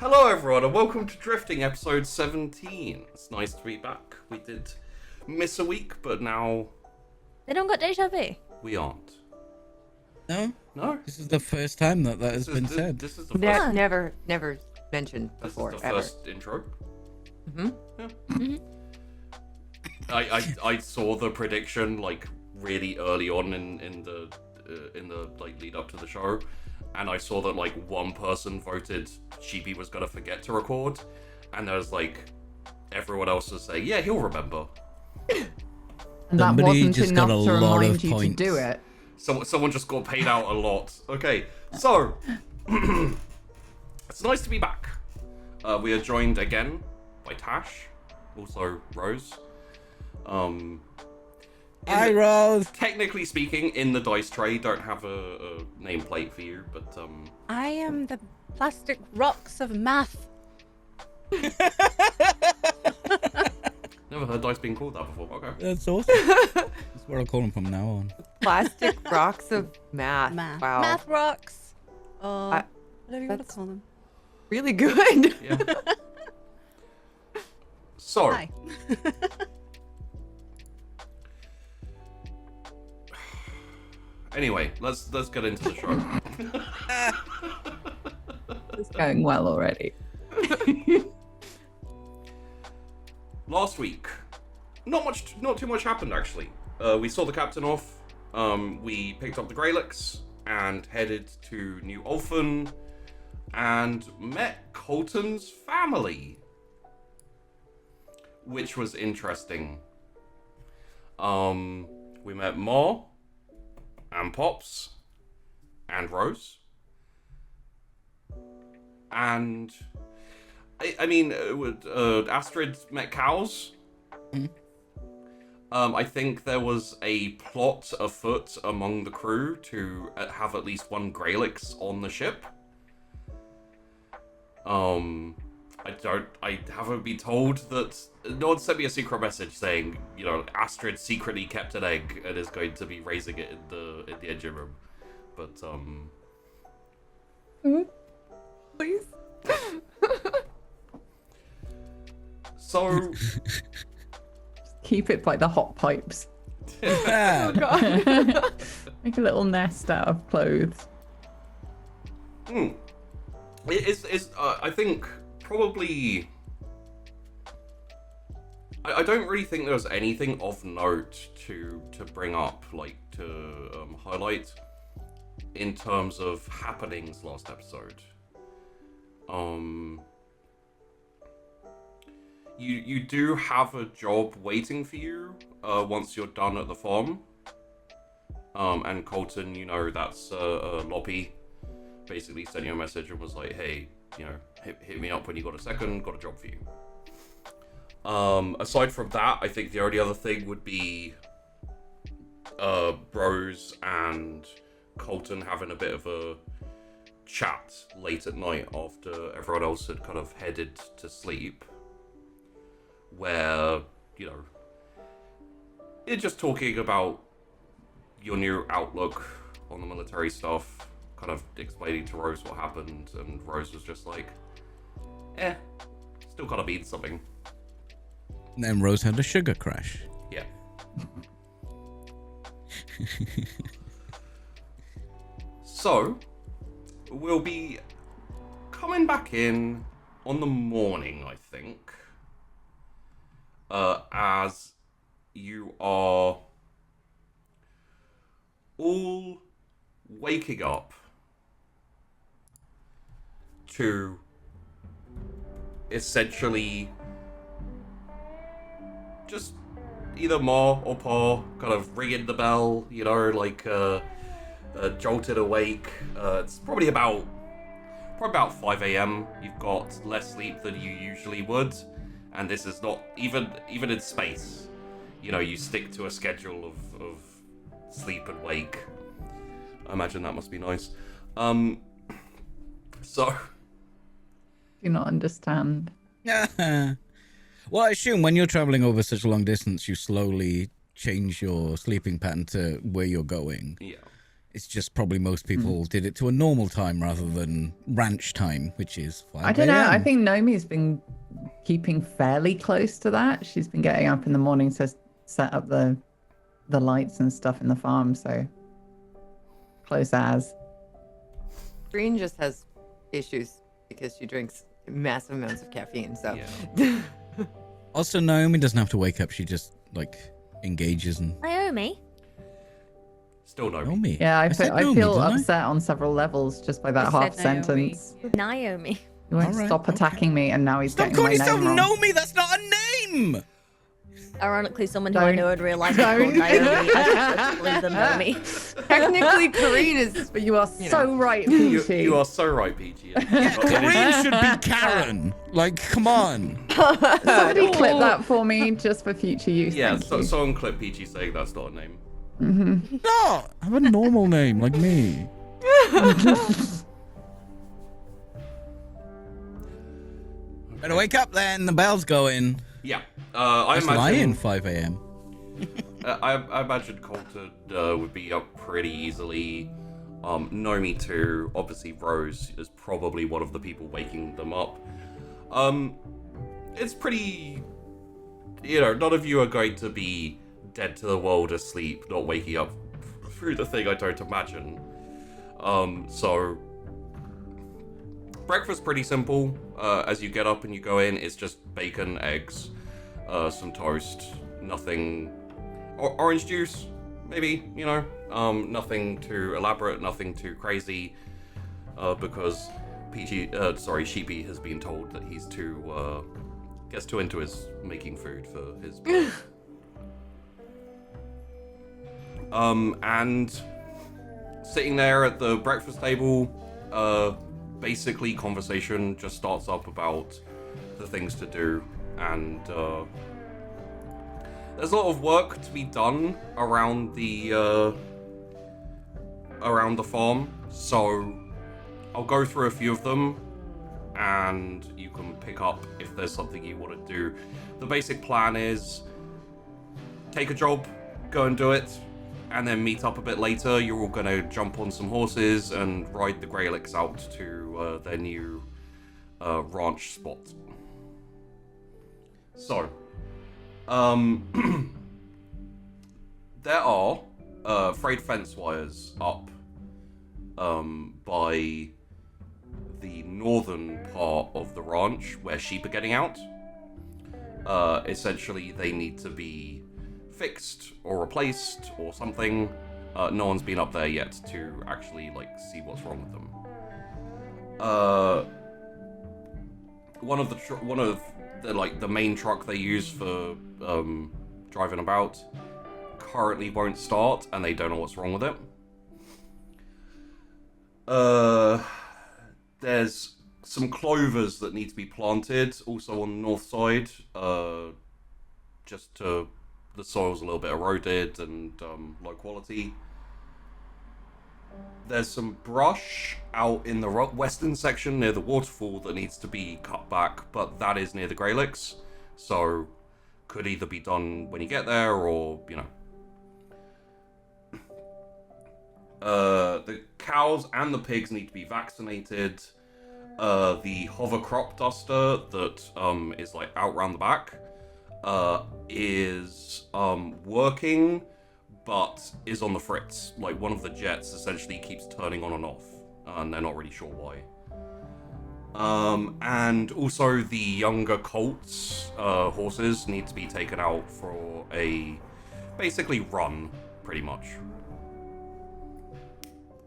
Hello everyone and welcome to Drifting episode 17. It's nice to be back. We did miss a week, but now They don't got deja vu. we aren't. No? No? This is the first time that has been said. This is the first, Never mentioned this before, is the ever. first intro. Mm-hmm. Yeah. Mhm. I saw the prediction like really early on in the like lead up to the show, and I saw that like one person voted Sheepy was gonna forget to record, and there was like everyone else was saying, yeah, he'll remember. And that Somebody wasn't just enough got a to lot remind of you points. to do it. Someone just got paid out a lot. Okay, so it's nice to be back. We are joined again by Tash, also Rose. Hi, Rose. Technically speaking, in the dice tray, don't have a nameplate for you, but I am the plastic rocks of math. never heard dice being called that before. Okay. That's awesome. That's what I'll call him from now on. Plastic rocks of math. Wow. Math rocks. Whatever you want to that's- call them. Really good. Yeah. So. Hi. Anyway, let's get into the show. It's going well already. Last week, not too much happened actually. We saw the captain off. We picked up the graylicks and headed to New Ulfen and met Colton's family, which was interesting. We met Ma and Pops and Rose, and I mean, Astrid met cows. I think there was a plot afoot among the crew to have at least one graylicks on the ship. I haven't been told that. No one sent me a secret message saying, you know, Astrid secretly kept an egg and is going to be raising it in the engine room. But Please. so Keep it by the hot pipes. Yeah. Make a little nest out of clothes. it's I think probably. I don't really think there was anything of note to bring up, like to highlight in terms of happenings last episode. You do have a job waiting for you once you're done at the farm. And Colton, you know, that's Loppy basically sent you a message and was like, hey, you know, hit me up when you got a second, got a job for you. Aside from that, I think the only other thing would be Rose and Colton having a bit of a chat late at night after everyone else had kind of headed to sleep, where, you know, you're just talking about your new outlook on the military stuff, kind of explaining to Rose what happened, and Rose was just like, still gotta mean something. And then Rose had a sugar crash. Yeah. So, we'll be coming back in on the morning, I think, as you are all waking up to essentially just either Ma or Pa kind of ringing the bell, you know, like jolted awake. It's probably about 5 a.m. You've got less sleep than you usually would, and this is not even in space. You know, you stick to a schedule of sleep and wake. I imagine that must be nice. So Do not understand. Well, I assume when you're traveling over such a long distance, you slowly change your sleeping pattern to where you're going. yeah. It's just probably most people did it to a normal time rather than ranch time, which is 5 I don't know. I a.m.. think Nomi's been keeping fairly close to that. She's been getting up in the morning to set up the lights and stuff in the farm. So close as. Green just has issues because she drinks massive amounts of caffeine. So Yeah. Also, Naomi doesn't have to wake up. She just, engages and... Naomi? Still no. Naomi. Yeah, I said feel Naomi, didn't I? upset on several levels just by that You half said Naomi. sentence. Naomi. You won't Alright, stop okay. attacking me, and now he's Stop getting calling my yourself name wrong. Naomi! That's not a name! Ironically, someone who I know in real life is called Don't. Naomi. I just believe them Naomi. technically, Kareen is. But you are You so know. right, You, Peachy. you are so right, PG. Kareem should be Karen. Come on. Somebody clip that for me just for future use. Yeah, Thank you. someone clip PG saying that's not a name. No! Have a normal name like me. Better wake up then. The bell's going. Yeah, I It's lying imagine. 5 a.m. I imagine Colton would be up pretty easily. Nomi too. Obviously, Rose is probably one of the people waking them up. It's pretty. None of you are going to be dead to the world asleep, not waking up through the thing. I don't imagine. So breakfast's pretty simple. As you get up and you go in, it's just bacon, eggs, some toast, nothing. Orange juice, maybe, nothing too elaborate, nothing too crazy, because Sheepy has been told that he's gets too into his making food for his and sitting there at the breakfast table, basically conversation just starts up about the things to do, and there's a lot of work to be done around the farm, so I'll go through a few of them, and you can pick up if there's something you want to do. The basic plan is take a job, go and do it, and then meet up a bit later. You're all going to jump on some horses and ride the graylicks out to their new ranch spot. So, there are frayed fence wires up by the northern part of the ranch where sheep are getting out. Essentially, they need to be fixed or replaced or something. No one's been up there yet to actually see what's wrong with them. One of the main truck they use for driving about currently won't start, and they don't know what's wrong with it. There's some clovers that need to be planted also on the north side, the soil's a little bit eroded and low quality. There's some brush out in the western section near the waterfall that needs to be cut back, but that is near the graylicks, so could either be done when you get there or, the cows and the pigs need to be vaccinated. The hover crop duster that is out round the back is working, but is on the fritz. One of the jets essentially keeps turning on and off, and they're not really sure why. And also the younger colts horses need to be taken out for a basically run, pretty much.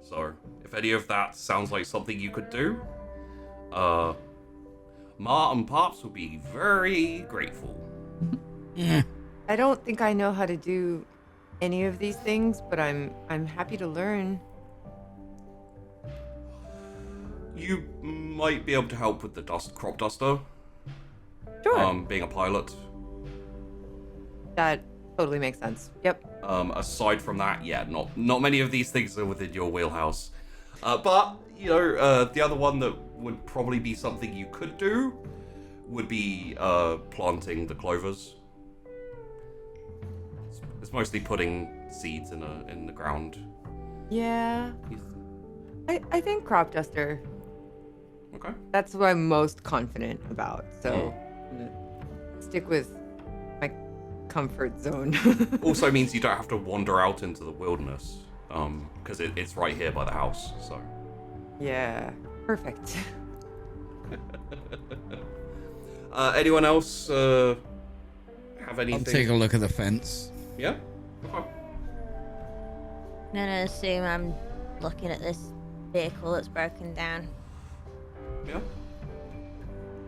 So if any of that sounds like something you could do, Ma and Pops will be very grateful. I don't think I know how to do any of these things, but I'm happy to learn. You might be able to help with the crop duster. Sure. Being a pilot. That totally makes sense. Yep. Aside from that, yeah, not many of these things are within your wheelhouse. But the other one that would probably be something you could do would be planting the clovers. It's mostly putting seeds in the ground. Yeah. He's... I think crop duster. Okay. That's what I'm most confident about. So I'm gonna stick with my comfort zone. Also means you don't have to wander out into the wilderness, because it's right here by the house. So. Yeah. Perfect. Anyone else have anything? I'll take a look at the fence. Yeah. Okay. I'm gonna assume I'm looking at this vehicle that's broken down. Yeah.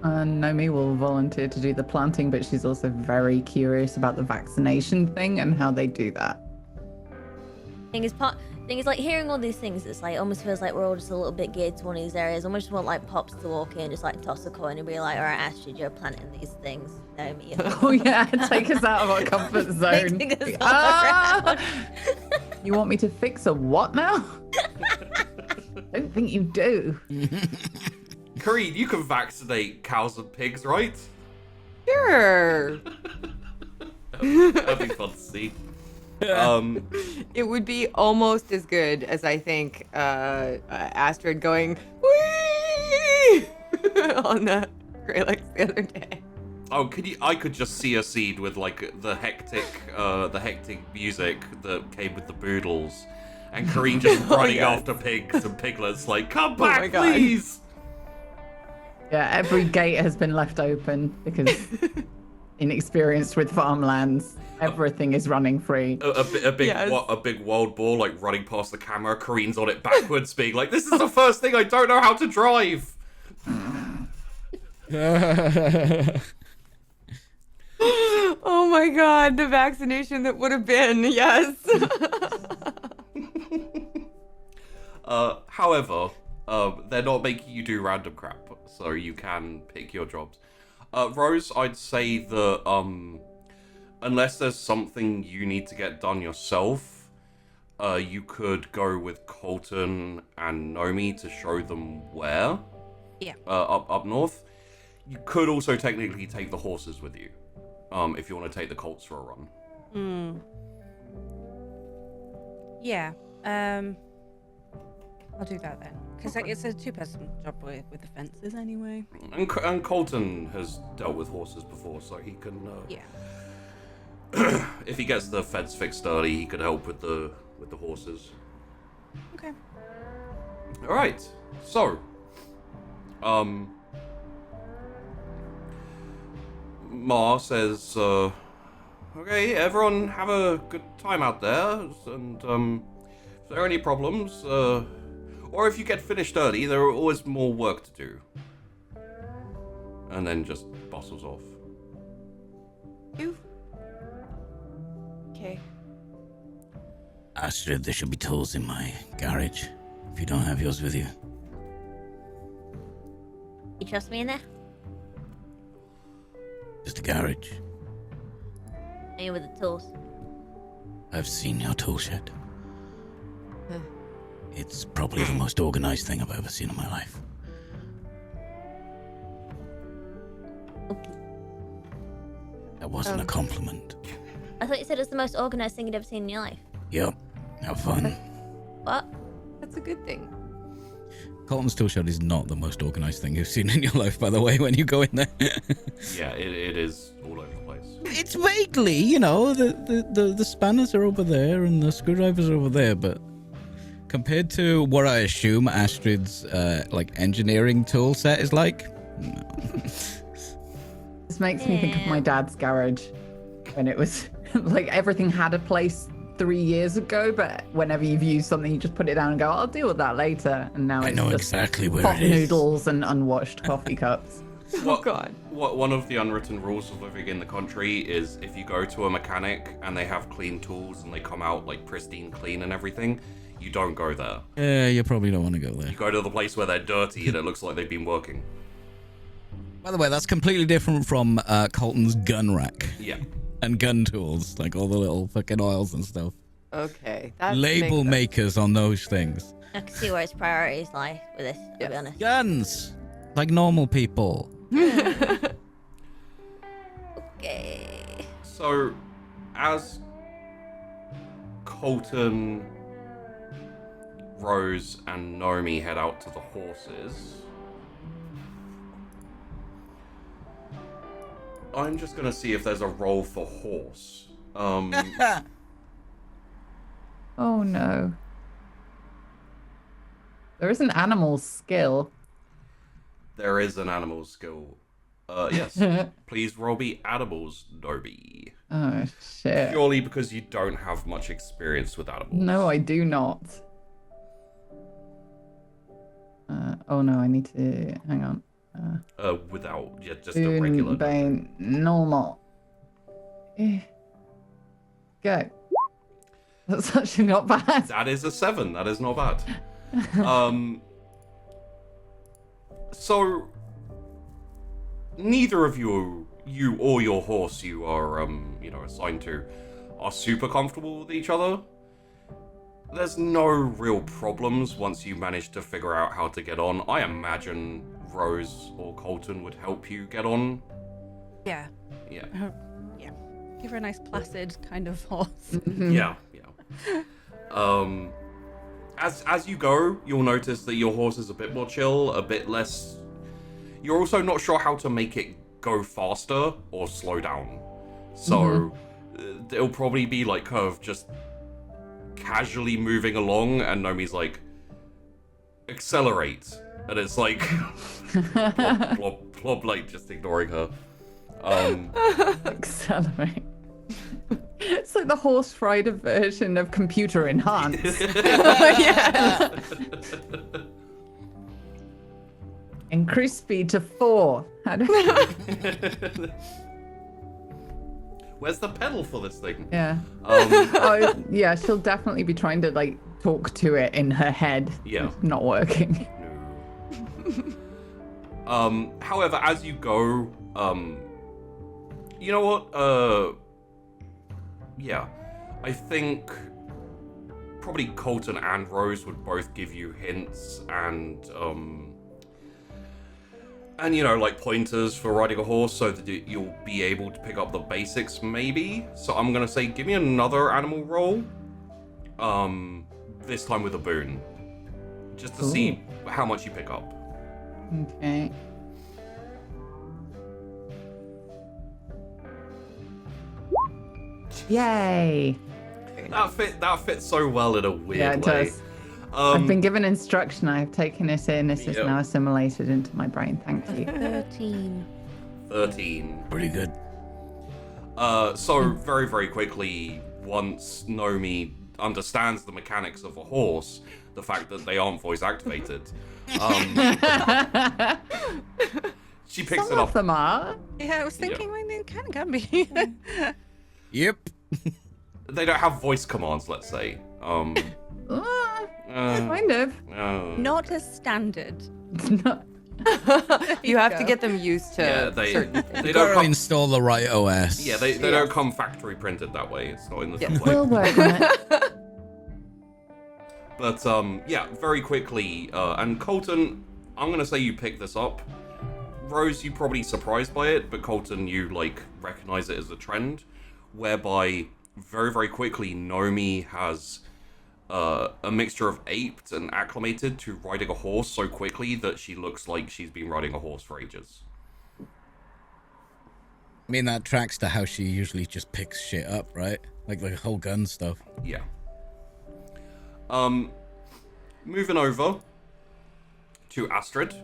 Nomi will volunteer to do the planting, but she's also very curious about the vaccination thing and how they do that. Thing is, like hearing all these things, it's like almost feels like we're all just a little bit geared to one of these areas. I almost want like Pops to walk in, just like toss a coin and be like, "All right, Astrid, you're planting these things." No, me. Oh yeah, take us out of our comfort zone. Take us all around. You want me to fix a what now? Don't think you do. Kareen, you can vaccinate cows and pigs, right? Sure. That'd be fun to see. It would be almost as good as I think Astrid going whee on the graylicks the other day. Oh, I could just see a scene with like the hectic music that came with the Boodles, and Kareen just running yes. after pigs and piglets, like, "Come Oh my back, God. please!" Yeah, every gate has been left open because inexperienced with farmlands, everything is running free. A big Yes. a big wild boar like running past the camera. Kareen's on it backwards, being like, "This is the first thing I don't know how to drive." Oh my God, the vaccination that would have been, yes. However, they're not making you do random crap, so you can pick your jobs. Rose, I'd say that unless there's something you need to get done yourself, you could go with Colton and Nomi to show them where. Yeah. Up north. You could also technically take the horses with you, if you want to take the colts for a run. Yeah. I'll do that then, because it's a two-person job with the fences anyway. And Colton has dealt with horses before, so he can. Yeah. If he gets the fence fixed early, he could help with the horses. Okay. All right. So, Ma says, "Okay, everyone, have a good time out there, and if there are any problems, or if you get finished early, there are always more work to do." And then just bustles off. Okay. Astrid, there should be tools in my garage. If you don't have yours with you. You trust me in there? Just a garage. Are you with the tools? I've seen your tool shed. It's probably the most organized thing I've ever seen in my life. Okay. That wasn't a compliment. I thought you said it's the most organized thing you'd ever seen in your life. Yep. Have fun. What? That's a good thing. Colton's tool shed is not the most organized thing you've seen in your life, by the way, when you go in there. Yeah, it is all over the place. It's vaguely, you know, the spanners are over there and the screwdrivers are over there, but compared to what I assume Astrid's like engineering tool set is like, no. This makes me think of my dad's garage when it was like everything had a place 3 years ago, but whenever you've used something, you just put it down and go, "I'll deal with that later." And now I it's know just exactly where pot it is. noodles and unwashed coffee cups. Oh God. One of the unwritten rules of living in the country is if you go to a mechanic and they have clean tools and they come out like pristine clean and everything, you don't go there. Yeah, you probably don't want to go there. You go to the place where they're dirty and it looks like they've been working. By the way, that's completely different from Colton's gun rack Yeah. and gun tools, like all the little fucking oils and stuff. Okay. That Label makes sense. makers on those things. I can see where his priorities lie with this, to Yes. be honest. Guns! Like normal people. Okay. So, as Colton Rose and Nomi head out to the horses. I'm just gonna see if there's a roll for horse. Oh no. There is an animal skill. There is an animal skill. Yes. Please roll me animals, Nomi. Oh shit. Purely because you don't have much experience with animals. No, I do not. Oh no, I need to hang on. Without, yeah, just a regular. Bane, normal. Go. That's actually not bad. That is a 7. That is not bad. So neither of you or your horse you are assigned to are super comfortable with each other. There's no real problems once you manage to figure out how to get on. I imagine Rose or Colton would help you get on. Yeah. Yeah. Yeah. Give her a nice placid kind of horse. Yeah. As you go, you'll notice that your horse is a bit more chill, a bit less. You're also not sure how to make it go faster or slow down. So it'll probably be like kind of just casually moving along, and Nomi's like, accelerate. And it's like, plop, like just ignoring her. Accelerate. It's like the horse rider version of computer enhanced. Yeah. Increase speed to 4. How do Where's the pedal for this thing? Yeah. Oh, yeah, she'll definitely be trying to like talk to it in her head. Yeah. It's not working. No. However, as you go, you know what? Yeah, I think probably Colton and Rose would both give you hints and like pointers for riding a horse so that you'll be able to pick up the basics maybe. So I'm gonna say give me another animal roll, this time with a boon, just to see how much you pick up. Okay. Yay. That fits so well in a weird Yeah, it way. does. I've been given instruction. I've taken it in. This is Yep. now assimilated into my brain. Thank you. 13. 13. Pretty good. So very, very quickly, once Nomi understands the mechanics of a horse, the fact that they aren't voice activated, she picks Some it of up. them are. Yeah, I was thinking they can be. Yep. They don't have voice commands, let's say. Kind of. Not as standard. You have to get them used to Yeah, they certain things. they You don't gotta come. install the right OS. Yeah, they don't come factory printed that way. It's not in the Yes. subway. We'll work on it. But yeah, very quickly. And Colton, I'm gonna say you pick this up. Rose, you probably surprised by it, but Colton, you like recognize it as a trend, whereby very, very quickly Nomi has a mixture of aped and acclimated to riding a horse so quickly that she looks like she's been riding a horse for ages. I mean, that tracks to how she usually just picks shit up, right? Like the whole gun stuff. Yeah. Moving over to Astrid.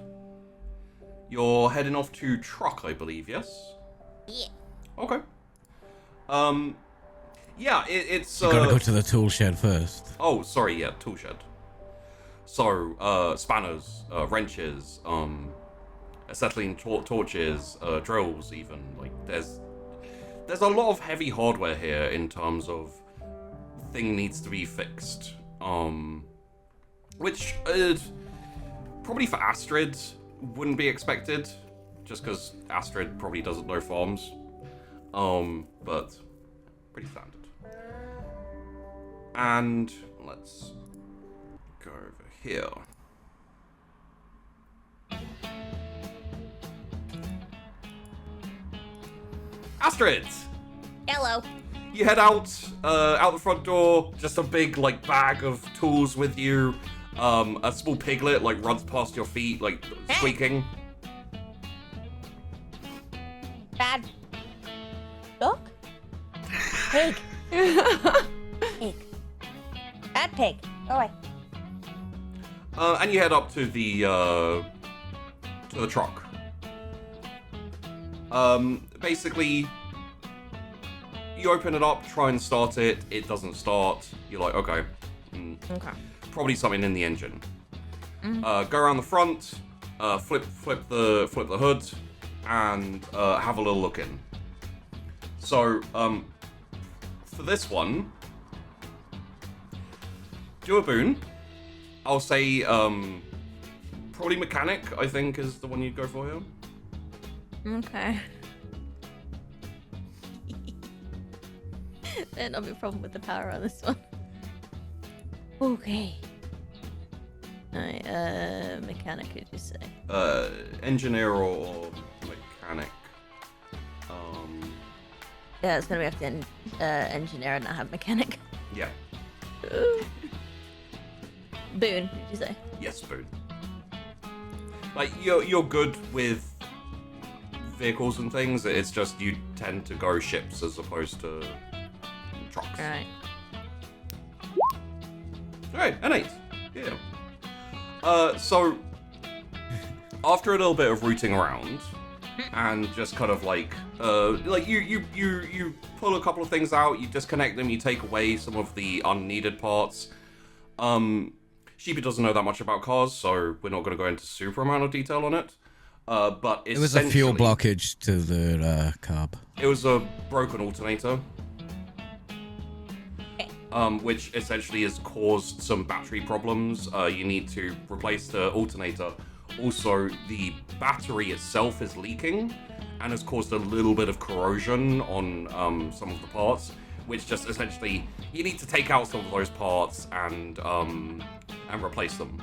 You're heading off to Truck, I believe, yes? Yeah. Okay. Yeah, it's You gotta go to the tool shed first. Oh, sorry, yeah, tool shed. So, spanners, wrenches, acetylene torches, drills, even. Like, there's a lot of heavy hardware here in terms of thing needs to be fixed. Which probably for Astrid wouldn't be expected, just because Astrid probably doesn't know farms. But pretty standard. And let's go over here. Astrid! Hello. You head out the front door, just a big, like, bag of tools with you. A small piglet like runs past your feet, like squeaking. Bad dog? Pig. Pig. Bad pig. Go away. And you head up to the truck. Basically, you open it up, try and start it. It doesn't start. You're like, okay. Okay. Probably something in the engine. Go around the front, flip the hood, and have a little look in. So, for this one, do a boon. I'll say, probably mechanic, I think, is the one you'd go for here. Okay. There'll not be a problem with the power on this one. Okay. Alright, mechanic, did you say? Engineer or mechanic. Yeah, it's gonna be have to engineer and not have mechanic. Yeah. Boon, did you say? Yes, boon. Like, you're good with vehicles and things, it's just you tend to go ships as opposed to trucks. Alright. Alright, an 8. Yeah. So, after a little bit of rooting around, and just kind of like you pull a couple of things out, you disconnect them, you take away some of the unneeded parts. Sheepy doesn't know that much about cars, so we're not going to go into super amount of detail on it. But It was a fuel blockage to the carb. It was a broken alternator. Which essentially has caused some battery problems. You need to replace the alternator. Also, the battery itself is leaking and has caused a little bit of corrosion on some of the parts, which just essentially you need to take out some of those parts and replace them.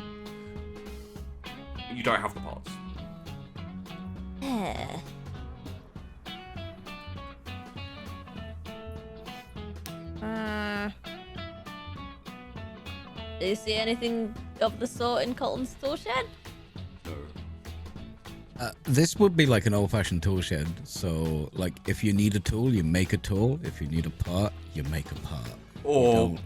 You don't have the parts. Do you see anything of the sort in Colton's tool shed? No. This would be like an old-fashioned tool shed. So, like, if you need a tool, you make a tool. If you need a part, you make a part. Or you don't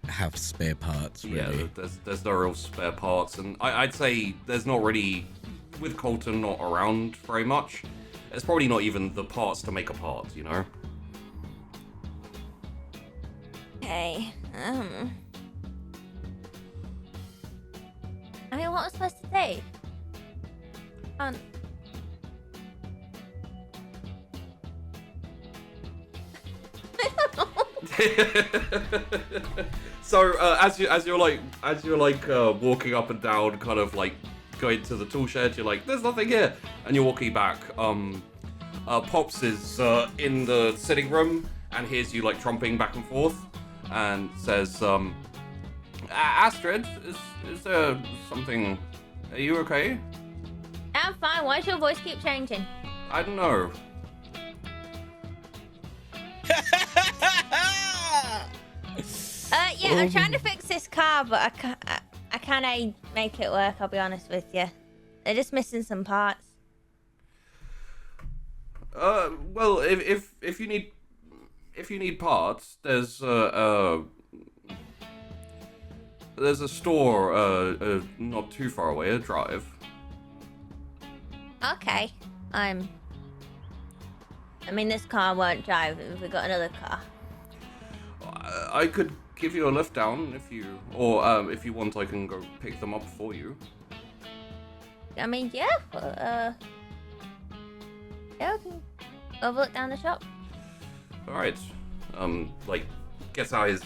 have spare parts, really. Yeah, there's no real spare parts, and I'd say there's not really, with Colton not around very much, there's probably not even the parts to make a part, you know? Okay, I mean, what was I supposed to say? So as you're walking up and down, kind of like going to the tool shed, you're like, there's nothing here, and you're walking back. Pops is in the sitting room and hears you like trumping back and forth, and says, Astrid, is there something? Are you okay? I'm fine. Why does your voice keep changing? I don't know. Yeah, I'm trying to fix this car, but I can't make it work, I'll be honest with you. They're just missing some parts. Well, if you need parts, there's a store not too far away, a drive. Okay. I mean, this car won't drive if we got another car. I could give you a lift down if you want, I can go pick them up for you. I mean, yeah. Yeah, we can overlook down the shop. All right. Gets out his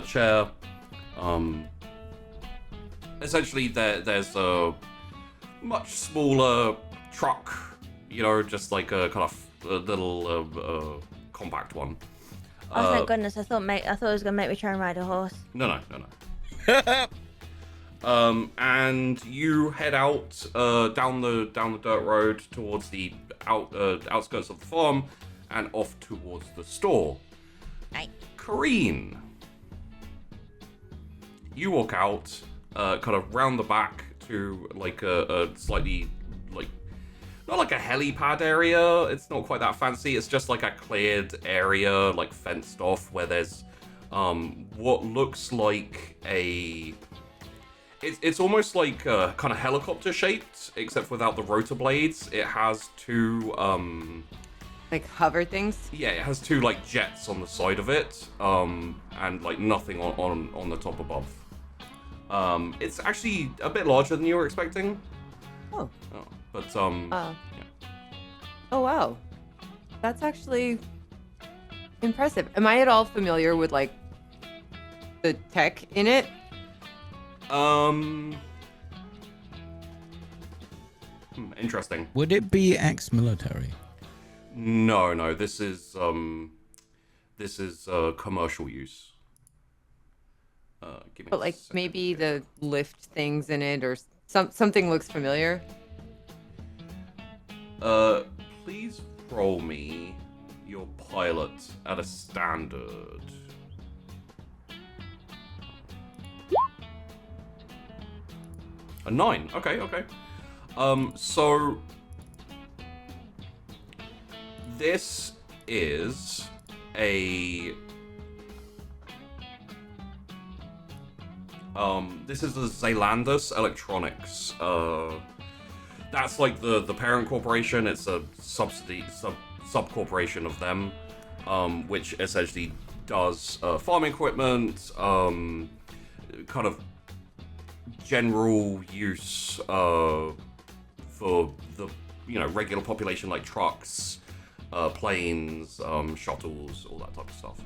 chair. Essentially, there's a much smaller truck. You know, just like a kind of a little compact one. Oh, thank goodness! I thought it was gonna make me try and ride a horse. No. And you head out down the dirt road towards the outskirts of the farm, and off towards the store. Right. Kareen, you walk out kind of round the back to like a slightly like not like a helipad area. It's not quite that fancy. It's just like a cleared area, like fenced off, where there's what looks like a. It's almost like kind of helicopter shaped, except without the rotor blades. It has two Like hover things? yeah, it has two like jets on the side of it, and like nothing on the top above. It's actually a bit larger than you were expecting. Oh. But Oh. yeah. Oh, wow. That's actually impressive. Am I at all familiar with, like, the tech in it? Interesting. Would it be ex-military? No, this is commercial use. Give me But, a like, second maybe here. the lift things in it or something looks familiar? Please roll me your pilot at a standard. A 9. Okay. So this is a this is the Zelandus Electronics. That's like the parent corporation. It's a sub corporation of them, which essentially does farming equipment, kind of general use for the regular population, like trucks, planes, shuttles, all that type of stuff.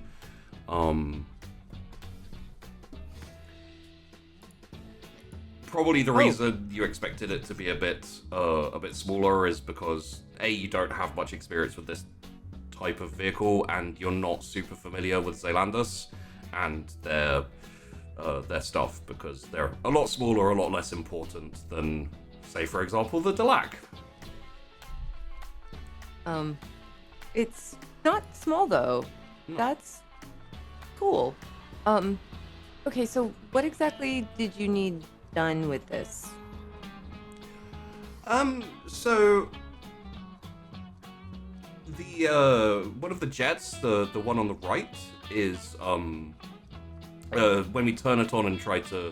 Probably the reason you expected it to be a bit smaller is because A, you don't have much experience with this type of vehicle, and you're not super familiar with Zelandus and their stuff, because they're a lot smaller, a lot less important than, say, for example, the Delac. It's not small, though. No. That's cool. Okay, so what exactly did you need done with this? So the one of the jets, the one on the right, is when we turn it on and try to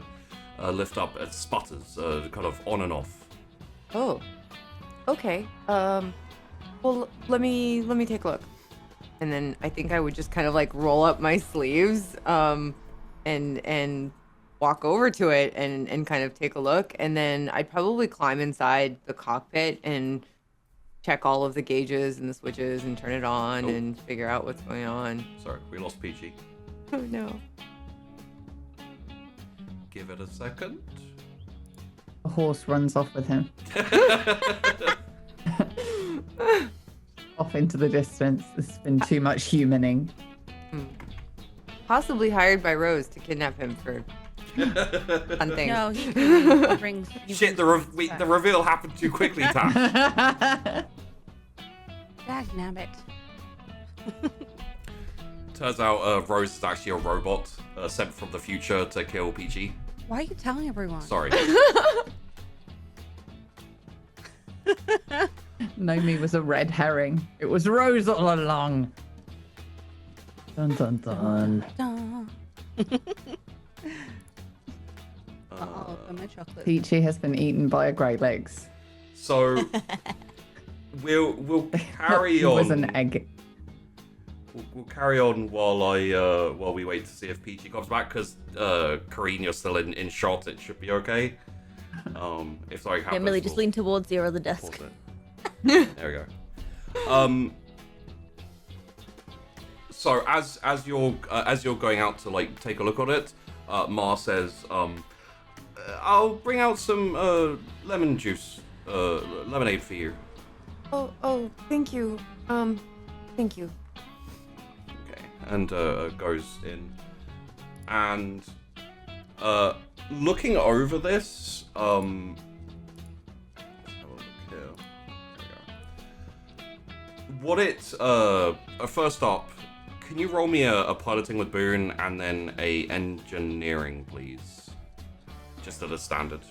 lift up, it sputters, kind of on and off. Oh, okay. Well, let me take a look. And then I think I would just kind of like roll up my sleeves, and walk over to it and kind of take a look. And then I'd probably climb inside the cockpit and check all of the gauges and the switches and turn it on and figure out what's going on. Sorry, we lost PG. Oh no. Give it a second. A horse runs off with him. Off into the distance. There's been too much humaning. Possibly hired by Rose to kidnap him for fun things. No, he brings. Shit, the reveal happened too quickly, Tash. Dagnabbit. Turns out Rose is actually a robot sent from the future to kill PG. Why are you telling everyone? Sorry. Nomi was a red herring. It was Rose all along. Dun dun dun. Dun. I'll open my chocolate. Peachy has been eaten by a graylicks. So we'll carry It on. was an egg. We'll carry on while we wait to see if PG comes back, because Kareen, you're still in shot. It should be okay. If something Yeah, happens, Millie, just we'll lean towards your other desk. pause it. There we go. So as you're going out to like take a look at it, Ma says, "I'll bring out some lemon juice, lemonade for you." Oh, thank you. Thank you. Okay, and goes in, and looking over this, let's have a look here. There we go. What it first up, can you roll me a piloting with Boone and then a engineering, please? just at a standard.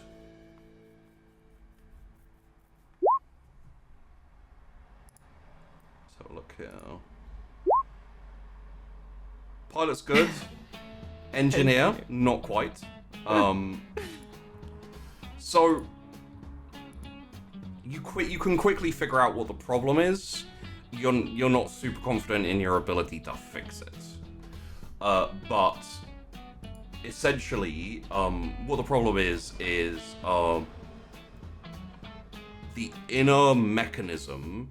Let's have a look here. Pilot's good. Engineer, not quite. So you can quickly figure out what the problem is. You're not super confident in your ability to fix it. But essentially, what the problem is the inner mechanism,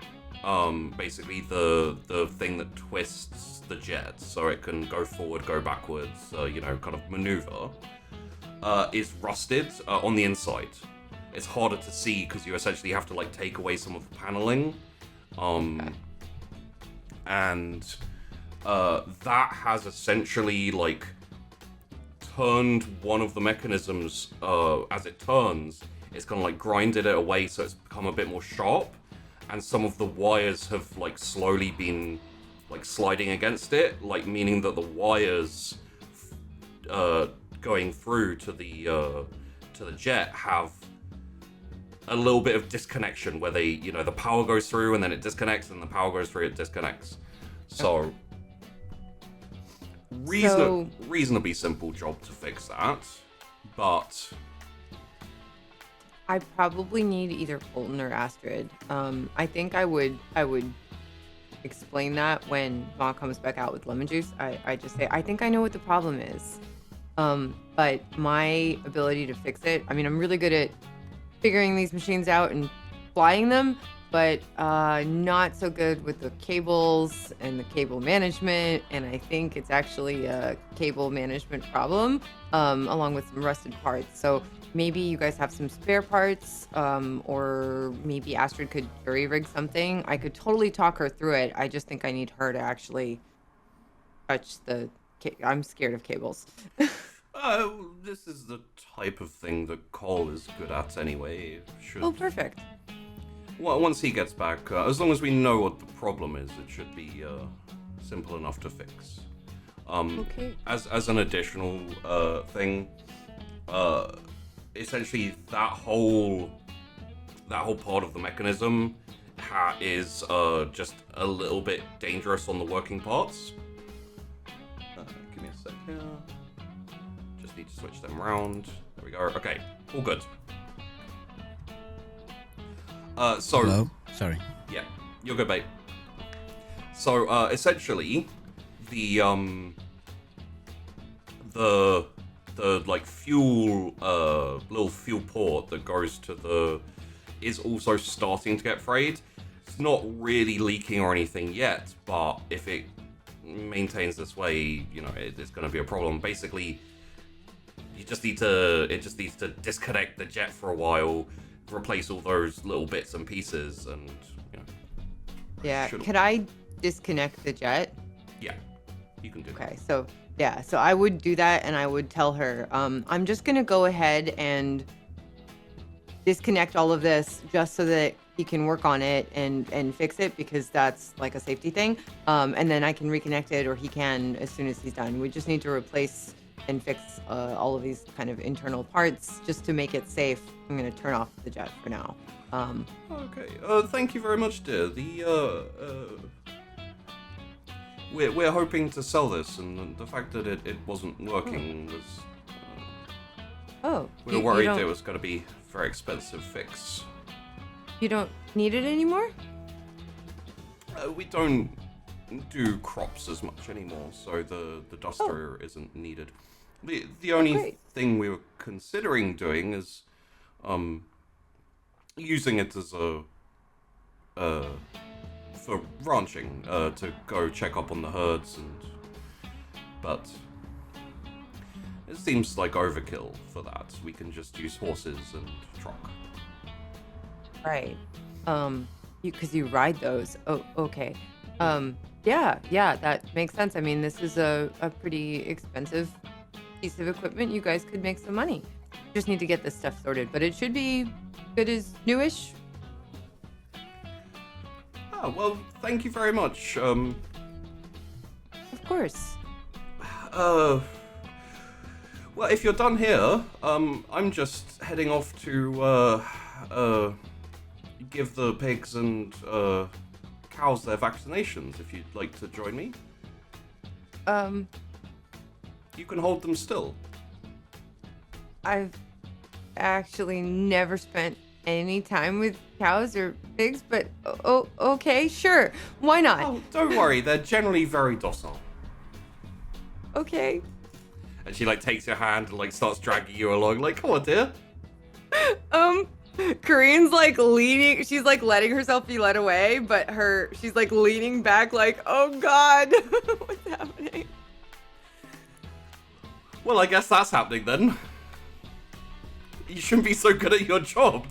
basically the thing that twists the jet so it can go forward, go backwards, kind of maneuver, is rusted on the inside. It's harder to see because you essentially have to like take away some of the paneling. And that has essentially like turned one of the mechanisms, as it turns, it's kind of like grinded it away so it's become a bit more sharp, and some of the wires have like slowly been like sliding against it, like meaning that the wires going through to the jet have a little bit of disconnection where they, the power goes through and then it disconnects, and the power goes through, it disconnects. So, reasonably simple job to fix that, but I probably need either Colton or Astrid. I think I would explain that when Ma comes back out with lemon juice. I just say, I think I know what the problem is. But my ability to fix it, I mean, I'm really good at figuring these machines out and flying them, but not so good with the cables and the cable management. And I think it's actually a cable management problem, along with some rusted parts. So maybe you guys have some spare parts, or maybe Astrid could jury rig something. I could totally talk her through it. I just think I need her to actually touch I'm scared of cables. This is the type of thing that Cole is good at anyway. Oh, perfect. Well, once he gets back, as long as we know what the problem is, it should be simple enough to fix. Okay. As an additional thing, essentially that whole part of the mechanism is just a little bit dangerous on the working parts. Give me a sec here. Just need to switch them around. There we go. Okay, all good. Hello? Sorry. Yeah, you're good, mate. So, essentially, the like fuel, little fuel port that goes to is also starting to get frayed. It's not really leaking or anything yet, but if it maintains this way, it's going to be a problem. Basically, it just needs to disconnect the jet for a while, replace all those little bits and pieces, and yeah. Could I disconnect the jet? Yeah, you can do that. Okay, so yeah, so I would do that, and I would tell her, I'm just gonna go ahead and disconnect all of this just so that he can work on it and fix it, because that's like a safety thing. And then I can reconnect it, or he can as soon as he's done. We just need to replace and fix all of these kind of internal parts just to make it safe. I'm gonna turn off the jet for now. Okay. Thank you very much, dear. We're hoping to sell this, and the fact that it wasn't working was. We were worried it was going to be a very expensive fix. You don't need it anymore? We don't do crops as much anymore, so the duster isn't needed. The only thing we were considering doing is using it as for ranching, to go check up on the herds, but it seems like overkill for that. We can just use horses and truck. Right. Because you ride those. Oh, okay. Yeah, that makes sense. I mean, this is a pretty expensive piece of equipment. You guys could make some money. Just need to get this stuff sorted, but it should be good as newish. Oh, well, thank you very much. Of course. Well, if you're done here, I'm just heading off to give the pigs and cows their vaccinations. If you'd like to join me, you can hold them still. I've actually never spent any time with cows or pigs, but okay, sure. Why not? Oh, don't worry, they're generally very docile. Okay. And she like takes your hand and like starts dragging you along. Like, come on, dear. Korean's like leaning. She's like letting herself be led away, but she's like leaning back, like, oh god, what's happening? Well, I guess that's happening then. You shouldn't be so good at your job.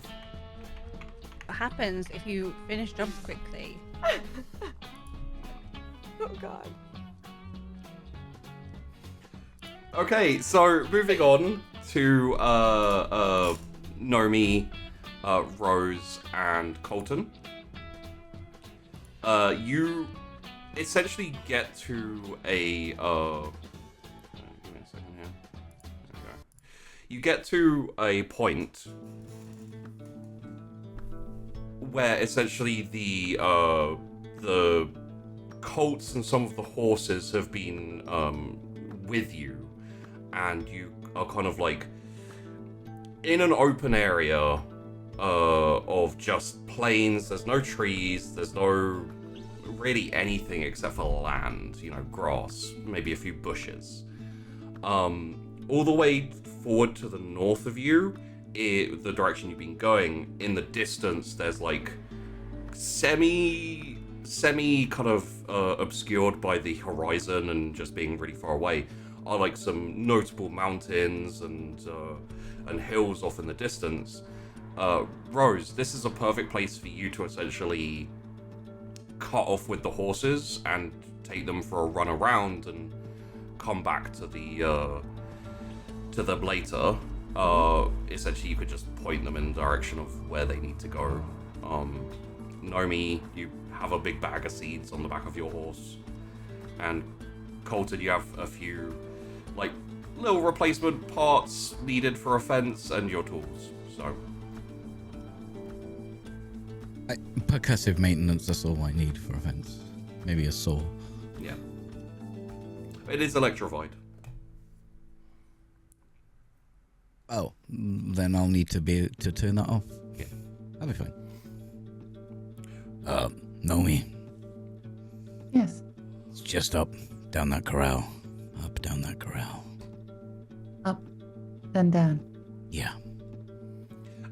What happens if you finish jobs quickly? Oh god. Okay, so moving on to Nomi, Rose, and Colton. You essentially get to a give me a second here. There we go. You get to a point where essentially the colts and some of the horses have been with you, and you are kind of like in an open area of just plains. There's no trees, there's no really anything except for land, you know, grass, maybe a few bushes. All the way forward to the north of you, the direction you've been going, in the distance there's like semi kind of obscured by the horizon and just being really far away are like some notable mountains and hills off in the distance. Rose, this is a perfect place for you to essentially cut off with the horses and take them for a run around and come back to them later. Essentially, you could just point them in the direction of where they need to go. Nomi, you have a big bag of seeds on the back of your horse, and Colton, you have a few like little replacement parts needed for a fence and your tools. So Percussive maintenance, that's all I need for a fence. Maybe a saw. yeah, it is electrified. Oh, then I'll need to turn that off. Yeah. That'll be fine. Nomi, Yes. it's just up, down that corral. Up, down that corral. Up, then down. Yeah.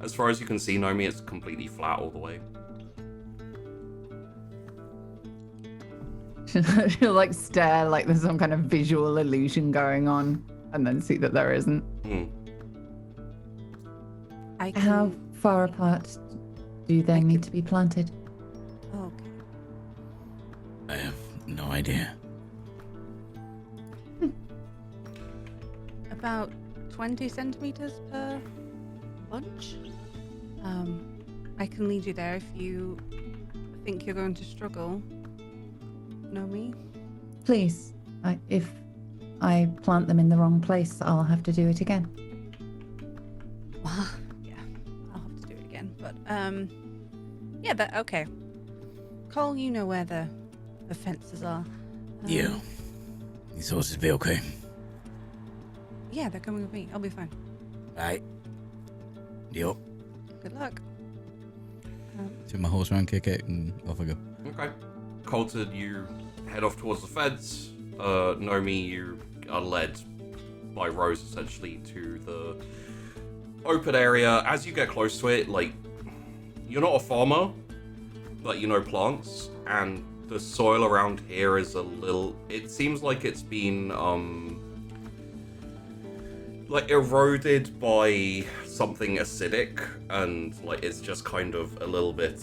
As far as you can see, Nomi, it's completely flat all the way. She'll like stare like there's some kind of visual illusion going on, and then see that there isn't. I can... How far apart do they need to be planted? Okay. I have no idea. About 20 centimeters per bunch. I can lead you there if you think you're going to struggle. Know me? Please, if I plant them in the wrong place, I'll have to do it again. Well, yeah, I'll have to do it again. But yeah, that okay. Cole, you know where the fences are. Yeah. These horses be okay. Yeah, they're coming with me. I'll be fine. Right. Yep. Good luck. Turn my horse around, kick it, and off I go. Okay. Colton, you head off towards the fence. Nomi, you are led by Rose essentially to the open area. As you get close to it, like, you're not a farmer, but you know plants, and the soil around here is a little, it seems like it's been like eroded by something acidic, and like it's just kind of a little bit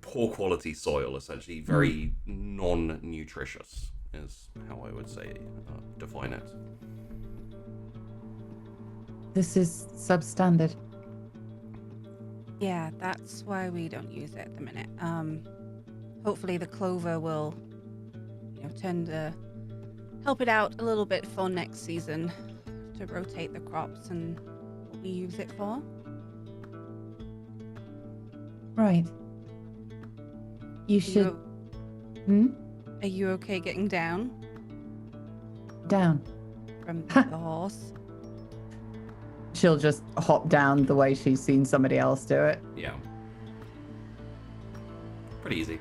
poor quality soil, essentially. Very non-nutritious is how I would say define it. This is substandard. Yeah, that's why we don't use it at the minute. Hopefully the clover will, turn the help it out a little bit for next season to rotate the crops and what we use it for. Right. You should. Are you okay getting down Down. from the horse? She'll just hop down the way she's seen somebody else do it. Yeah. Pretty easy.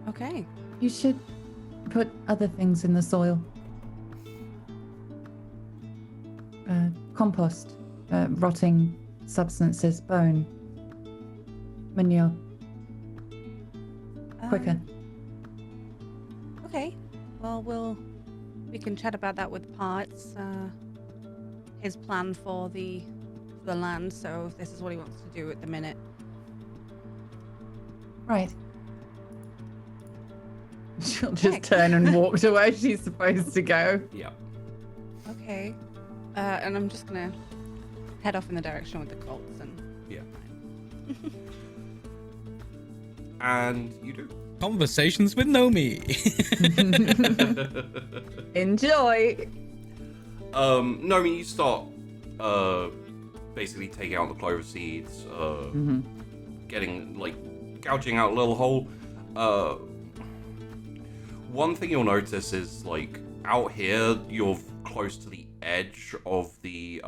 Okay. You should put other things in the soil. Compost, rotting substances, bone, manure. Quicker. Okay. Well, we can chat about that with Parts. His plan for the land. So if this is what he wants to do at the minute. Right. She'll just turn and walk to where she's supposed to go. Yeah. Okay. And I'm just gonna head off in the direction with the colts and. Yeah. And you do. Conversations with Nomi. Enjoy. No, I mean you start basically taking out the clover seeds, getting gouging out a little hole. One thing you'll notice is out here you're close to the edge of the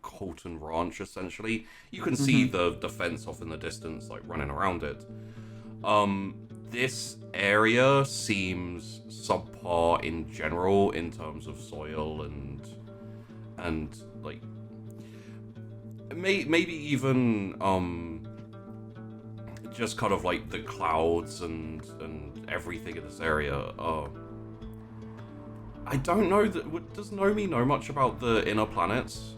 Colton Ranch essentially. You can see the fence off in the distance running around it. This area seems subpar in general in terms of soil and maybe even just kind of the clouds and everything in this area. I don't know does Nomi know much about the inner planets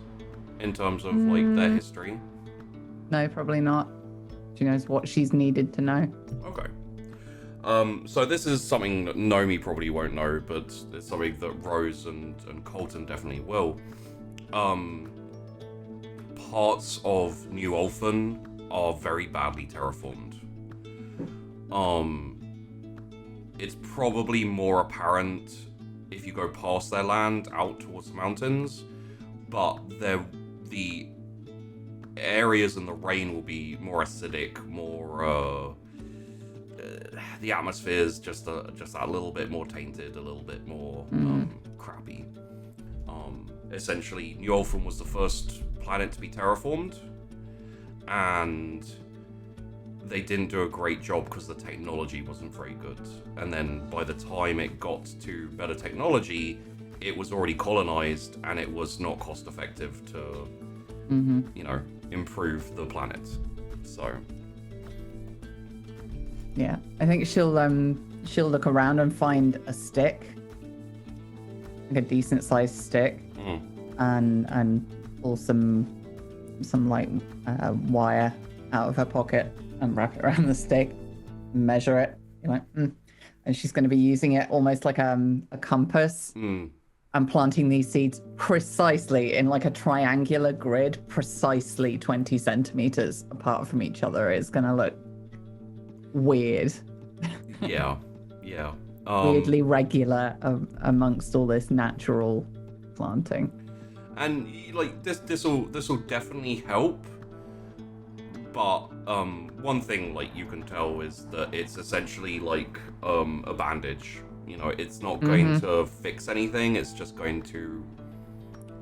in terms of their history? No, probably not. She knows what she's needed to know. Okay. So this is something that Nomi probably won't know, but it's something that Rose and Colton definitely will. Parts of New Ulfin are very badly terraformed. It's probably more apparent if you go past their land out towards the mountains, but the areas in the rain will be more acidic, more the atmosphere's just that little bit more tainted, a little bit more crappy. Essentially, New Ulfin was the first planet to be terraformed, and they didn't do a great job because the technology wasn't very good. And then by the time it got to better technology, it was already colonized, and it was not cost effective to, improve the planet. So. Yeah, I think she'll look around and find a stick, like a decent sized stick, and pull some wire out of her pocket and wrap it around the stick, measure it. And she's going to be using it almost like a compass, and planting these seeds precisely in a triangular grid, precisely 20 centimeters apart from each other. It's going to look weird. Yeah. Weirdly regular amongst all this natural planting. And this will definitely help. But one thing you can tell is that it's essentially a bandage. It's not going to fix anything. It's just going to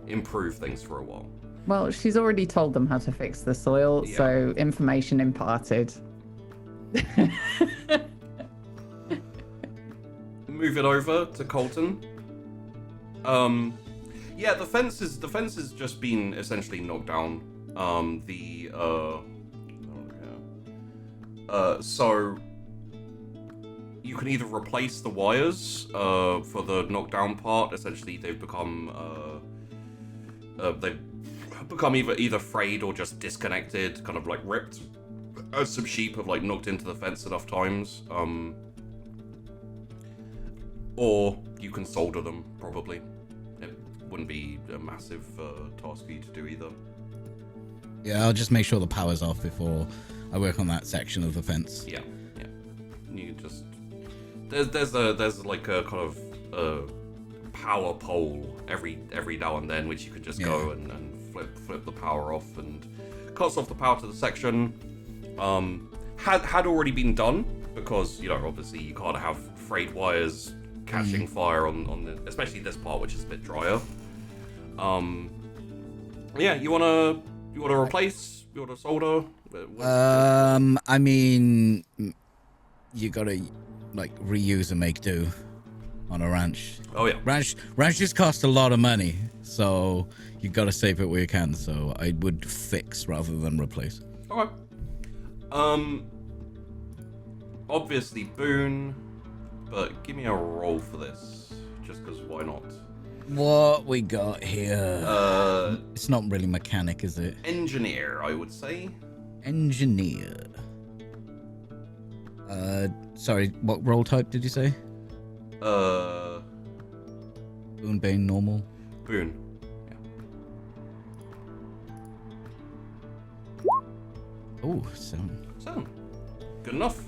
improve things for a while. Well, she's already told them how to fix the soil, so information imparted. Move it over to Colton. The fence has just been essentially knocked down. So you can either replace the wires for the knockdown part. Essentially, they've become either frayed or just disconnected, kind of ripped. As some sheep have knocked into the fence enough times. Or you can solder them, probably. It wouldn't be a massive task for you to do either. Yeah, I'll just make sure the power's off before I work on that section of the fence. Yeah. You just there's like a kind of power pole every now and then, which you can just go and flip the power off, and cuts off the power to the section. Had already been done, because obviously you can't have frayed wires catching fire on the, especially this part, which is a bit drier. Yeah, you wanna replace? You wanna solder? I mean, you gotta like reuse and make do on a ranch. Oh yeah, ranches cost a lot of money, so you gotta save it where you can. So I would fix rather than replace. Okay. Obviously Boone, but give me a roll for this, just because why not? What we got here? It's not really mechanic, is it? Engineer, I would say. Engineer. Sorry, what role type did you say? Boone, Bane, normal. Boone. Yeah. Oh, 7. 7. Good enough.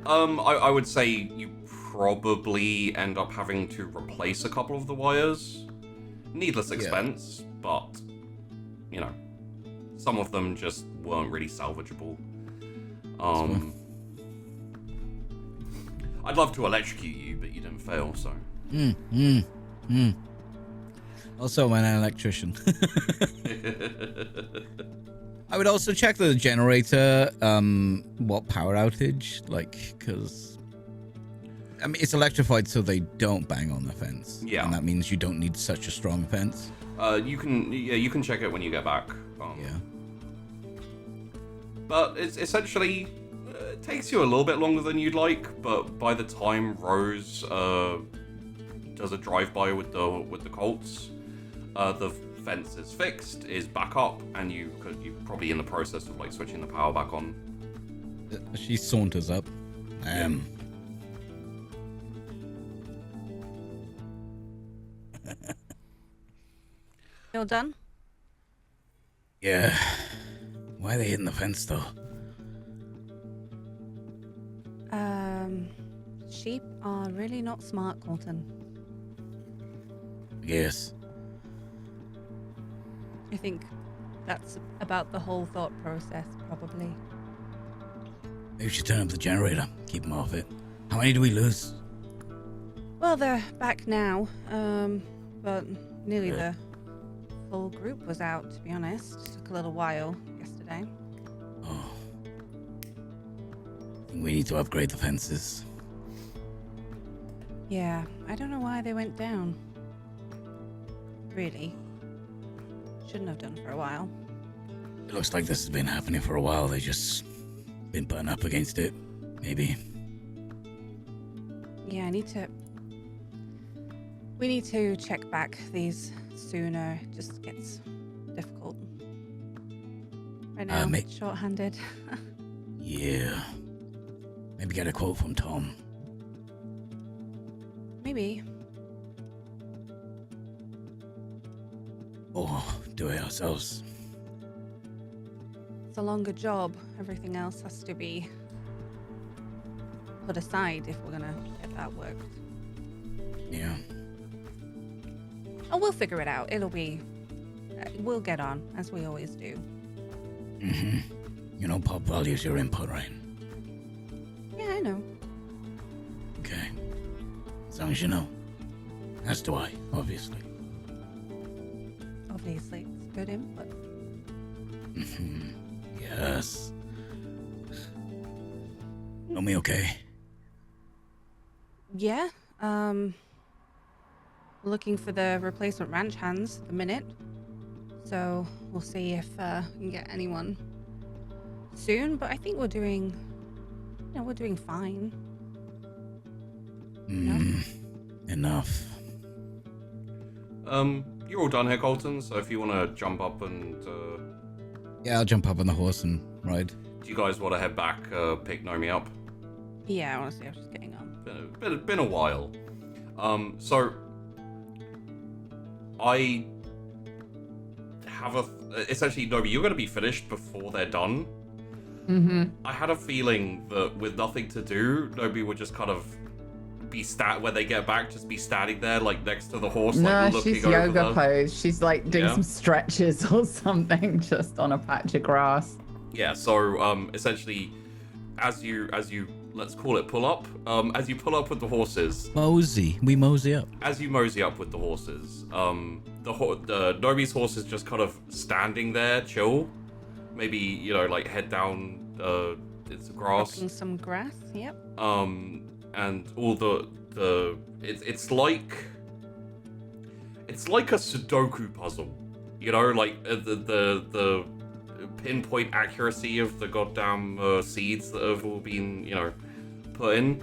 I would say you probably end up having to replace a couple of the wires. Needless expense, but some of them just weren't really salvageable. I'd love to electrocute you, but you didn't fail, so. Also, I'm an electrician. I would also check the generator, what power outage, because I mean, it's electrified so they don't bang on the fence. Yeah. And that means you don't need such a strong fence. You can check it when you get back. Yeah. But it's essentially, it takes you a little bit longer than you'd like, but by the time Rose does a drive-by with the Colts, the fence is fixed, is back up, and you're probably in the process of like switching the power back on. She saunters up. You're done? Yeah. Why are they hitting the fence though? Sheep are really not smart, Colton. Yes. I think that's about the whole thought process, probably. Maybe we should turn up the generator. Keep them off it. How many do we lose? Well, they're back now, but nearly the full group was out, to be honest. Took a little while yesterday. Oh. I think we need to upgrade the fences. Yeah, I don't know why they went down. Really. Shouldn't have done for a while. It looks like this has been happening for a while. They just been putting up against it. Maybe. Yeah, we need to check back these sooner. It just gets difficult. Right now, short-handed. Yeah. Maybe get a quote from Tom. Maybe. Or do it ourselves. It's a longer job. Everything else has to be put aside if we're gonna get that worked. Yeah. Oh, we'll figure it out. We'll get on, as we always do. Mm-hmm. Pop values your input, right? Yeah, I know. Okay. As long as you know. As do I, obviously. Obviously, it's good input. Mm-hmm. Yes. Know me okay? Yeah, looking for the replacement ranch hands at the minute. So we'll see if we can get anyone soon, but I think we're doing fine. Enough. You're all done here, Colton, so if you want to jump up and... Yeah, I'll jump up on the horse and ride. Do you guys want to head back, pick Nomi up? Yeah, honestly, I was just getting on. Been a while. So... I have essentially, Nomi, you're going to be finished before they're done. Mm-hmm. I had a feeling that with nothing to do, Nomi would just kind of when they get back, just be standing there like next to the horse, No, like looking she's over yoga them. pose. She's like doing Yeah. some stretches or something just on a patch of grass. Yeah, so essentially, as you let's call it pull up, as you pull up with the horses, We mosey up. as you mosey up with the horses, the Nomi's horse is just kind of standing there, chill, maybe like head down into grass, Cropping some grass. Yep. and all it's like a Sudoku puzzle, like the pinpoint accuracy of the goddamn seeds that have all been put in.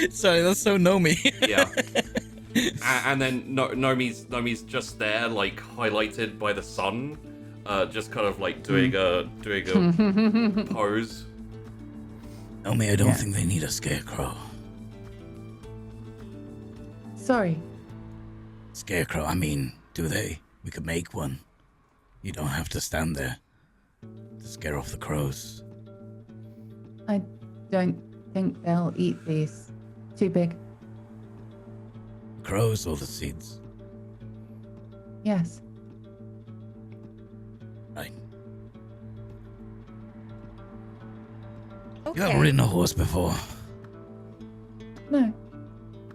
Sorry, that's so Nomi. Yeah. And then Nomi's just there, like highlighted by the sun, just kind of like doing a pose. Nomi, I don't Yeah. think they need a scarecrow. Sorry. Scarecrow, I mean, do they? We could make one. You don't have to stand there to scare off the crows. I don't think they'll eat these. Too big. Crows or the seeds? Yes. Right. Okay. You haven't ridden a horse before? No.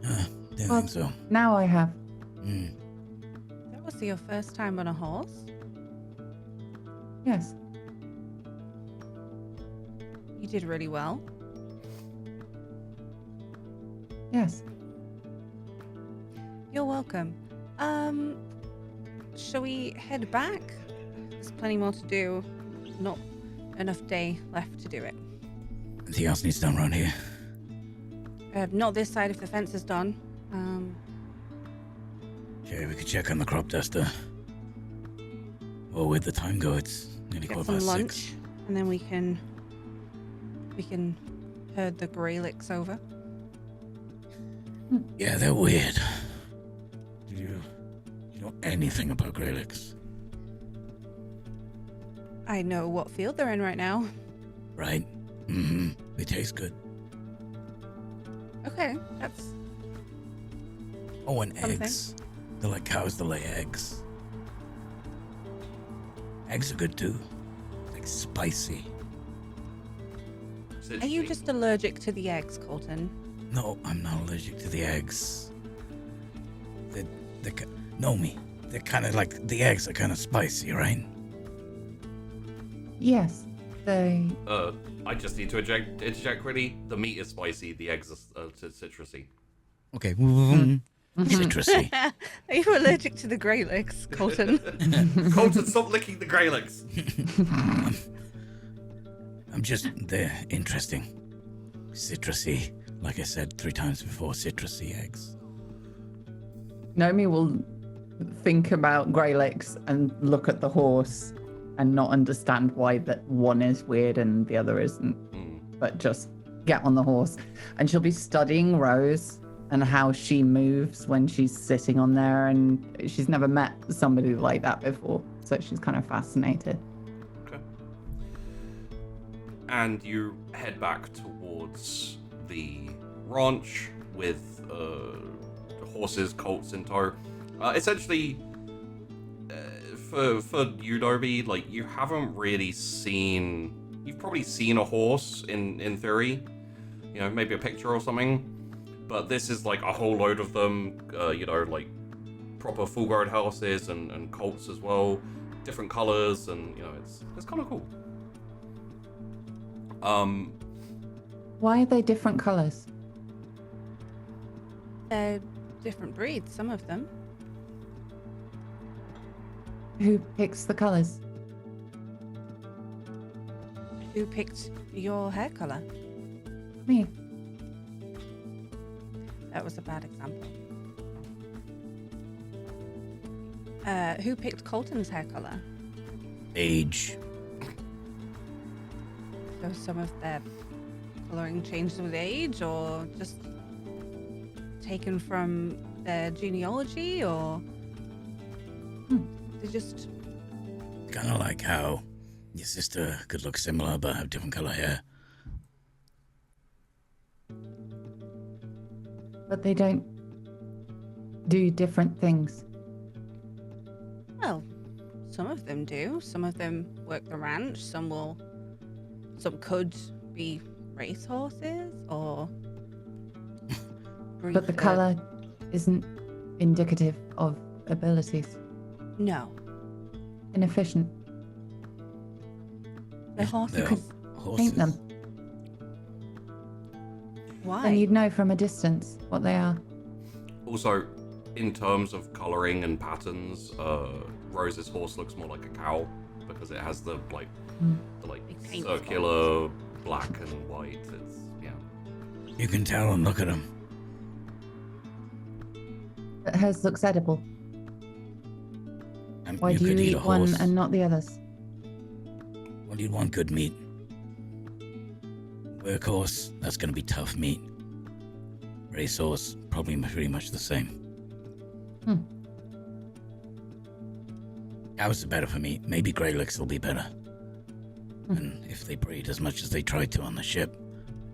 Didn't Well- think so. Now I have. Hmm. That was your first time on a horse. Yes. You did really well. Yes. You're welcome. Shall we head back? There's plenty more to do. Not enough day left to do it. Anything else needs done around here? Not this side if the fence is done. Okay, we could check on the crop duster. Oh, where'd the time go? It's nearly Get quarter some past lunch, 6. and then we can herd the graylicks over. Yeah, they're weird. Do you know anything about graylicks? I know what field they're in right now. Right? Mm-hmm. They taste good. Okay, that's Oh, and Something. eggs. They're like cows that lay eggs. Eggs are good too. Like spicy. Are you just allergic to the eggs, Colton? No, I'm not allergic to the eggs. Know me. They're kind of like, the eggs are kind of spicy, right? Yes. They. I just need to interject quickly. The meat is spicy. The eggs are citrusy. Okay. Citrusy. Are you allergic to the graylicks, Colton? Colton, stop licking the graylicks. They're interesting. Citrusy. Like I said 3 times before, citrusy eggs. Nomi will think about graylicks and look at the horse and not understand why that one is weird and the other isn't. But just get on the horse. And she'll be studying Rose and how she moves when she's sitting on there. And she's never met somebody like that before. So she's kind of fascinated. Okay. And you head back towards the ranch with horses, colts in tow. Essentially, for you, Nobi, like, you haven't really seen... You've probably seen a horse in theory. Maybe a picture or something. But this is like a whole load of them, like proper full-grown horses and colts as well. Different colors, and, it's kind of cool. Why are they different colors? They're different breeds, some of them. Who picks the colors? Who picked your hair color? Me. That was a bad example. Who picked Colton's hair color? Age. So some of their coloring changed with age, or just taken from their genealogy, or they just... Kind of like how Your sister could look similar, but have different color hair. But they don't do different things. Well, some of them do. Some of them work the ranch. Some could be racehorses or. But the color isn't indicative of abilities. No, Inefficient. they're horses. Horses. Paint them. Why? Then you'd know from a distance what they are. Also, in terms of coloring and patterns, Rose's horse looks more like a cow because it has the Big paint circular black and white. It's yeah. You can tell and look at them. But hers looks edible. And Why do you could eat a one horse. and not the others? Well, you'd want good meat. Workhorse, that's going to be tough meat. Racehorse, probably pretty much the same. Cows are better for meat. Maybe graylicks will be better. And if they breed as much as they try to on the ship,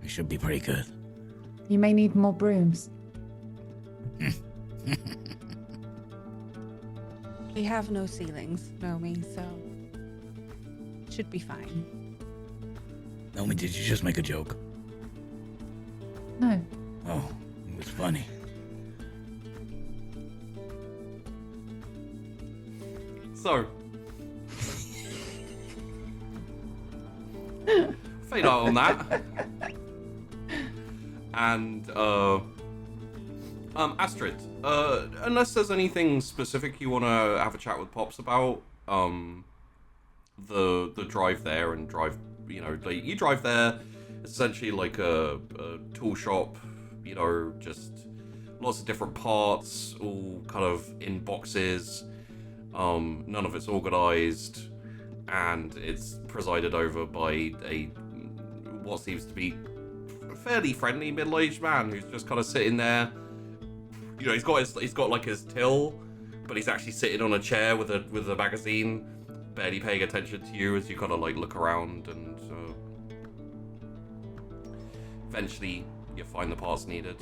it should be pretty good. You may need more brooms. We have no ceilings, Nomi, so should be fine. Naomi, did you just make a joke? No. Oh, it was funny. So, fade out on that. And Astrid, unless there's anything specific you want to have a chat with Pops about, the drive there and drive, like you drive there, it's essentially like a tool shop, just lots of different parts, all kind of in boxes. None of it's organized, and it's presided over by what seems to be a fairly friendly middle-aged man who's just kind of sitting there. He's got like his till, but he's actually sitting on a chair with a magazine, barely paying attention to you as you kind of like look around, and eventually you find the parts needed.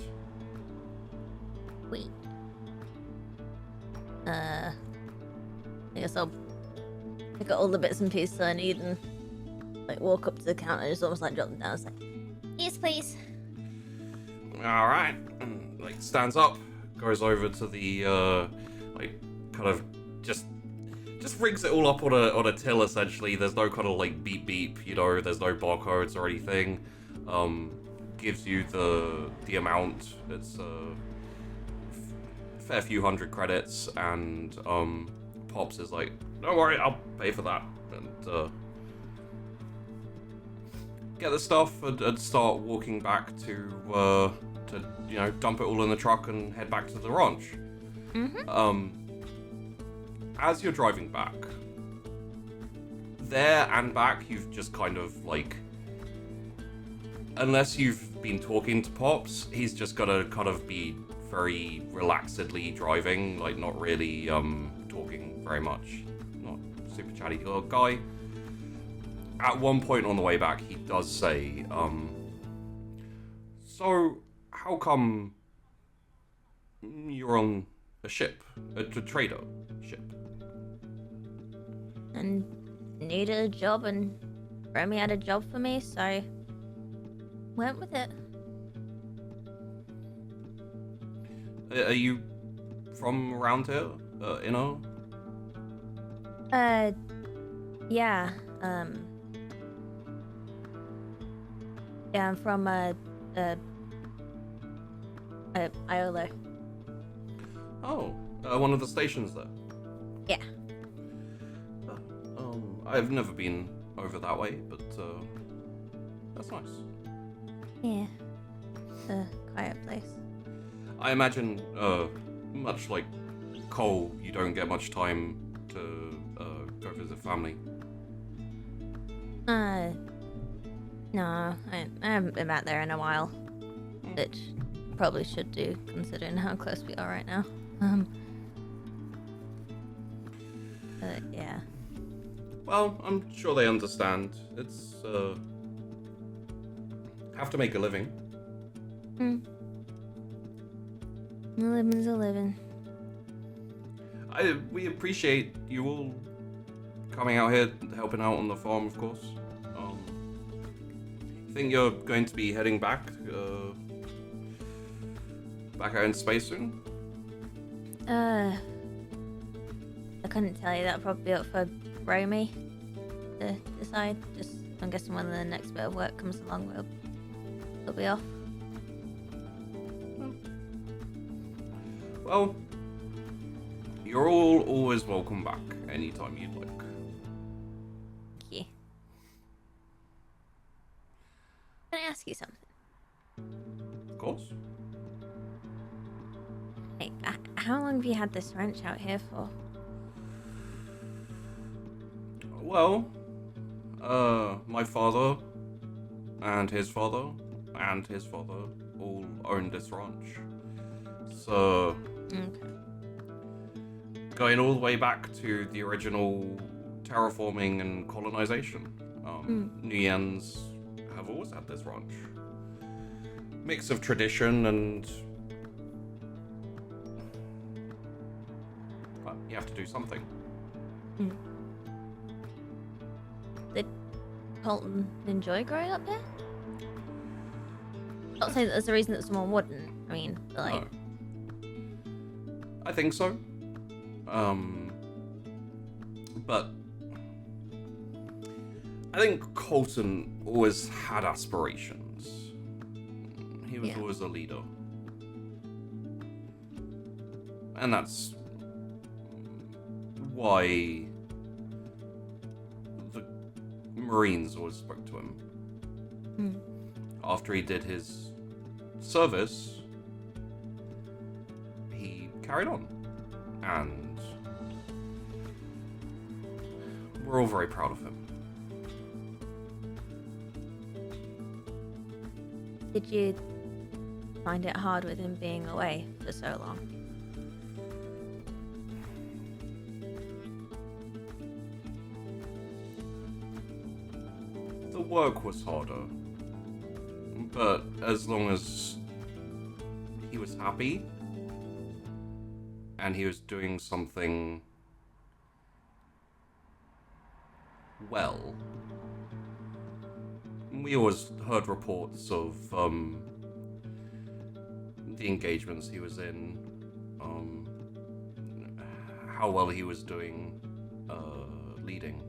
Wait. I guess I'll pick up all the bits and pieces I need and like walk up to the counter and just almost like drop them down. It's like, yes, please. All right, and like stands up, goes over to the kind of just rigs it all up on a till essentially. There's no kind of like beep beep, there's no barcodes or anything. Gives you the amount. It's a fair few hundred credits, and Pops is like, don't worry, I'll pay for that, and get the stuff and start walking back to dump it all in the truck and head back to the ranch. As you're driving back, there and back, you've just kind of like, unless you've been talking to Pops, he's just gonna kind of be very relaxedly driving, like not really talking very much, not super chatty guy. At one point on the way back, he does say, so how come you're on a ship, a trader ship? And needed a job, and Remy had a job for me, so went with it. Are you from around here, Yeah, yeah, I'm from, Iola. Oh, one of the stations there. Yeah. I've never been over that way, but that's nice. Yeah. It's a quiet place. I imagine, much like Cole, you don't get much time to go visit family. No, I haven't been back there in a while, which I probably should do, considering how close we are right now. But yeah. Well, I'm sure they understand. It's, have to make a living. A living's a living. We appreciate you all coming out here, helping out on the farm, of course. Think you're going to be heading back out in space soon? I couldn't tell you. That'll probably be up for Romy to decide. Just, I'm guessing when the next bit of work comes along, we'll be off. Well, you're all always welcome back anytime you'd like. Yeah. Can I ask you something? Of course. Hey, how long have you had this ranch out here for? Well, my father and his father all owned this ranch. So, Okay. going all the way back to the original terraforming and colonization. Nuyens have always had this ranch. Mix of tradition and... well, you have to do something. Did Colton enjoy growing up here? Not saying that there's a reason that someone wouldn't. I mean, like... No. I think so. But I think Colton always had aspirations. He was always a leader. And that's why the Marines always spoke to him. After he did his service, he carried on. And we're all very proud of him. Did you find it hard with him being away for so long? The work was harder. But as long as he was happy and he was doing something well, we always heard reports of the engagements he was in, how well he was doing leading,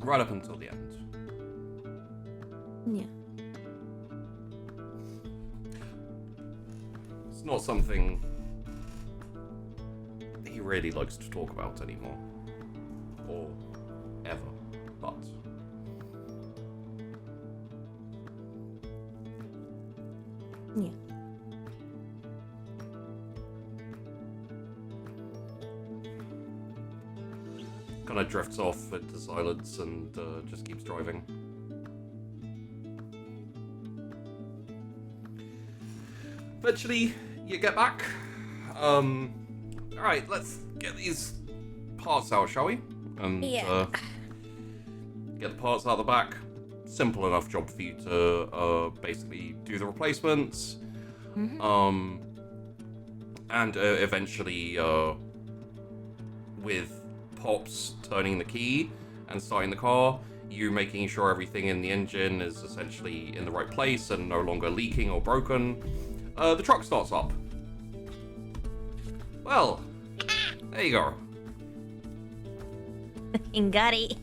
right up until the end. Yeah. It's not something he really likes to talk about anymore. Or ever. But Yeah. kind of drifts off into silence and just keeps driving. Eventually, you get back. Alright, let's get these parts out, shall we? And Yeah. get the parts out the back. Simple enough job for you to basically do the replacements. And eventually, with Pops turning the key and starting the car, you making sure everything in the engine is essentially in the right place and no longer leaking or broken, the truck starts up. Well, there you go. Got it.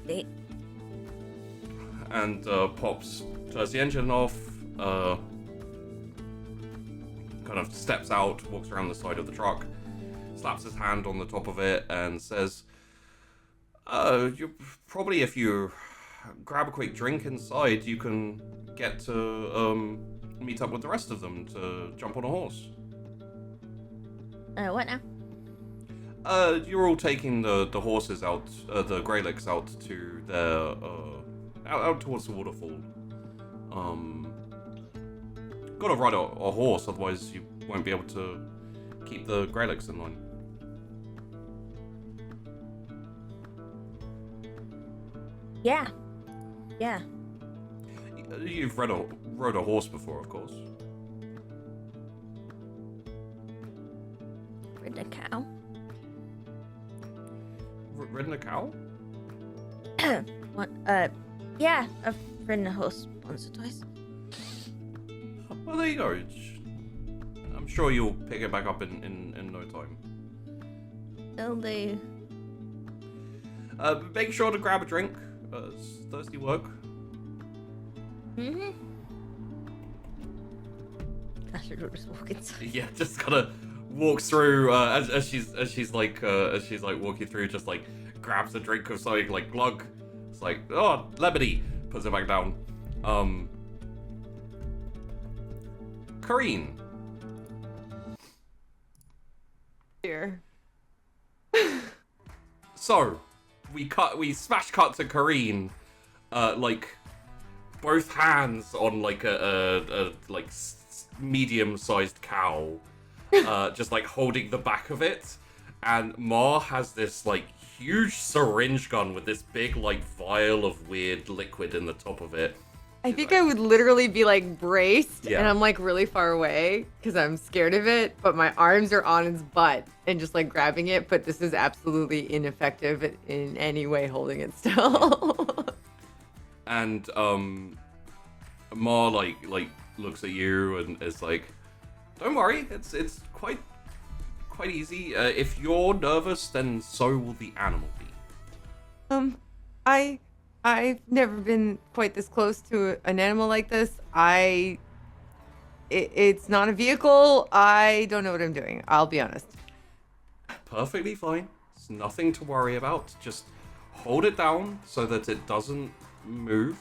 Wait. And Pops turns the engine off, kind of steps out, walks around the side of the truck, slaps his hand on the top of it, and says, you probably, if you grab a quick drink inside, you can get to meet up with the rest of them to jump on a horse. What now? You're all taking the horses out, the graylicks out to their, out towards the waterfall. gotta ride a horse, otherwise you won't be able to keep the graylicks in line. Yeah. Yeah. You've rode a horse before, of course. Ridden a cow. Ridden a cow? What? Yeah, I've ridden a horse once or twice. Well, there you go. I'm sure you'll pick it back up in no time. Will do. Make sure to grab a drink. It's thirsty work. Mm-hmm. Astrid will just walk inside. Yeah, just gotta walk through as she's like walking through, just like grabs a drink of something, like glug. It's like, oh, lemony, puts it back down. Kareen. Here. So, we smash cut to Kareen, like both hands on like a medium-sized cow, just like holding the back of it, and Ma has this like huge syringe gun with this big like vial of weird liquid in the top of it. I think I would literally be like braced, Yeah. and I'm like really far away because I'm scared of it, but my arms are on its butt and just like grabbing it, but this is absolutely ineffective in any way holding it still. And Ma like looks at you and is like, "Don't worry, it's quite easy. If you're nervous, then so will the animal be." I've never been quite this close to an animal like this. It's not a vehicle. I don't know what I'm doing. I'll be honest. Perfectly fine. It's nothing to worry about. Just hold it down so that it doesn't move.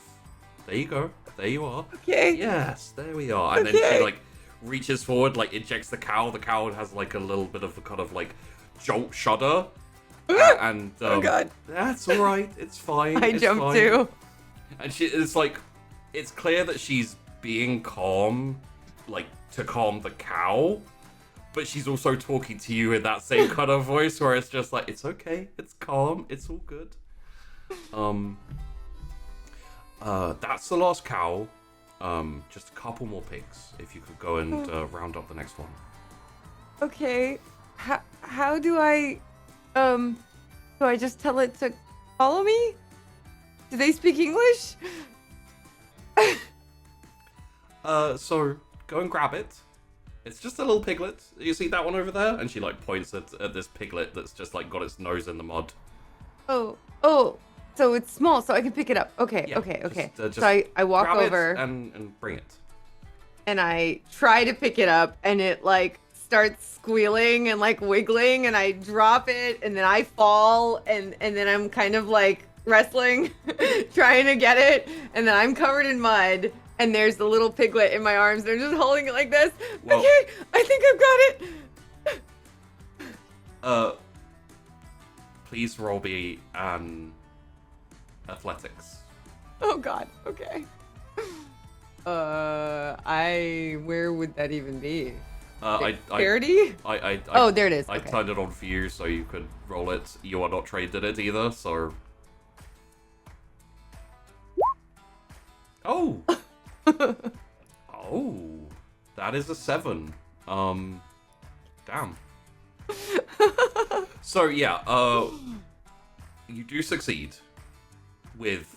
There you go. There you are. Okay. Yes, there we are. And then she like reaches forward, like injects the cow. The cow has like a little bit of a kind of like jolt shudder. And Oh God. That's all right. It's fine. I it's jumped fine. too. And it's like, it's clear that she's being calm, like to calm the cow, but she's also talking to you in that same kind of voice where it's just like, it's okay, it's calm, it's all good. That's the last cow. Just a couple more pigs. If you could go and round up the next one. Okay. How do I just tell it to follow me? Do they speak English? So go and grab it. It's just a little piglet. You see that one over there? And she like points at this piglet that's just like got its nose in the mud. Oh, so it's small, so I can pick it up. Okay, Yeah, okay. just So I walk grab it over and bring it. and I try to pick it up, and it like starts squealing and like wiggling, and I drop it, and then I fall, and then I'm kind of like wrestling, trying to get it, and then I'm covered in mud, and there's the little piglet in my arms, and I'm just holding it like this. Well- Okay, I think I've got it. Please roll me an athletics. Oh God. Okay. Where would that even be? Charity? Oh, there it is. I Okay. turned it on for you so you could roll it. You are not trained in it either, so. Oh. Oh, that is a 7. Damn. So yeah, you do succeed with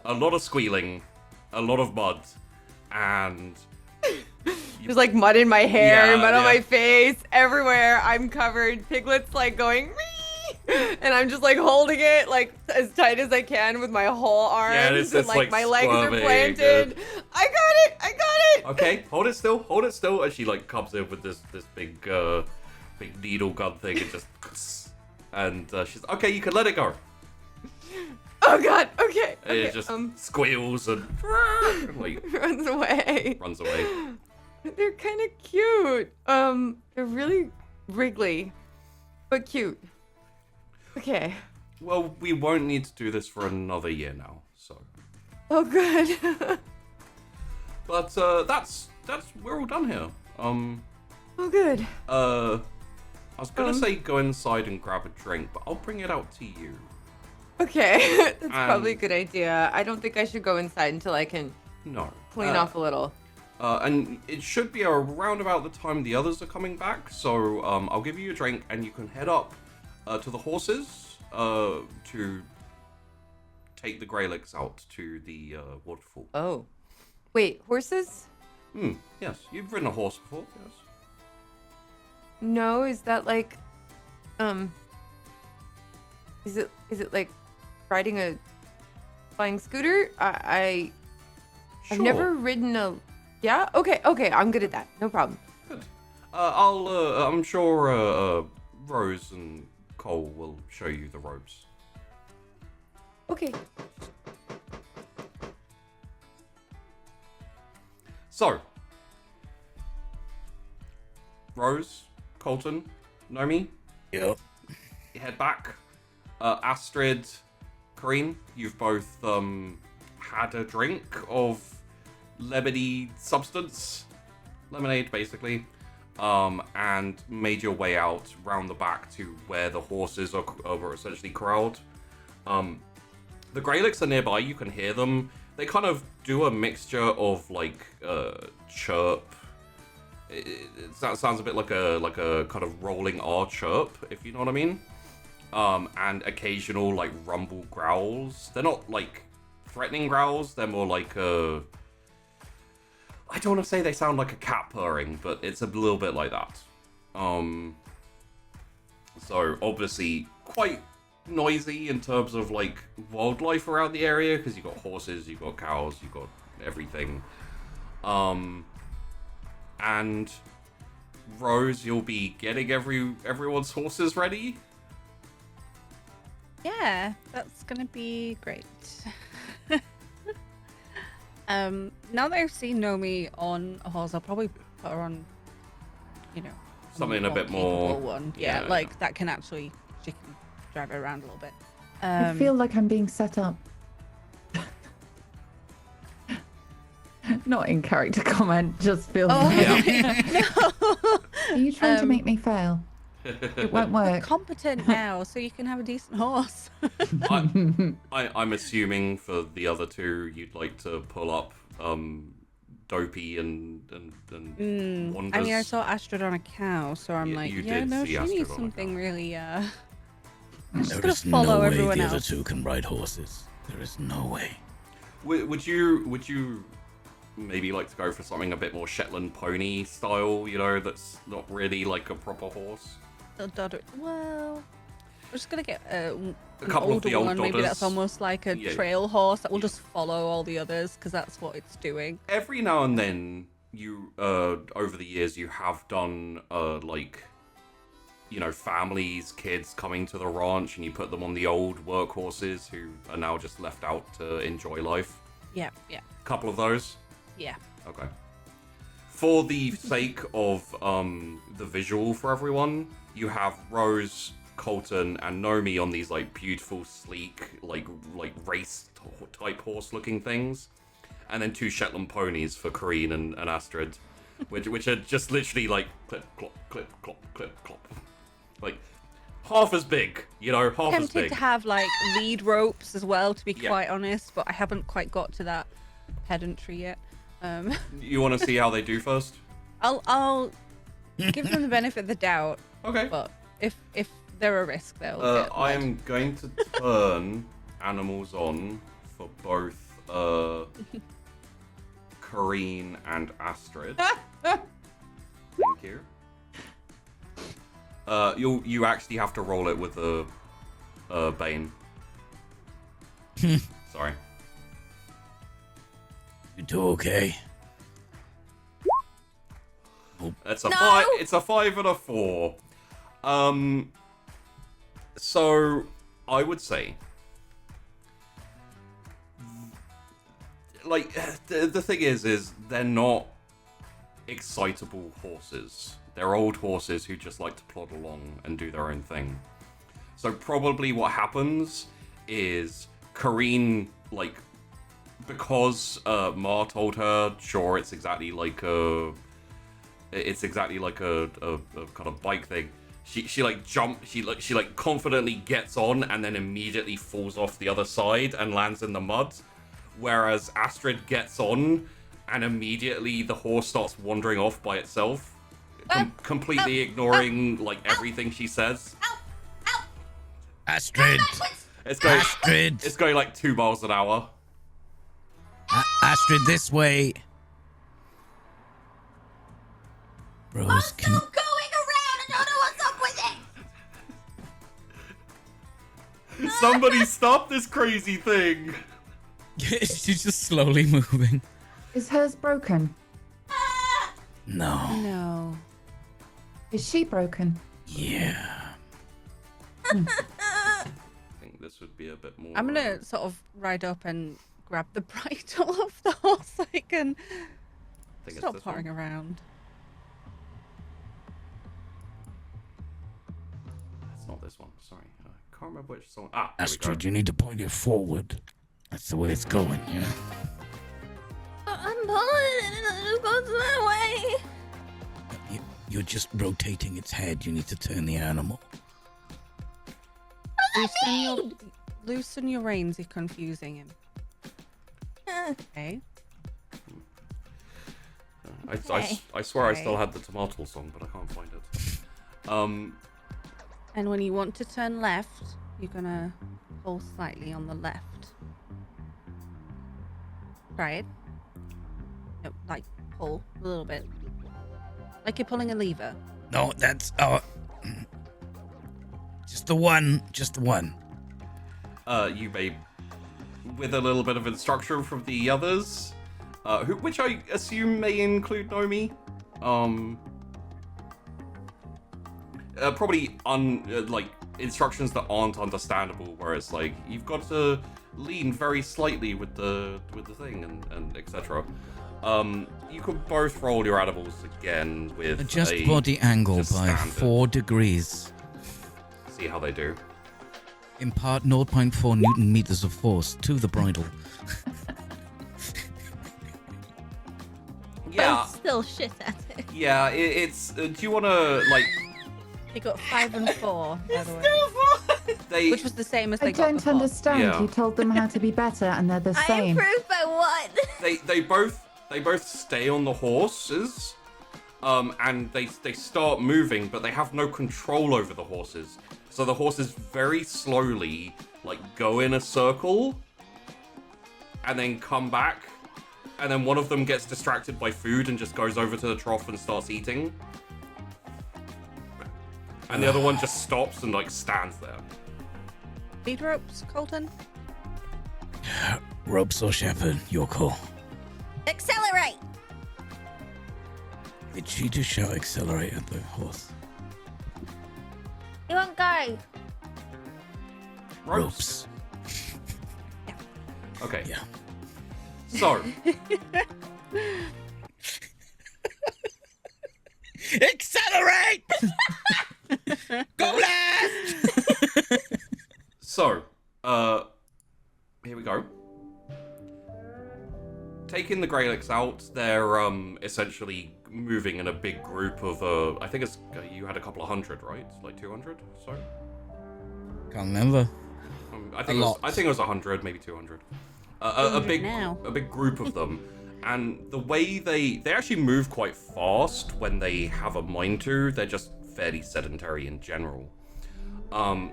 a lot of squealing, a lot of mud, and There's like mud in my hair, Yeah, mud on yeah. my face, everywhere. I'm covered. Piglet's like going, "Wee!" And I'm just like holding it like as tight as I can with my whole arms, Yeah, it's and like my legs are squirming planted. and- I got it. okay, hold it still, and she like comes in with this big big needle gun thing and just and she's okay, you can let it go. Oh God. Okay. And Okay. it just squeals and like runs away. runs away. They're kind of cute. They're really wriggly, but cute. Okay. Well, we won't need to do this for another year now, so. Oh, good. But we're all done here. Oh, good. I was gonna say go inside and grab a drink, but I'll bring it out to you. Okay, that's probably a good idea. I don't think I should go inside until I can No. clean off a little. And it should be around about the time the others are coming back, so I'll give you a drink and you can head up to the horses to take the graylicks out to the waterfall. Oh. Wait, horses? Yes, you've ridden a horse before, yes. No, is that like is it like riding a flying scooter? I've Sure. never ridden a Yeah? Okay, I'm good at that. No problem. Good. I'm sure Rose and Cole will show you the ropes. Okay. So, Rose, Colton, Nomi, Yep. you head back. Astrid, Kareen, you've both had a drink of lemony substance, lemonade basically, and made your way out round the back to where the horses are essentially corralled. The graylicks are nearby, you can hear them. They kind of do a mixture of like chirp. That sounds a bit like a kind of rolling R chirp, if you know what I mean. And occasional like rumble growls. They're not like threatening growls. They're more like I don't want to say they sound like a cat purring, but it's a little bit like that. So obviously quite noisy in terms of like wildlife around the area, because you've got horses, you've got cows, you've got everything. And Rose, you'll be getting everyone's horses ready. Yeah, that's gonna be great. Now that I've seen Nomi on a horse, I'll probably put her on, Something a bit capable more. one. yeah, Yeah, like that can actually she can drive it around a little bit. I feel like I'm being set up. Not in character comment, just feels. Oh, Are you trying to make me fail? It won't work. competent now, so you can have a decent horse. I'm assuming for the other two, you'd like to pull up Dopey and Wanders. I mean, I saw Astrid on a cow, so I'm like, you yeah, did no, see she Astrid needs on a something cow. really. I'm just There gonna is follow no way everyone the else. other two can ride horses. There is no way. Would you maybe like to go for something a bit more Shetland pony style? That's not really like a proper horse. Well, we're just gonna get a couple of the old one. Maybe dodders. that's almost like a Yeah. trail horse that will Yeah. just follow all the others because that's what it's doing. Every now and then, you over the years, you have done families, kids coming to the ranch, and you put them on the old workhorses who are now just left out to enjoy life. Yeah. Couple of those. Yeah. Okay. For the sake of the visual for everyone, you have Rose, Colton, and Nomi on these like beautiful, sleek, like race type horse looking things, and then 2 Shetland ponies for Kareen and Astrid, which are just literally like clip clop clip clop clip clop, like half as big, half as Tempted big. to have like lead ropes as well, to be Yeah. quite honest, but I haven't quite got to that pedantry yet. You want to see how they do first? I'll give them the benefit of the doubt, Okay. but if they're a risk, they'll get I led. am going to turn animals on for both Kareen and Astrid. Thank you. You actually have to roll it with a Bane. Sorry. You two okay? It's a 5. It's a 5 and a 4. So I would say, like, the thing is they're not excitable horses. They're old horses who just like to plod along and do their own thing. So probably what happens is Kareen, like, because Ma told her, sure, it's exactly like a kind of bike thing. She like confidently gets on and then immediately falls off the other side and lands in the mud, whereas Astrid gets on and immediately the horse starts wandering off by itself, completely ignoring like everything she says. Astrid! It's going Astrid! It's going like 2 miles an hour. Astrid, this way! Rose, Still going around. I don't know what's up with it. Somebody stop this crazy thing! She's just slowly moving. Is hers broken? No. No. Is she broken? Yeah. I think this would be a bit more... I'm gonna sort of ride up and grab the bridle of the horse so I can it's stop this pottering one. around. It's not this one, sorry. I can't remember which song. Ah, there we Astrid, go. you need to point it forward. That's the way it's going, yeah? I'm pulling it and it just goes that way. You're just rotating its head. You need to turn the animal. Loosen your reins, you're confusing him. Okay. I swear I still Okay. had the tomato song, but I can't find it. And when you want to turn left, you're gonna pull slightly on the left. Try it. No, like pull a little bit. Like you're pulling a lever. No, that's just the one. Just the one. You may, with a little bit of instruction from the others, which I assume may include Nomi. Probably like instructions that aren't understandable, where it's like you've got to lean very slightly with the thing and etc. You can both roll your animals again with Adjust a body angle just by standard. 4 degrees. See how they do. Impart 0.4 Newton meters of force to the bridle. Yeah, Both still shit at it. yeah. It's. Do you want to like? You got 5 and 4, by the way. They. Which was the same as I they got don't before. understand. Yeah. You told them how to be better, and they're the I same. improved by one. They both stay on the horses, and they start moving, but they have no control over the horses. So the horses very slowly like go in a circle, and then come back, and then one of them gets distracted by food and just goes over to the trough and starts eating, and the other one just stops and like stands there. Lead ropes, Colton? Ropes or shepherd, your call. Accelerate. Did she just shout accelerate at the horse? You won't go. Ropes. Okay. Yeah. So. Accelerate! Go left! So, here we go. Taking the graylicks out, they're essentially moving in a big group of I think it's you had a couple of hundred, right? Like 200, so. Can't remember. I think lot. it was 100, maybe 200. A 200 big now. a big group of them, and the way they actually move quite fast when they have a mind to. They're just fairly sedentary in general.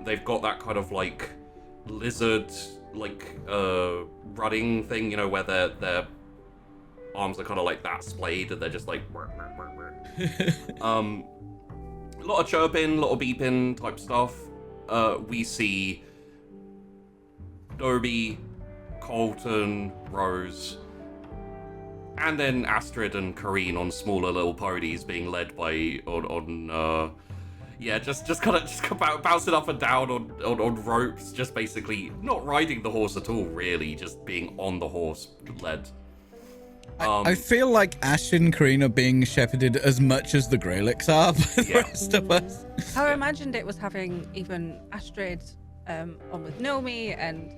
They've got that kind of like lizard like running thing, you know, where their arms are kind of like that splayed and they're just like a lot of chirping, a lot of beeping type stuff. We see Dobie, Colton, Rose, and then Astrid and Kareen on smaller little ponies being led by just kind of bouncing up and down on ropes, just basically not riding the horse at all, really, just being on the horse led. I feel like Astrid and Kareen are being shepherded as much as the graylicks are by the Yeah. rest of us. How I imagined it was having even Astrid on with Nomi and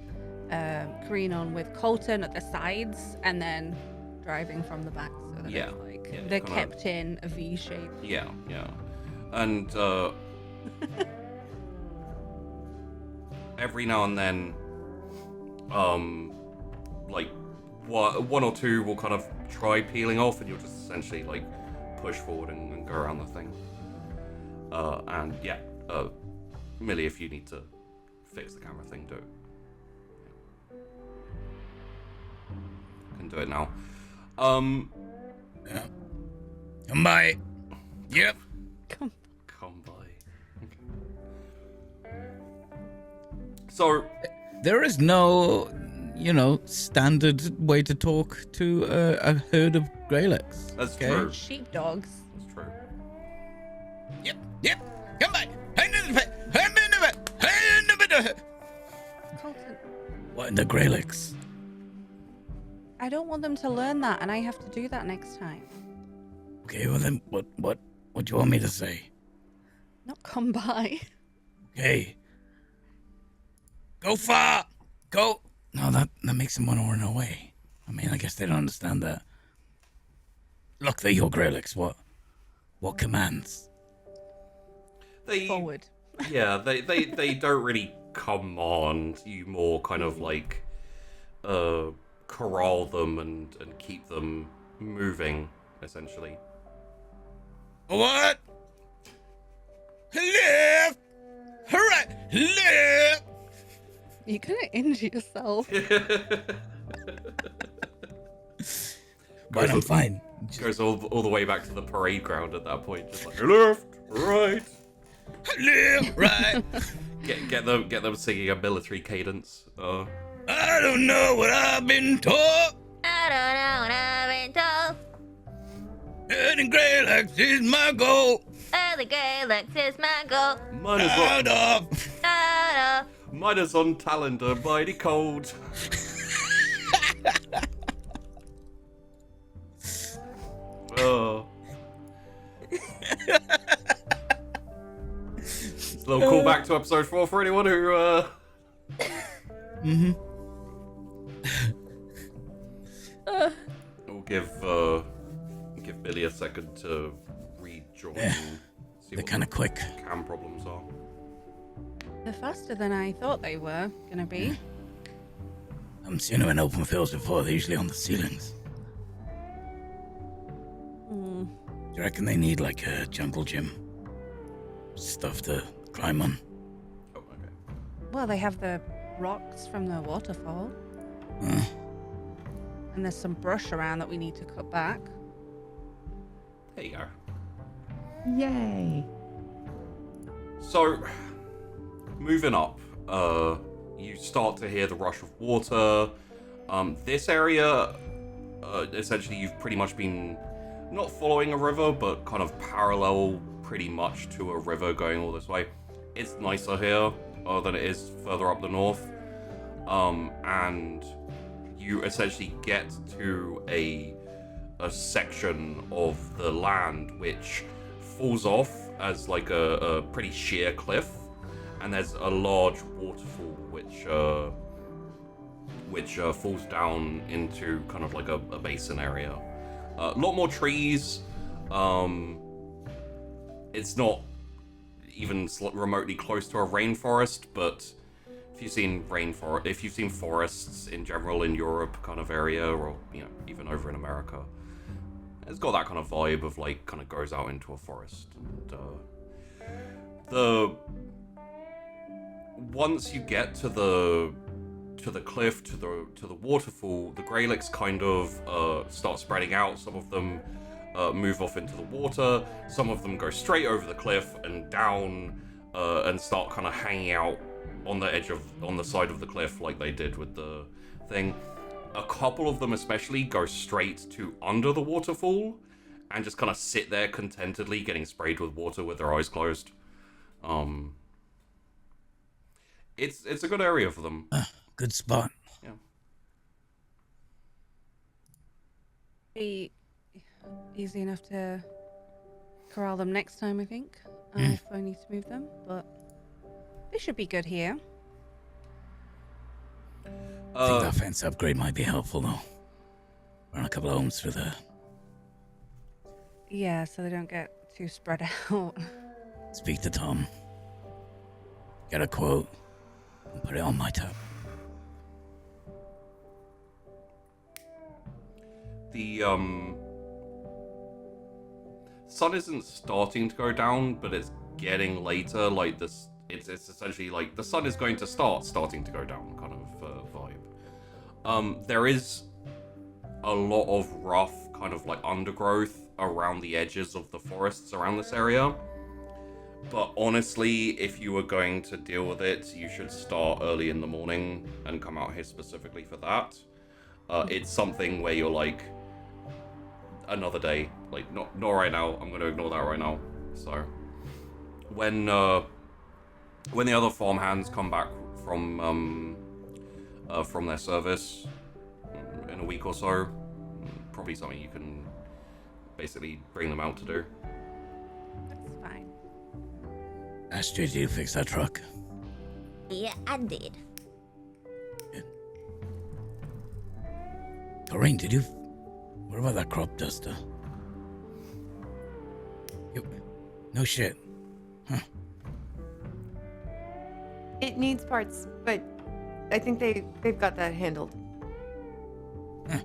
careen on with Colton at the sides and then driving from the back, so that Yeah, it's like yeah, they're kinda- kept in a V shape. Yeah, and every now and then, like one or two will kind of try peeling off, and you'll just essentially like push forward and go around the thing. And yeah, Millie, if you need to fix the camera thing, do it. Can do it now. Yeah. Come by. Yep. Come by. Okay. So There is no, standard way to talk to a herd of graylicks. that's Okay. true. Sheepdogs. That's true. Yep. Come by. Colton, What in the graylicks? I don't want them to learn that, and I have to do that next time. Okay, well then, what do you want me to say? Not come by. Okay. Go far. Go. No, that makes them want to run away. I mean, I guess they don't understand that. Look, they're your graylicks. What commands? They Forward. yeah, they don't really command you, more kind of like corral them and keep them moving, essentially. What? Left. Right. Left. You're gonna injure yourself. But I'm fine. Goes all the way back to the parade ground at that point, just like left, right. Left. Right. Get them singing a military cadence. I don't know what I've been taught. I don't know what I've been told. Herding graylicks is my goal. Early graylicks is my goal. Mine is Out of. mine is on Talender, mighty cold. Oh. It's a little callback to episode 4 for anyone who We'll give Billy a second to rejoin. Yeah, See they're what kind of quick. the cam problems are. They're faster than I thought they were gonna be. I haven't seen them in open fields before. They're usually on the ceilings. Do you reckon they need like a jungle gym? Stuff to climb on? Oh, okay. Well, they have the rocks from the waterfall, and there's some brush around that we need to cut back. There you go. Yay. So, moving up, you start to hear the rush of water. This area, essentially, you've pretty much been not following a river, but kind of parallel pretty much to a river going all this way. It's nicer here than it is further up the north. And you essentially get to a section of the land which falls off as like a pretty sheer cliff, and there's a large waterfall which falls down into kind of like a basin area. A lot more trees. It's not even remotely close to a rainforest, but if you've seen forests in general in Europe kind of area, or even over in America, it's got that kind of vibe of like kind of goes out into a forest. And once you get to the cliff, to the waterfall, the graylicks kind of start spreading out. Some of them move off into the water. Some of them go straight over the cliff and down and start kind of hanging out on the side of the cliff like they did with the thing. A couple of them especially go straight to under the waterfall and just kind of sit there contentedly getting sprayed with water with their eyes closed. It's a good area for them. Good spot. Yeah. Be easy enough to corral them next time, I think, if I need to move them, but they should be good here. I think that fence upgrade might be helpful, though. Run a couple of homes through there. Yeah, so they don't get too spread out. Speak to Tom. Get a quote. And put it on my tab. The sun isn't starting to go down, but it's getting later. Like this, it's essentially like the sun is going to starting to go down kind of vibe. There is a lot of rough kind of like undergrowth around the edges of the forests around this area. But honestly, if you were going to deal with it, you should start early in the morning and come out here specifically for that. It's something where you're like, another day, like not right now. I'm gonna ignore that right now. So when the other farmhands come back from their service in a week or so, probably something you can basically bring them out to do. That's fine. Astrid, did you fix that truck? Yeah, I did. Doreen, did you... What about that crop duster? No shit. Huh. It needs parts, but I think they've got that handled. Huh.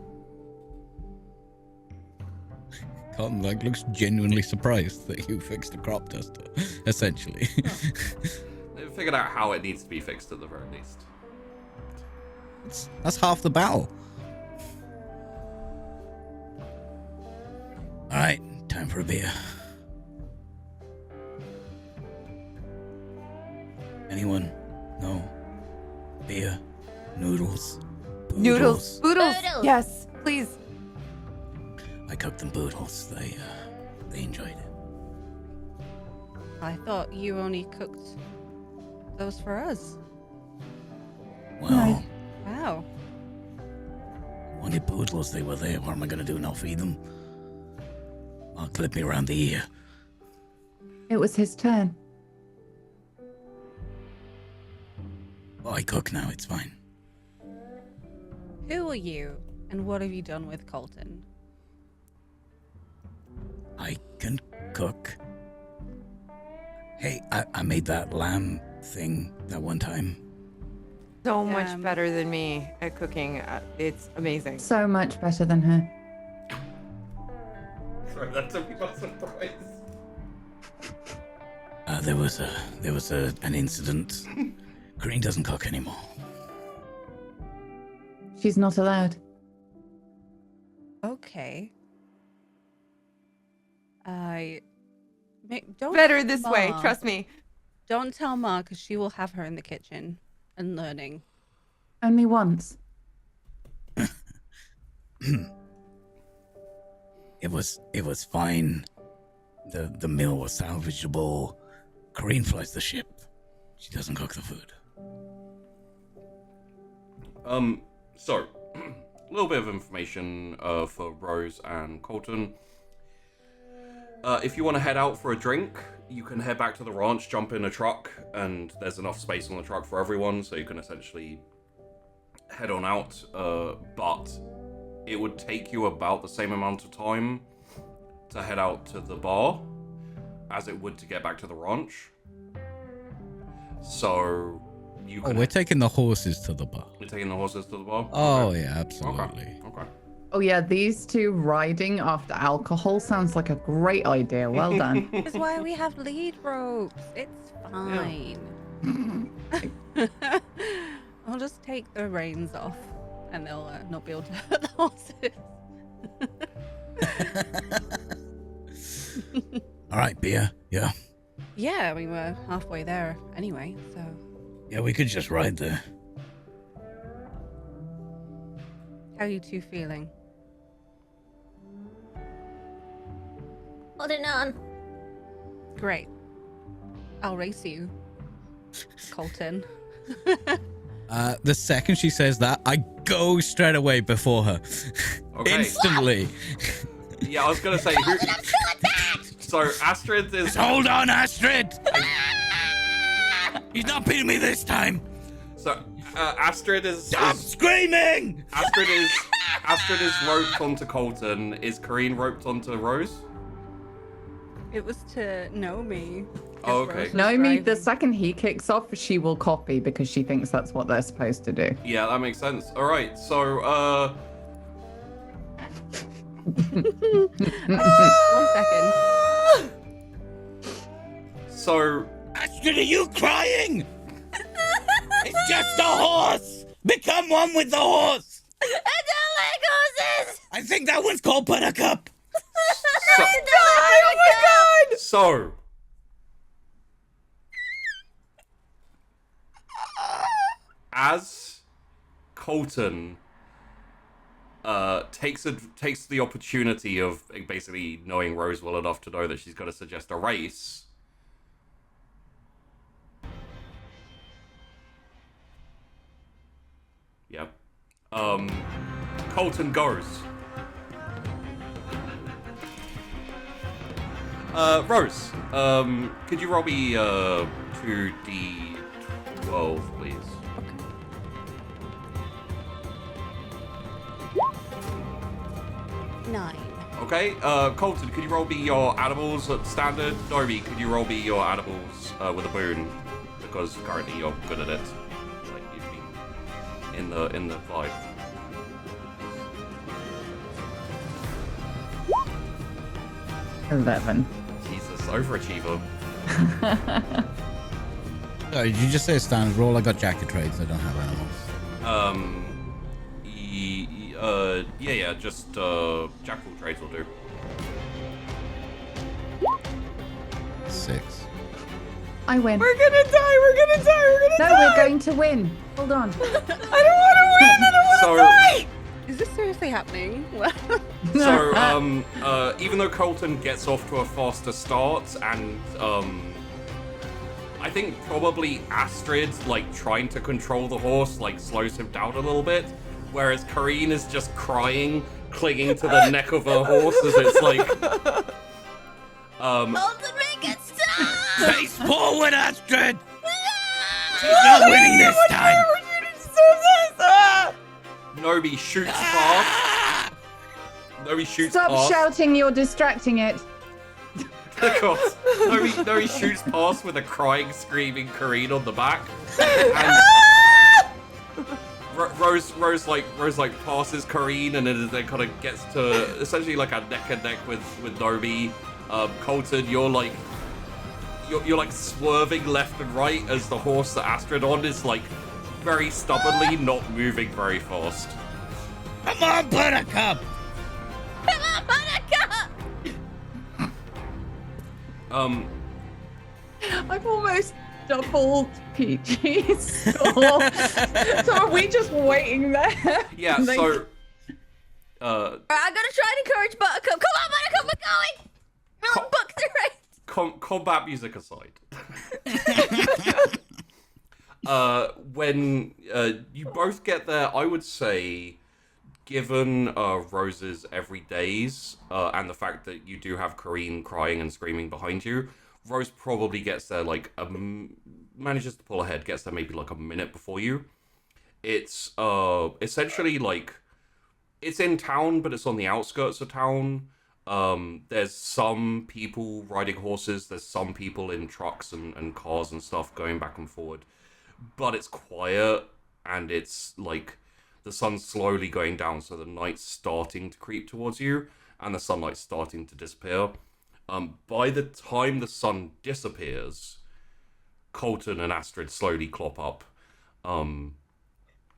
Colin, looks genuinely surprised that you fixed a crop duster, essentially. They figured out how it needs to be fixed at the very least. That's half the battle. Alright, time for a beer. Anyone? No. Beer. Noodles. Noodles. Boodles. Boodles. Yes, please. I cooked them boodles. They enjoyed it. I thought you only cooked those for us. Well, Wow. wanted boodles. They were there. What am I gonna do? Not feed them? I'll clip me around the ear. It was his turn. Oh, I cook now. It's fine. Who are you, and what have you done with Colton? I can cook. Hey, I made that lamb thing that one time. So much better than me at cooking. It's amazing. So much better than her. Sorry, that took me by surprise. There was an incident. Green doesn't cook anymore. She's not allowed. Okay. Don't Better this way, Ma. trust me. Don't tell Ma, because she will have her in the kitchen and learning. Only once. It was fine. The meal was salvageable. Corrine flies the ship. She doesn't cook the food. So, a little bit of information for Rose and Colton. If you want to head out for a drink, you can head back to the ranch, jump in a truck, and there's enough space on the truck for everyone, so you can essentially head on out. But it would take you about the same amount of time to head out to the bar as it would to get back to the ranch. So you can... Oh, we're taking the horses to the bar. You're taking the horses to the bar? Oh, Okay. yeah, absolutely. Okay. Oh yeah, these two riding after alcohol sounds like a great idea. Well done. That's why we have lead ropes. It's fine. I'll just take the reins off, and they'll not be able to hurt the horses. All right, beer. Yeah. Yeah, we were halfway there anyway, so... Yeah, we could just ride there. How are you two feeling? Holding on. Great. I'll race you, Colton. The second she says that, I go straight away before her. Okay. Instantly. Yeah, I was gonna say... Who... So, Astrid is... Hold on, Astrid! He's not beating me this time. So, Astrid is Stop screaming! Astrid is roped onto Colton. Is Kareen roped onto Rose? It was to know me. Oh, okay. Naomi, the second he kicks off, she will copy because she thinks that's what they're supposed to do. Yeah, that makes sense. All right, so 1 second. so Astrid, are you crying? It's just a horse! Become one with the horse! I don't like horses! I think that one's called Buttercup! so, Oh my god! so as Colton takes the opportunity of basically knowing Rose well enough to know that she's going to suggest a race. Yep. Colton goes. Rose, could you roll me 2d12, please? 9. Okay, Colton, could you roll me your animals at standard? Nomi, could you roll me your animals with a boon? Because currently you're good at it. Like you've been in the vibe. $11. Jesus, overachiever. Sorry, did you just say standard roll? I got jacket trades, I don't have animals. Yeah, just jackal trades will do. 6. I win. We're gonna die. No, we're going to win. Hold on. So, Is this seriously happening? so even though Colton gets off to a faster start, and I think probably Astrid, like, trying to control the horse, like, slows him down a little bit, whereas Kareen is just crying, clinging to the neck of her horse as it's like... Colton, make it stop! Face forward, Astrid! She's not winning this time! Nomi shoots past. Nomi shoots Stop past. shouting, you're distracting it. Of course. Nomi shoots past with a crying, screaming Kareen on the back. And Rose passes Kareen, and then kind of gets to essentially like a neck and neck with Nomi. Colton, you're like swerving left and right as the horse that Astrid on is like very stubbornly not moving very fast. Come on, Buttercup! Come on, Buttercup! I've almost doubled Peachy's score. So are we just waiting there? Yeah, Like- so Alright, I'm gonna try and encourage Buttercup. Come on, Buttercup, we're going! We'll book the race! combat music aside. When you both get there, I would say, given Rose's everydays and the fact that you do have Kareen crying and screaming behind you, Rose probably gets there like manages to pull ahead, gets there maybe like a minute before you. It's essentially like it's in town, but it's on the outskirts of town. There's some people riding horses, there's some people in trucks and cars and stuff going back and forward. But it's quiet, and it's like the sun's slowly going down, so the night's starting to creep towards you, and the sunlight's starting to disappear. By the time the sun disappears, Colton and Astrid slowly clop up.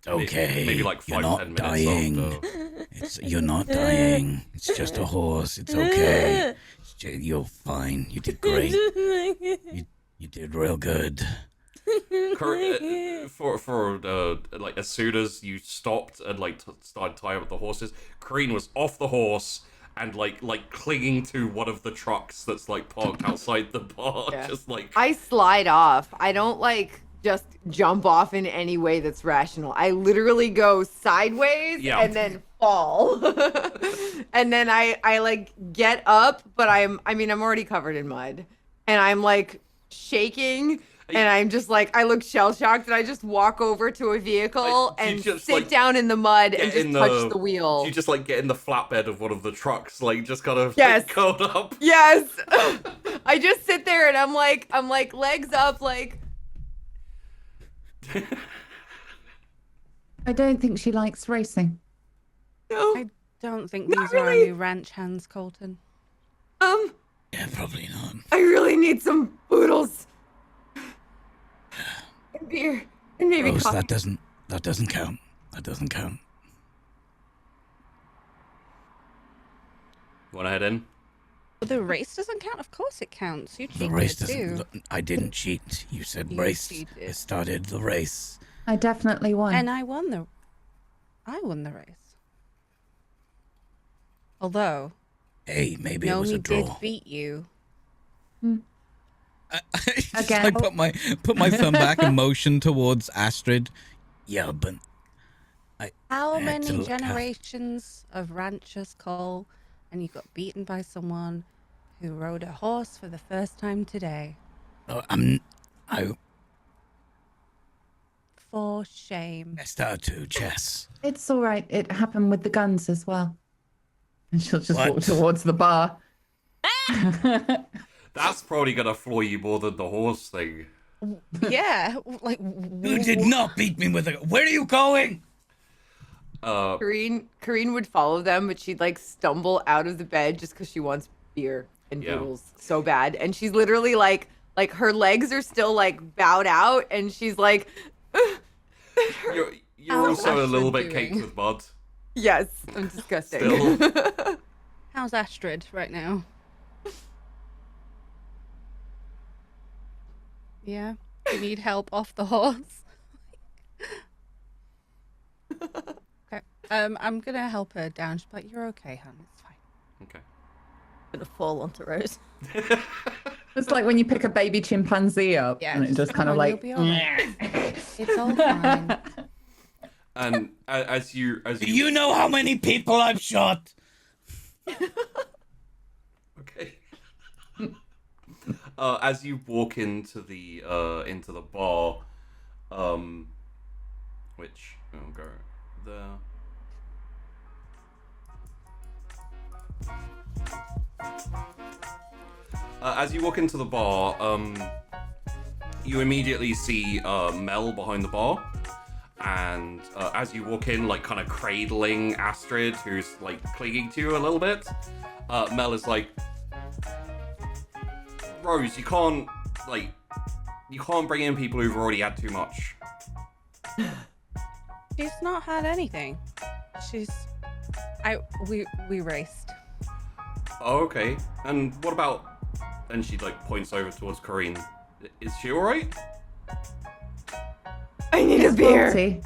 Okay, maybe like 5-10 you're not minutes dying. after. You're not dying. It's just a horse. It's okay. You're fine. You did great. You did real good. For like as soon as you stopped and like started tying up the horses, Kareen was off the horse and like clinging to one of the trucks that's like parked outside the bar. Yeah. Just like I slide off. I don't like just jump off in any way that's rational. I literally go sideways Yeah. and then fall. And then I like get up, but I'm already covered in mud. And I'm like shaking And I'm just like, I look shell shocked, and I just walk over to a vehicle Do you and just, sit like, down in the mud and get just in touch the wheel. You just like get in the flatbed of one of the trucks, like just kind of Yes. curled up. Yes. I just sit there and I'm like legs up, like. I don't think she likes racing. No. I don't think Not these are our really. new ranch hands, Colton. Yeah, probably not. I really need some boodles. And beer. And maybe Rose, coffee. that doesn't count. That doesn't count. Want to head in? The race doesn't count? Of course it counts. You The cheated race too. doesn't. I didn't cheat. You said You race. cheated. I started the race. I definitely won. And I won the race. Although Hey, maybe it was a Nomi draw. did beat you. Again. I put my thumb back and motion towards Astrid. Yeah, but How I had many to have- generations of ranchers, Cole, and you got beaten by someone who rode a horse for the first time today? I For shame. messed out too, Chess. It's all right. It happened with the guns as well. And she'll just What? walk towards the bar. That's probably gonna floor you more than the horse thing. Yeah, like You did not beat me with a. Where are you going? Kareen would follow them, but she'd like stumble out of the bed just because she wants beer and Yeah. noodles so bad. And she's literally like her legs are still like bowed out, and she's like, You're How's also a little bit Astrid caked doing? with mud. yes, I'm disgusting. Still. How's Astrid right now? Yeah, you need help off the horse. Okay, I'm gonna help her down. She's like, "You're okay, hon. It's fine." Okay. Gonna fall onto Rose. It's like when you pick a baby chimpanzee up Yeah, and it just kind of "Come on, like. you'll be all right. It's all fine. And as you Do you know how many people I've shot? Okay. As you walk into the bar, which I'll go there. As you walk into the bar, you immediately see Mel behind the bar. And as you walk in, like kind of cradling Astrid, who's like clinging to you a little bit, Mel is like, Rose, you can't bring in people who've already had too much. She's not had anything. We raced. Oh, okay. And what about? And she like points over towards Kareen. Is she all right? I need a beer. Salty.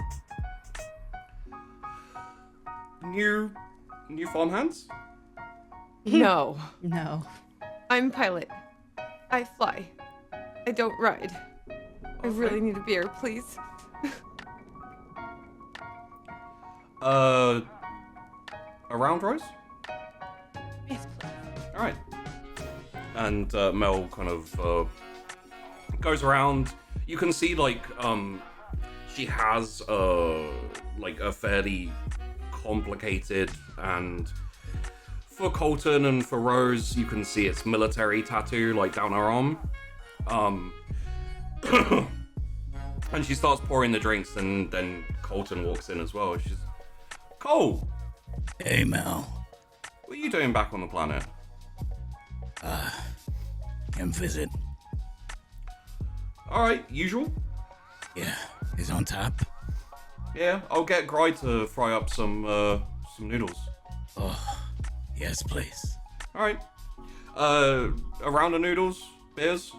New farmhands? No, No. I'm pilot. I fly. I don't ride. I really need a beer, please. Around Rose? Yes, please. All right. And Mel kind of goes around. You can see like she has like a fairly complicated, and for Colton and for Rose, you can see its military tattoo like down her arm. And she starts pouring the drinks, and then Colton walks in as well. She's Cole, Hey, Mel. what are you doing back on the planet? Come visit. All right, usual. Yeah, he's on tap. Yeah, I'll get Gry to fry up some noodles. Oh, yes, please. All right. A round of noodles, beers.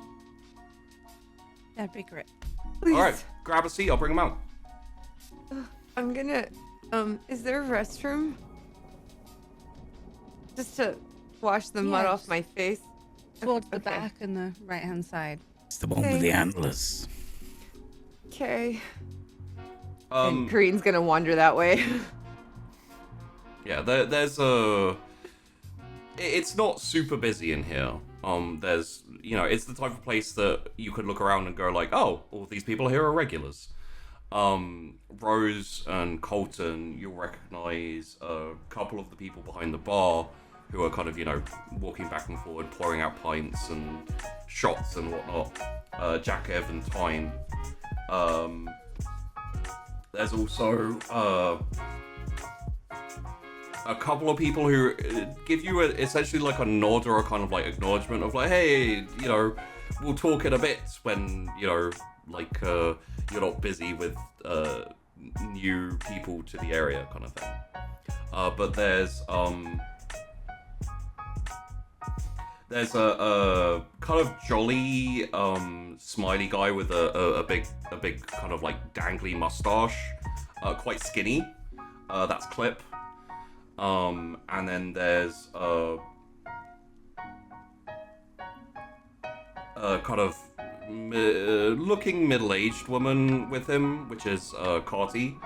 That'd be great. Please. All right, grab a seat. I'll bring them out. I'm gonna. Is there a restroom? Just to wash the mud off Yes. my face. Towards the Okay. back and the right hand side. It's the one with the antlers. Okay. And Um, Kareen's gonna wander that way. yeah, there's a. It's not super busy in here. There's, it's the type of place that you could look around and go like, oh, all these people here are regulars. Rose and Colton, you'll recognize a couple of the people behind the bar who are kind of, walking back and forward, pouring out pints and shots and whatnot. Jack, Ev, and Tyne. There's also a couple of people who give you essentially like a nod or a kind of like acknowledgement of like, hey, we'll talk in a bit when, you're not busy with new people to the area kind of thing. But there's a kind of jolly, smiley guy with a big kind of like dangly mustache, quite skinny. That's Clip. And then there's a kind of looking middle-aged woman with him, which is Carty.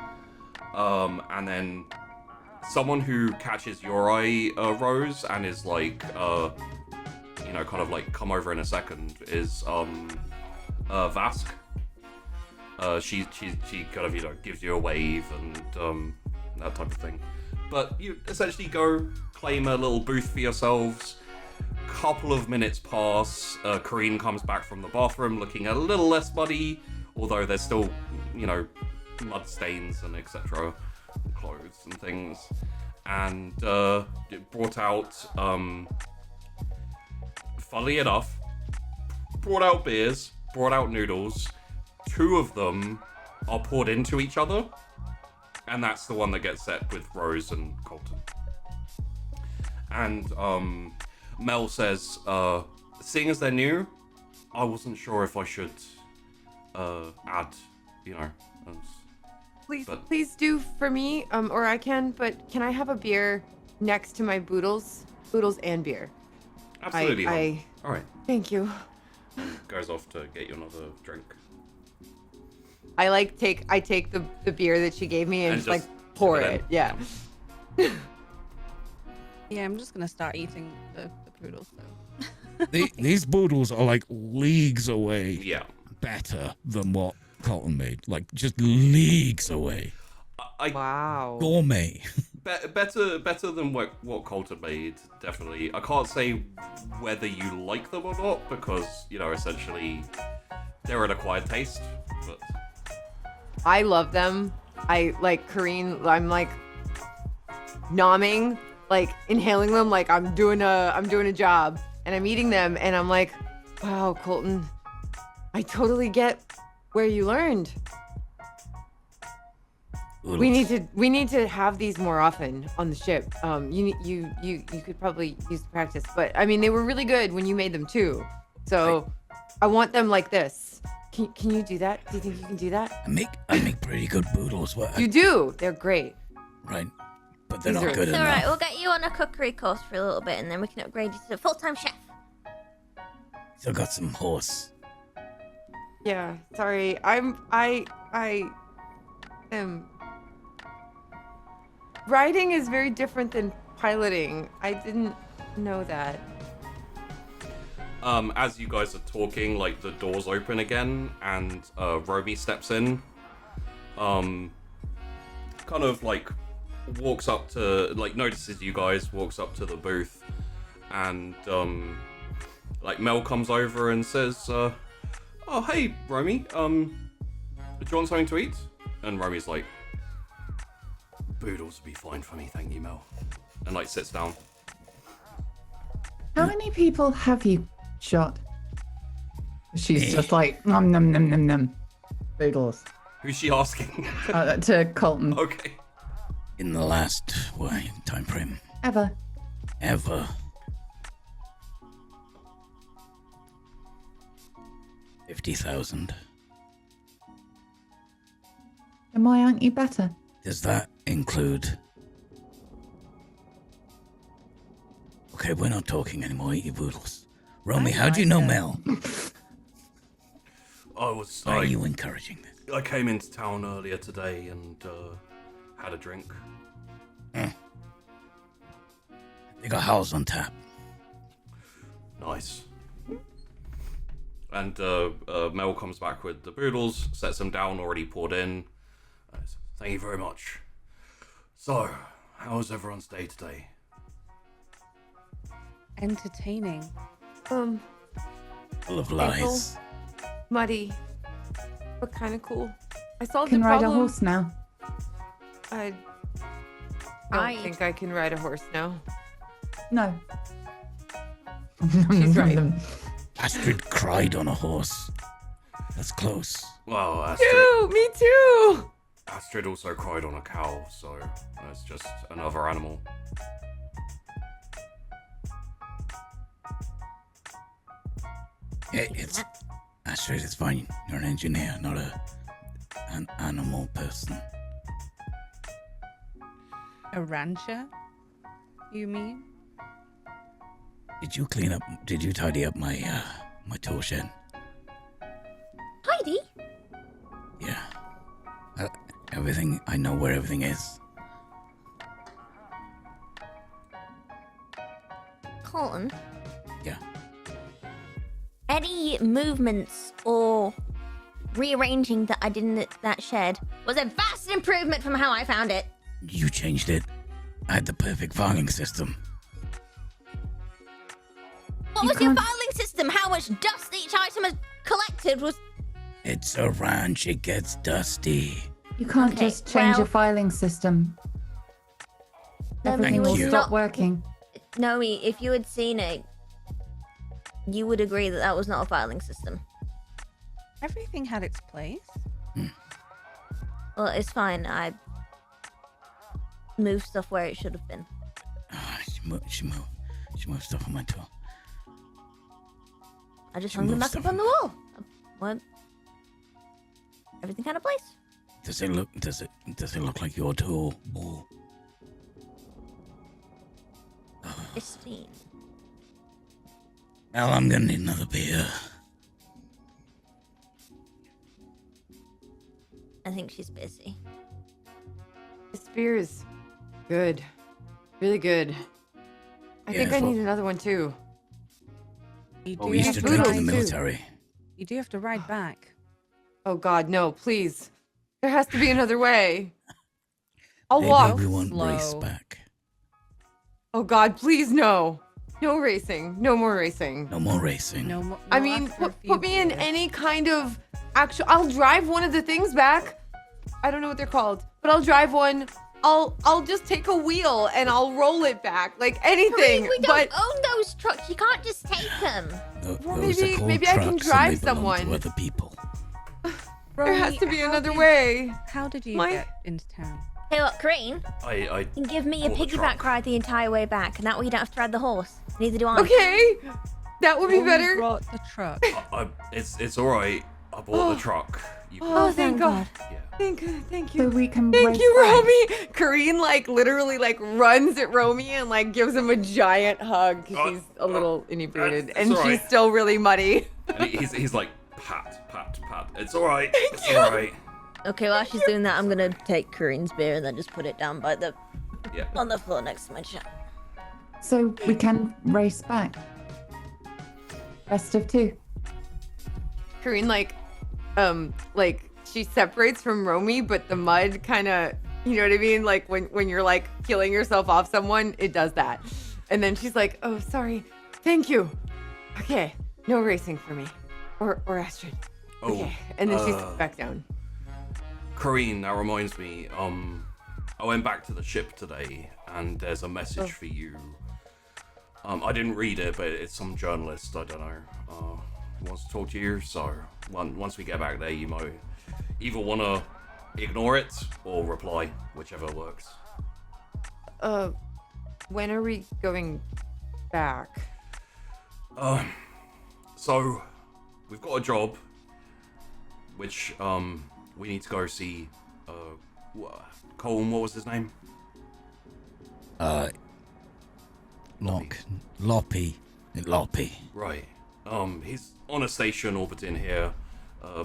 And then someone who catches your eye, Rose, and is like, kind of like come over in a second, is Vask. She kind of, gives you a wave and that type of thing. But you essentially go claim a little booth for yourselves. Couple of minutes pass. Kareen comes back from the bathroom looking a little less muddy, although there's still, mud stains and etc. Clothes and things. And it brought out, funnily enough, brought out beers, brought out noodles. 2 of them are poured into each other. And that's the one that gets set with Rose and Colton. And Mel says, seeing as they're new, I wasn't sure if I should add, Please do for me, or I can, but can I have a beer next to my boodles? Boodles and beer. Absolutely. All right. Thank you. Goes off to get you another drink. I take the beer that she gave me and just like pour it. Yeah. Yeah, I'm just gonna start eating the poodle. So. These boodles are like leagues away. Yeah. Better than what Colton made. Like just leagues away. Wow. Gourmet. Better than what Colton made, definitely. I can't say whether you like them or not because, essentially they're an acquired taste, but I love them. I like Kareen. I'm like nomming, like inhaling them, like I'm doing a job, and I'm eating them, and I'm like, wow, Colton, I totally get where you learned. We need to have these more often on the ship. You could probably use practice, but I mean they were really good when you made them too. So I want them like this. Can you do that? Do you think you can do that? I make pretty good boodles. You do. They're great. Right, but they're not good It's enough. alright, we'll get you on a cookery course for a little bit and then we can upgrade you to a full-time chef. Still got some horse. Yeah, sorry. I am. Riding is very different than piloting. I didn't know that. As you guys are talking, like the doors open again, and Romy steps in. Kind of like walks up to, like notices you guys, walks up to the booth, and like Mel comes over and says, "Oh hey, Romy, do you want something to eat?" And Romy's like, "Boodles would be fine for me, thank you, Mel," and like sits down. How many people have you shot? She's just like, nom nom nom nom nom. Boodles. Who's she asking? To Colton. Okay. In the last time frame. Ever. 50,000. And why aren't you better? Does that include? Okay, we're not talking anymore. Eat your boodles. Romy, how do you know Mel? Why are you encouraging this? I came into town earlier today and had a drink. They got howls on tap. Nice. nice. And Mel comes back with the boodles, sets them down, already poured in. Thank you very much. So, how was everyone's day today? Entertaining. Full of lies. Muddy, but kind of cool. I solved Can the ride a problem. horse now. I Ride. don't think I can ride a horse now. No. She's right. Astrid cried on a horse. That's close. Well, Astrid, Ew, me too. Astrid also cried on a cow, so it's just another animal. It's Astrid. It's fine. You're an engineer, not an animal person. A rancher? You mean? Did you clean up? Did you tidy up my my tool shed? Heidi? Yeah. Everything. I know where everything is. Colton? Yeah. Any movements or rearranging that I did in that shed was a vast improvement from how I found it. You changed it. I had the perfect filing system. What was your filing system? How much dust each item has collected was... It's a ranch. It gets dusty. You can't Okay, just change well- a filing system. No, but Everything you will would you. stop not- working. Nomi, if you had seen it, you would agree that that was not a filing system. Everything had its place. Well, it's fine. I moved stuff where it should have been. She moved stuff on my tool. I just She hung them moved back up stuff on the wall. What? Everything had a place. Does it look like your tool? Or... Pristine. Well, I'm gonna need another beer. I think she's busy. This beer is good. Really good. I think I well- need another one too. You do We used have to to drink in ride. the military. You do have to ride back. Oh God, no, please. There has to be another way. I'll Maybe walk. we won't race slow. back. Oh God, please no. No racing. No more racing. No more racing. No more. I mean, put me in any kind of actual. I'll drive one of the things back. I don't know what they're called, but I'll drive one. I'll just take a wheel and I'll roll it back, like anything. We don't But own those trucks. You can't just take them. Well, Those are maybe- called maybe I can trucks, drive and they belong someone. to other people. there has to be How another did- way. How did you My- get into town? Hey, what, Green? I You can give me a bought the piggyback truck. ride the entire way back, and that way you don't have to ride the horse. Neither do I. Okay, that would be Who better. brought the truck. it's all right. I bought the truck. You can, Oh, thank God. yeah. Thank So you. we can Thank race you, back. Romy. Kareen literally runs at Romy and gives him a giant hug because she's a little inebriated it's and all she's right. still really muddy. And he's like, pat. It's all right. It's all right. Okay, while she's doing that, I'm gonna take Kareen's beer and then just put it down by the Yeah. on the floor next to my chair. So we can race back. Best of two. Kareen she separates from Romy, but the mud kind of, you know what I mean? When you're peeling yourself off someone, it does that. And then she's like, oh, sorry. Thank you. Okay. No racing for me. Or Astrid. Oh, Okay. And then she sits back down. Kareen, that reminds me. I went back to the ship today, and there's a message for you. I didn't read it, but it's some journalist. I don't know. Wants to talk to you. So once we get back there, you might either want to ignore it or reply, whichever works. When are we going back? So we've got a job, which we need to go see. Colm, what was his name? Loppy. Right. He's on a station orbiting here,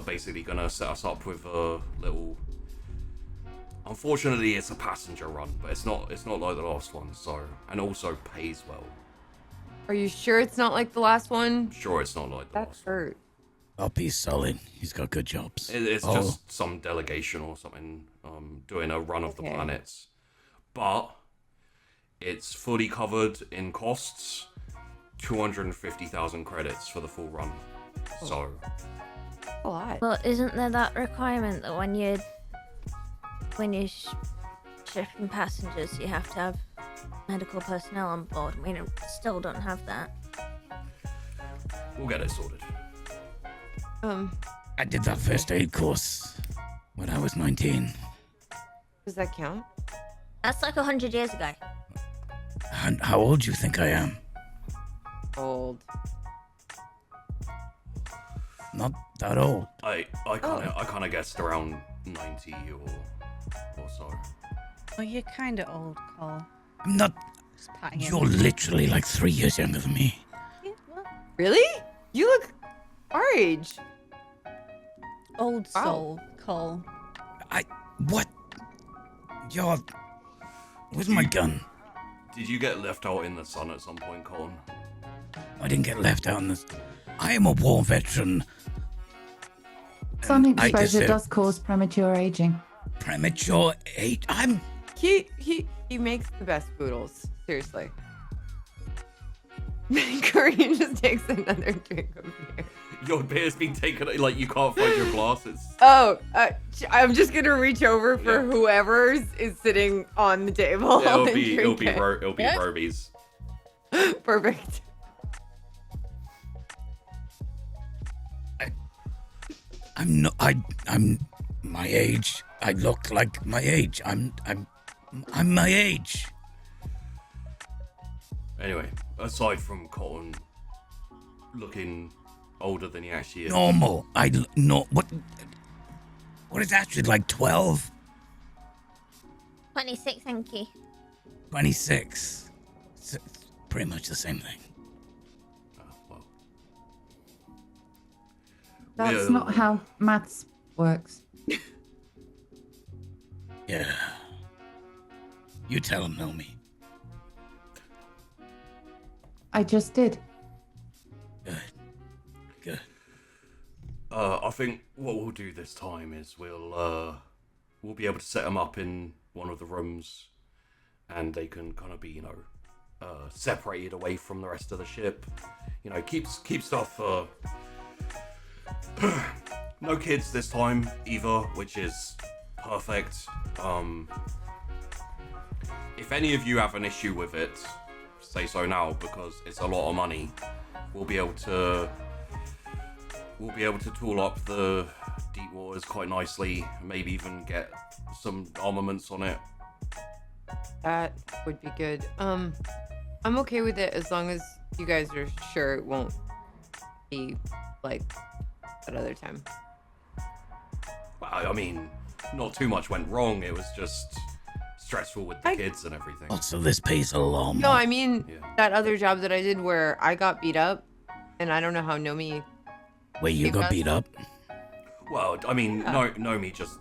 basically gonna set us up with a little. Unfortunately, it's a passenger run, but it's not like the last one. So, and also pays well. Are you sure it's not like the last one? Sure, it's not like That last. hurt. Oh, he's solid. He's got good jobs. It's Oh. just some delegation or something doing a run of the Okay. planets. But it's fully covered in costs. 250,000 credits for the full run. So, A lot. But isn't there that requirement that when you're shipping passengers, you have to have medical personnel on board? We still don't have that. we'll get it sorted. I did that first aid course when I was 19. Does that count? That's like 100 years ago. How old do you think I am? Old. Not that old. I kind of guessed around 90 or so. Oh, you're kind of old, Cole. I'm not. Just patting him. You're literally like 3 years younger than me. Yeah, well, Really? You look our age. old Wow. soul, Cole. What? You're. Where's my gun? Did you get left out in the sun at some point, Colin? I didn't get left out in this. I am a war veteran. Sun I exposure deserve does cause premature aging. premature age. I'm. He makes the best boodles. Seriously. Korean just takes another drink of beer. Your beer's been taken, like you can't find your glasses. Oh, I'm just gonna reach over for Yeah. whoever's is sitting on the table. Yeah, and drink it. it'll be Yeah. Roby's. Perfect. I'm not. I'm my age. I look like my age. I'm my age. Anyway, aside from Colin looking older than he actually is, Normal. No. What is Astrid like? 12, 26, thank you. 26. It's pretty much the same thing. well, That's we're- not how maths works. Yeah. You tell him, Nomi. I just did. Good. Good. I think what we'll do this time is we'll be able to set them up in one of the rooms, and they can kind of be, separated away from the rest of the ship. Keep stuff. No kids this time either, which is perfect. If any of you have an issue with it, say so now, because it's a lot of money. We'll be able to tool up the deep waters quite nicely, maybe even get some armaments on it. That would be good. I'm okay with it as long as you guys are sure it won't be like that other time. Well, I mean, not too much went wrong. It was just stressful with the kids and everything. Also, this pays a lot more. No, I mean Yeah. that other job that I did where I got beat up, and I don't know how Nomi. Wait, you Keep got us- beat up? Well, I mean, Yeah. Nomi just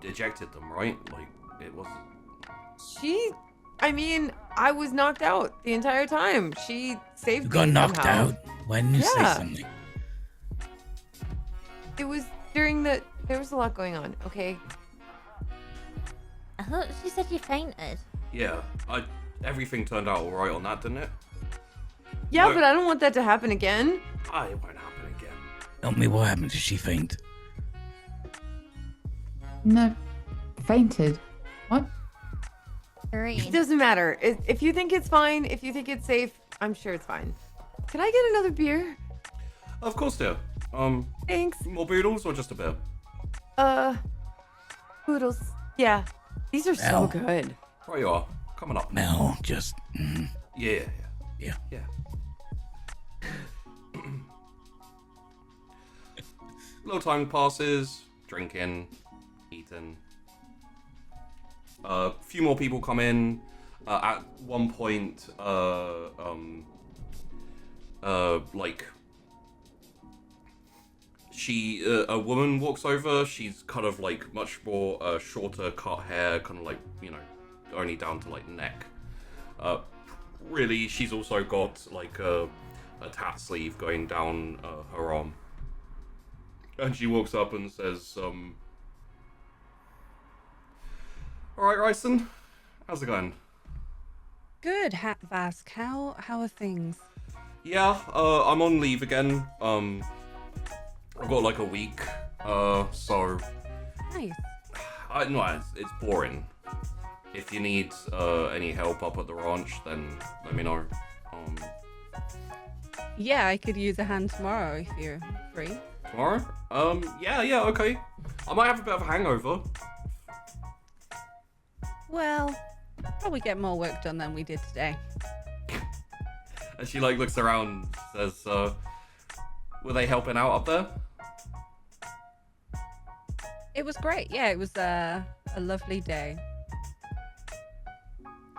ejected them, right? Like, it was. I mean, I was knocked out the entire time. She saved You me got knocked somehow. out? Why didn't you say Yeah. something? It was during there was a lot going on. Okay. I thought she said you fainted. Yeah, everything turned out all right on that, didn't it? Yeah, No. but I don't want that to happen again. It won't happen again. Tell me what happened. Did she faint? No. Fainted. What? It Green. doesn't matter. If you think it's fine, if you think it's safe, I'm sure it's fine. Can I get another beer? Of course, dear. Thanks. More boodles or just a beer? Poodles. Yeah. These are so Well. good. Right you are. Coming up. No, just. Yeah. Yeah. Little time passes, drinking, eating. A few more people come in. At one point, a woman walks over. She's kind of like much more shorter, cut hair, kind of like only down to like neck. really, she's also got like a tat sleeve going down her arm. And she walks up and says, Alright, Ryson, how's it going? Good, Vask. How are things? Yeah, I'm on leave again. I've got like a week, so Nice. no, it's boring. If you need any help up at the ranch, then let me know. Yeah, I could use a hand tomorrow if you're free. Tomorrow? Yeah, okay. I might have a bit of a hangover. Well, probably get more work done than we did today. And she like looks around, says, were they helping out up there? It was great. Yeah, it was a lovely day.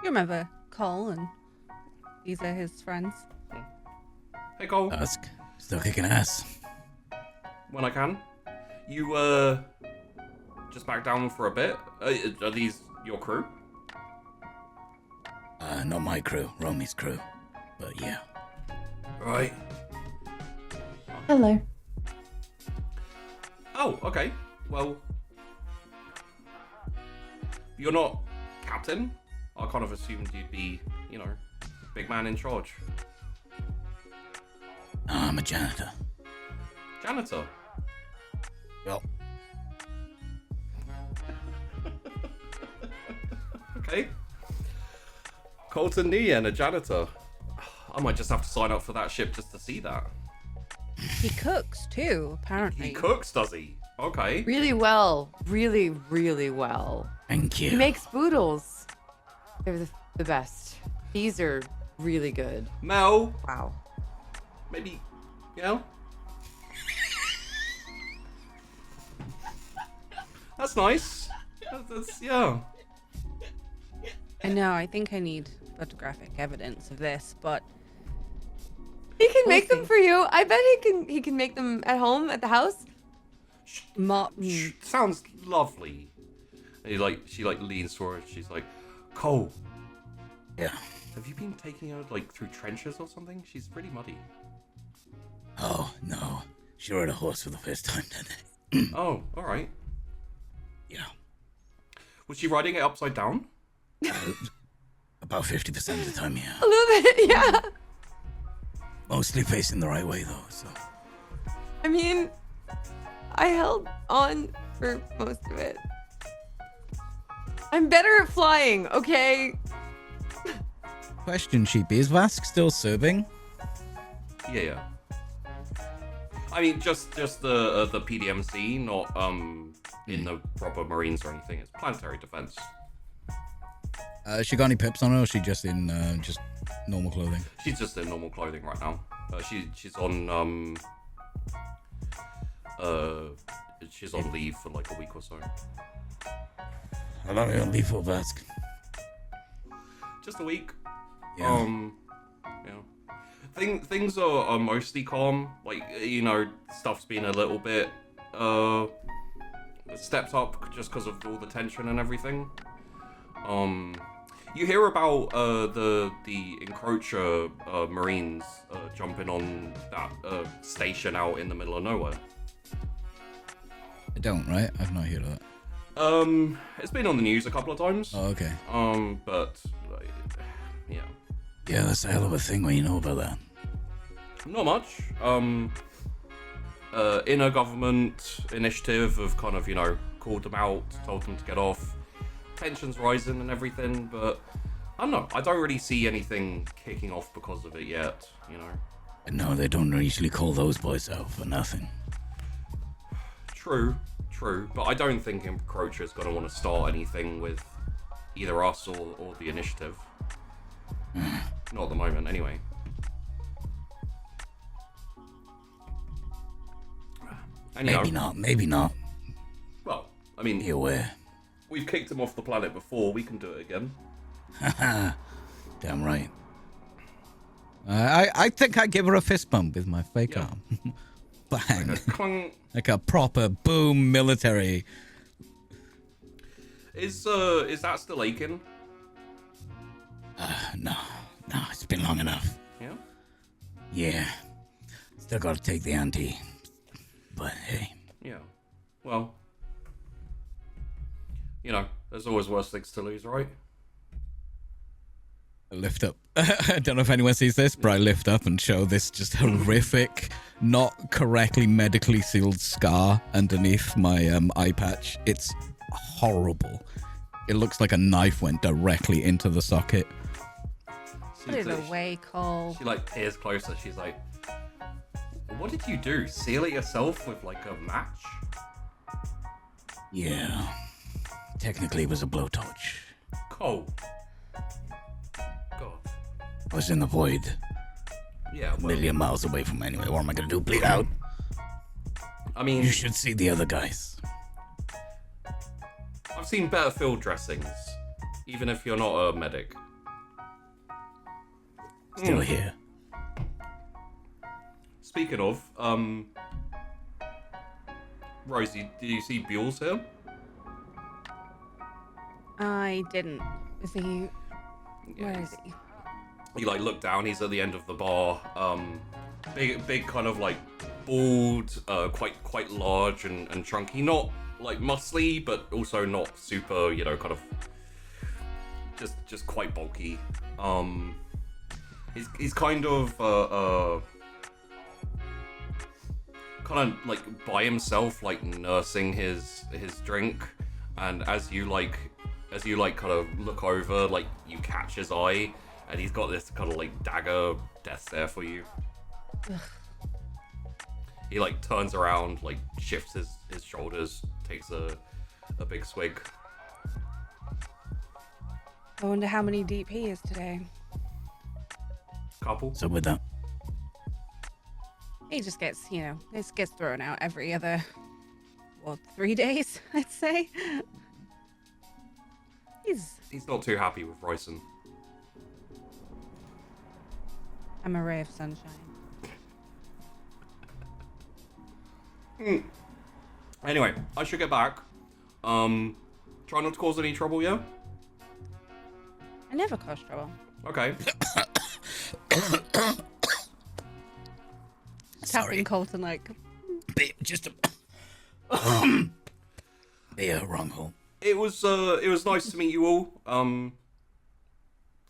You remember Cole, and these are his friends. Hey Cole, Ask. Still kicking ass. when I can. You, just back down for a bit? Are these your crew? Not my crew, Romy's crew. But yeah. Right. Hello. Oh, okay. Well, you're not captain? I kind of assumed you'd be, big man in charge. I'm a janitor. Janitor? Yup. Okay. Colton Knee and a janitor. I might just have to sign up for that ship just to see that. He cooks too, apparently. He cooks, does he? Okay. Really well. Really, really well. Thank you. He makes boodles. They're the best. These are really good. Mel, Wow. maybe, That's nice. That's yeah. I know, I think I need photographic evidence of this, but He can make We'll them see. for you. I bet he can make them at home at the house. Sounds lovely. And she leans forward. She's like, Cole, Yeah. have you been taking her through trenches or something? She's pretty muddy. Oh, no. She rode a horse for the first time today. Oh, all right. Yeah. Was she riding it upside down? About 50% of the time, yeah. A little bit, yeah. Mostly facing the right way, though, so. I mean, I held on for most of it. I'm better at flying, okay? Question, Sheepy. Is Vask still serving? Yeah. I mean, just the PDMC, not in the proper Marines or anything. It's planetary defense. She got any pips on her, or is she just in just normal clothing? She's just in normal clothing right now. She's on she's on leave for like a week or so. How long are you on leave for, Vask? Just a week. Yeah. Things are mostly calm. Stuff's been a little bit stepped up just because of all the tension and everything. You hear about the encroacher Marines jumping on that station out in the middle of nowhere. I don't, right? I've not heard of that. It's been on the news a couple of times. Oh, okay. But yeah, Yeah, that's a hell of a thing when you know about that. not much. Inner government initiative have kind of called them out, told them to get off. Tensions rising and everything, but I don't know. I don't really see anything kicking off because of it yet. No, they don't usually call those boys out for nothing. True, but I don't think Encroacher's going to want to start anything with either us or the initiative. Not at the moment, anyway. And, Maybe not. Well, I mean, Be aware. we've kicked him off the planet before. We can do it again. Haha. Damn right. I think I give her a fist bump with my fake Yeah. arm. Bang. Clunk. Like a proper boom military. Is that still aching? No. No, it's been long enough. Yeah? Yeah. Still gotta take the ante. But hey. Yeah. Well, you know, there's always worse things to lose, right? I lift up. I don't know if anyone sees this, but I lift up and show this just horrific, not correctly medically sealed scar underneath my eye patch. It's horrible. It looks like a knife went directly into the socket. Put it away, Cole. She like peers closer. She's like, "What did you do? Seal it yourself with like a match?" Yeah. Technically, it was a blowtorch. Cole. God. I was in the void. Yeah. A million miles away from anyway. What am I gonna do? Bleed out? I mean, You should see the other guys. I've seen better field dressings, even if you're not a medic. Still here. Speaking of, Rosie, do you see Buell's here? I didn't. Is he? Yeah, Where is he? You like look down. He's at the end of the bar. Big kind of like bald, quite large and chunky. Not like muscly, but also not super. You know, kind of just quite bulky. He's kind of kind of like by himself, like nursing his drink, and as you kind of look over, like you catch his eye, and he's got this kind of like dagger death stare for you. Ugh. He like turns around, like shifts his shoulders, takes a big swig. I wonder how many deep he is today. Couple. So with that, He just gets, this gets thrown out every other, 3 days, I'd say. He's not too happy with Ryson. I'm a ray of sunshine. Anyway, I should get back. Try not to cause any trouble, yeah? I never cause trouble. Okay. sorry. Tapping Colton like, Just a... Yeah, wrong hole. It was nice to meet you all.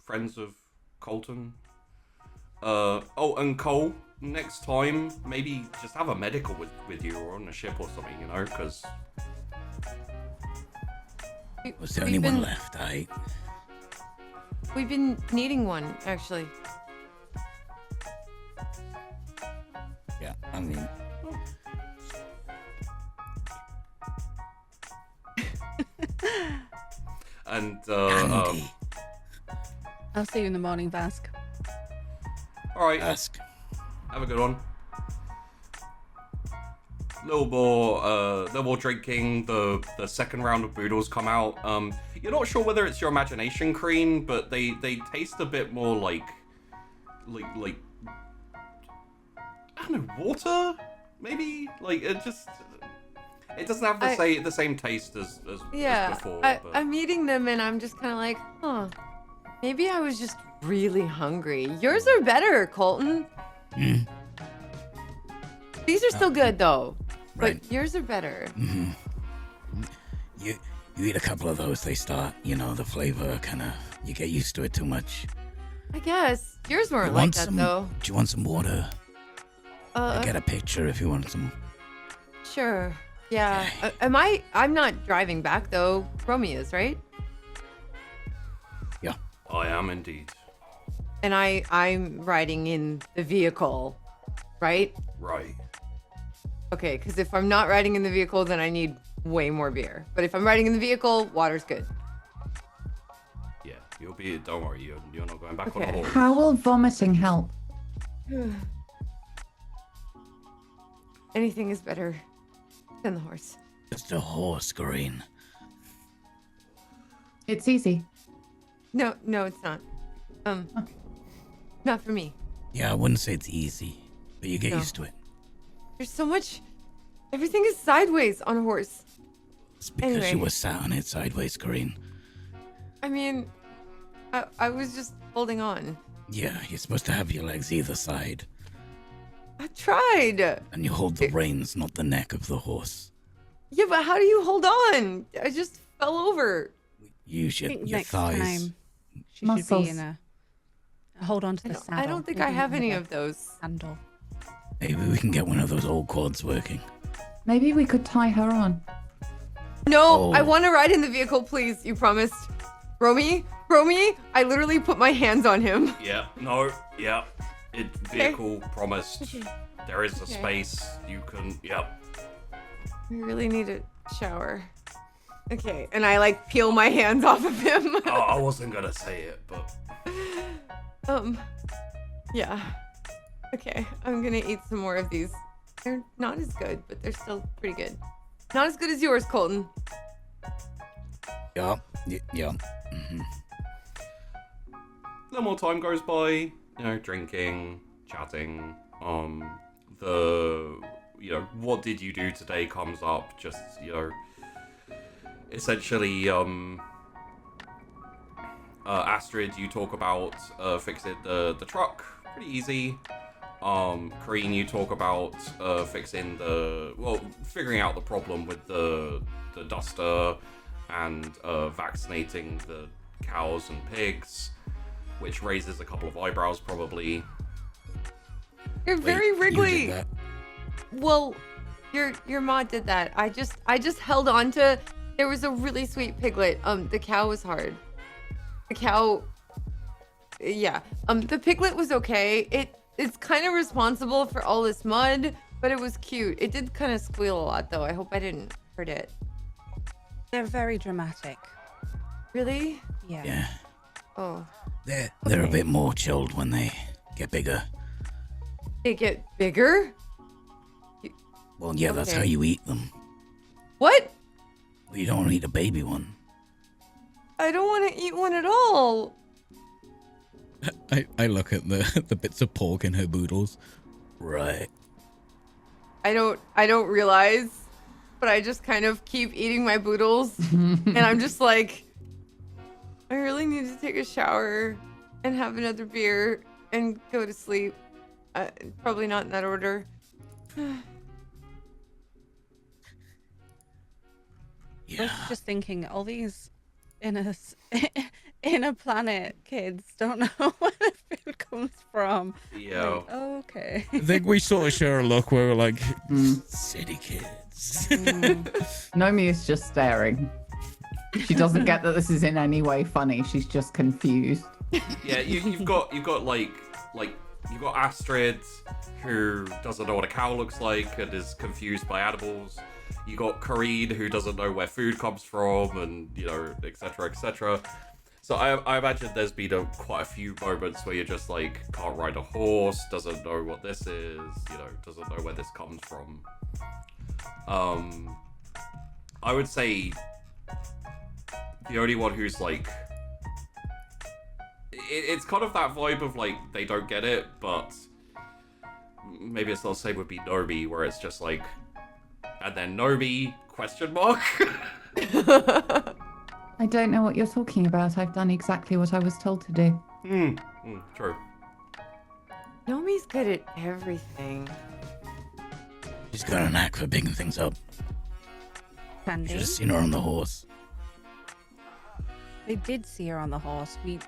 Friends of Colton. Oh, and Cole, next time, maybe just have a medical with you or on a ship or something, because... Was the only one left, We've been needing one, actually. Yeah, I mean... And, Andy. I'll see you in the morning, Vask. alright, Ask. have a good one. Little more drinking. The second round of boodles come out. You're not sure whether it's your imagination, Crean, but they taste a bit more like I don't know, water, maybe. Like it doesn't have the same taste as before. But... I'm eating them and I'm just kind of like, maybe I was just really hungry. Yours are better, Colton. Mm. These are still good though, Right. but yours are better. Mm-hmm. You eat a couple of those, they start, the flavor kind of, you get used to it too much. I guess yours weren't You like want that some, though. Do you want some water? I'll get a picture if you want some. Sure. Yeah. Okay. I'm not driving back though. Romy is, right? Yeah. I am indeed. And I'm riding in the vehicle, right? Right. Okay, because if I'm not riding in the vehicle, then I need way more beer. But if I'm riding in the vehicle, water's good. Yeah, you'll be. Don't worry, you're not going back on Okay. the horse. How will vomiting help? Anything is better than the horse. Just a horse, Green. It's easy. No, it's not. Not for me. Yeah, I wouldn't say it's easy, but you get No. used to it. There's so much. Everything is sideways on a horse. It's because Anyway. you were sat on it sideways, Green. I mean, I was just holding on. Yeah, you're supposed to have your legs either side. I tried. And you hold the reins, not the neck of the horse. Yeah, but how do you hold on? I just fell over. Use I think your next thighs. time she should Muscles. be in a hold on to the saddle. I don't think Maybe I have one any the of those. handle. Maybe we can get one of those old quads working. Maybe we could tie her on. No, I Oh. want to ride in the vehicle, please. You promised. Romy, I literally put my hands on him. Yeah, no, yeah. Vehicle promised. There is a Okay. space. You can, yep. I really need a shower. Okay, and I like peel my hands off of him. Oh, I wasn't gonna say it, but Yeah. Okay, I'm gonna eat some more of these. They're not as good, but they're still pretty good. Not as good as yours, Colton. Yeah. Yeah. no more time goes by. You know, drinking, chatting. What did you do today comes up. Just, essentially, Astrid, you talk about fixing the truck. Pretty easy. Kareen, you talk about figuring out the problem with the duster and vaccinating the cows and pigs, which raises a couple of eyebrows probably. You're very Wait, you wriggly. did that? Well, your mom did that. I just held on to. There was a really sweet piglet. The cow was hard. The cow. Yeah. The piglet was okay. It's kind of responsible for all this mud, but it was cute. It did kind of squeal a lot though. I hope I didn't hurt it. They're very dramatic. Really? Yeah. Yeah. Oh. They're a bit more chilled when they get bigger. They get bigger? Well, yeah, that's Okay. how you eat them. What? Well, you don't want to eat a baby one. I don't want to eat one at all. I look at the bits of pork in her boodles. Right. I don't realize, but I just kind of keep eating my boodles, and I'm just like, I really need to take a shower and have another beer and go to sleep. Probably not in that order. I Yeah. was just thinking, all these inner planet kids don't know where the food comes from. Yeah. Like, oh, okay. I think we sort of share a look where we're like, city kids. Nomi is just staring. She doesn't get that this is in any way funny. She's just confused. Yeah, you've got you've got Astrid, who doesn't know what a cow looks like and is confused by animals. You got Kareen, who doesn't know where food comes from, and etc. etc. So I imagine there's been quite a few moments where you're just like, can't ride a horse, doesn't know what this is, doesn't know where this comes from. I would say the only one who's like, it's kind of that vibe of like they don't get it, but maybe it's not the same would be Nomi, where it's just like, and then Nomi ? I don't know what you're talking about. I've done exactly what I was told to do. True. Nomi's good at everything. She's got a knack for picking things up. Candy. Should have seen her on the horse. They did see her on the horse. We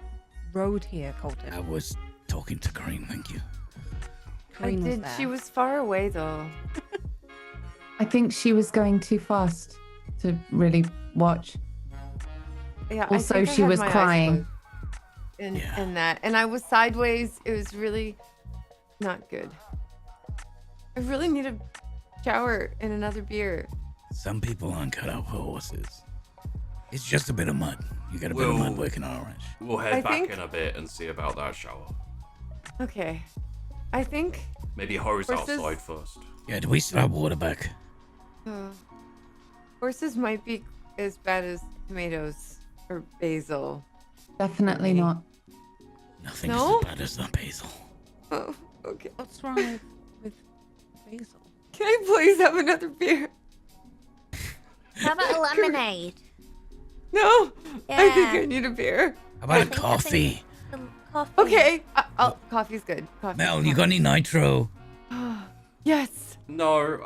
rode here, I Colton. was talking to Kareem, thank you. Green was there. She was far away though. I think she was going too fast to really watch. Yeah. I Also, think I she had was my eyes crying. closed Yeah. and that, and I was sideways. It was really not good. I really need a shower and another beer. Some people aren't cut out for horses. It's just a bit of mud. You got a bit of mud working on a ranch. We'll head I back think- in a bit and see about that shower. Okay. I think Maybe hose Horses- outside first. Yeah, do we still have water back? horses might be as bad as tomatoes or basil. Definitely Okay. not. Nothing No? is as bad as the basil. Oh, okay. What's wrong with basil? Can I please have another beer? How about a lemonade? No. I think Yeah. I need a beer. How about a think- I coffee? The coffee. Okay. Coffee's good. Coffee. Mel, you got any nitro? Yes. No,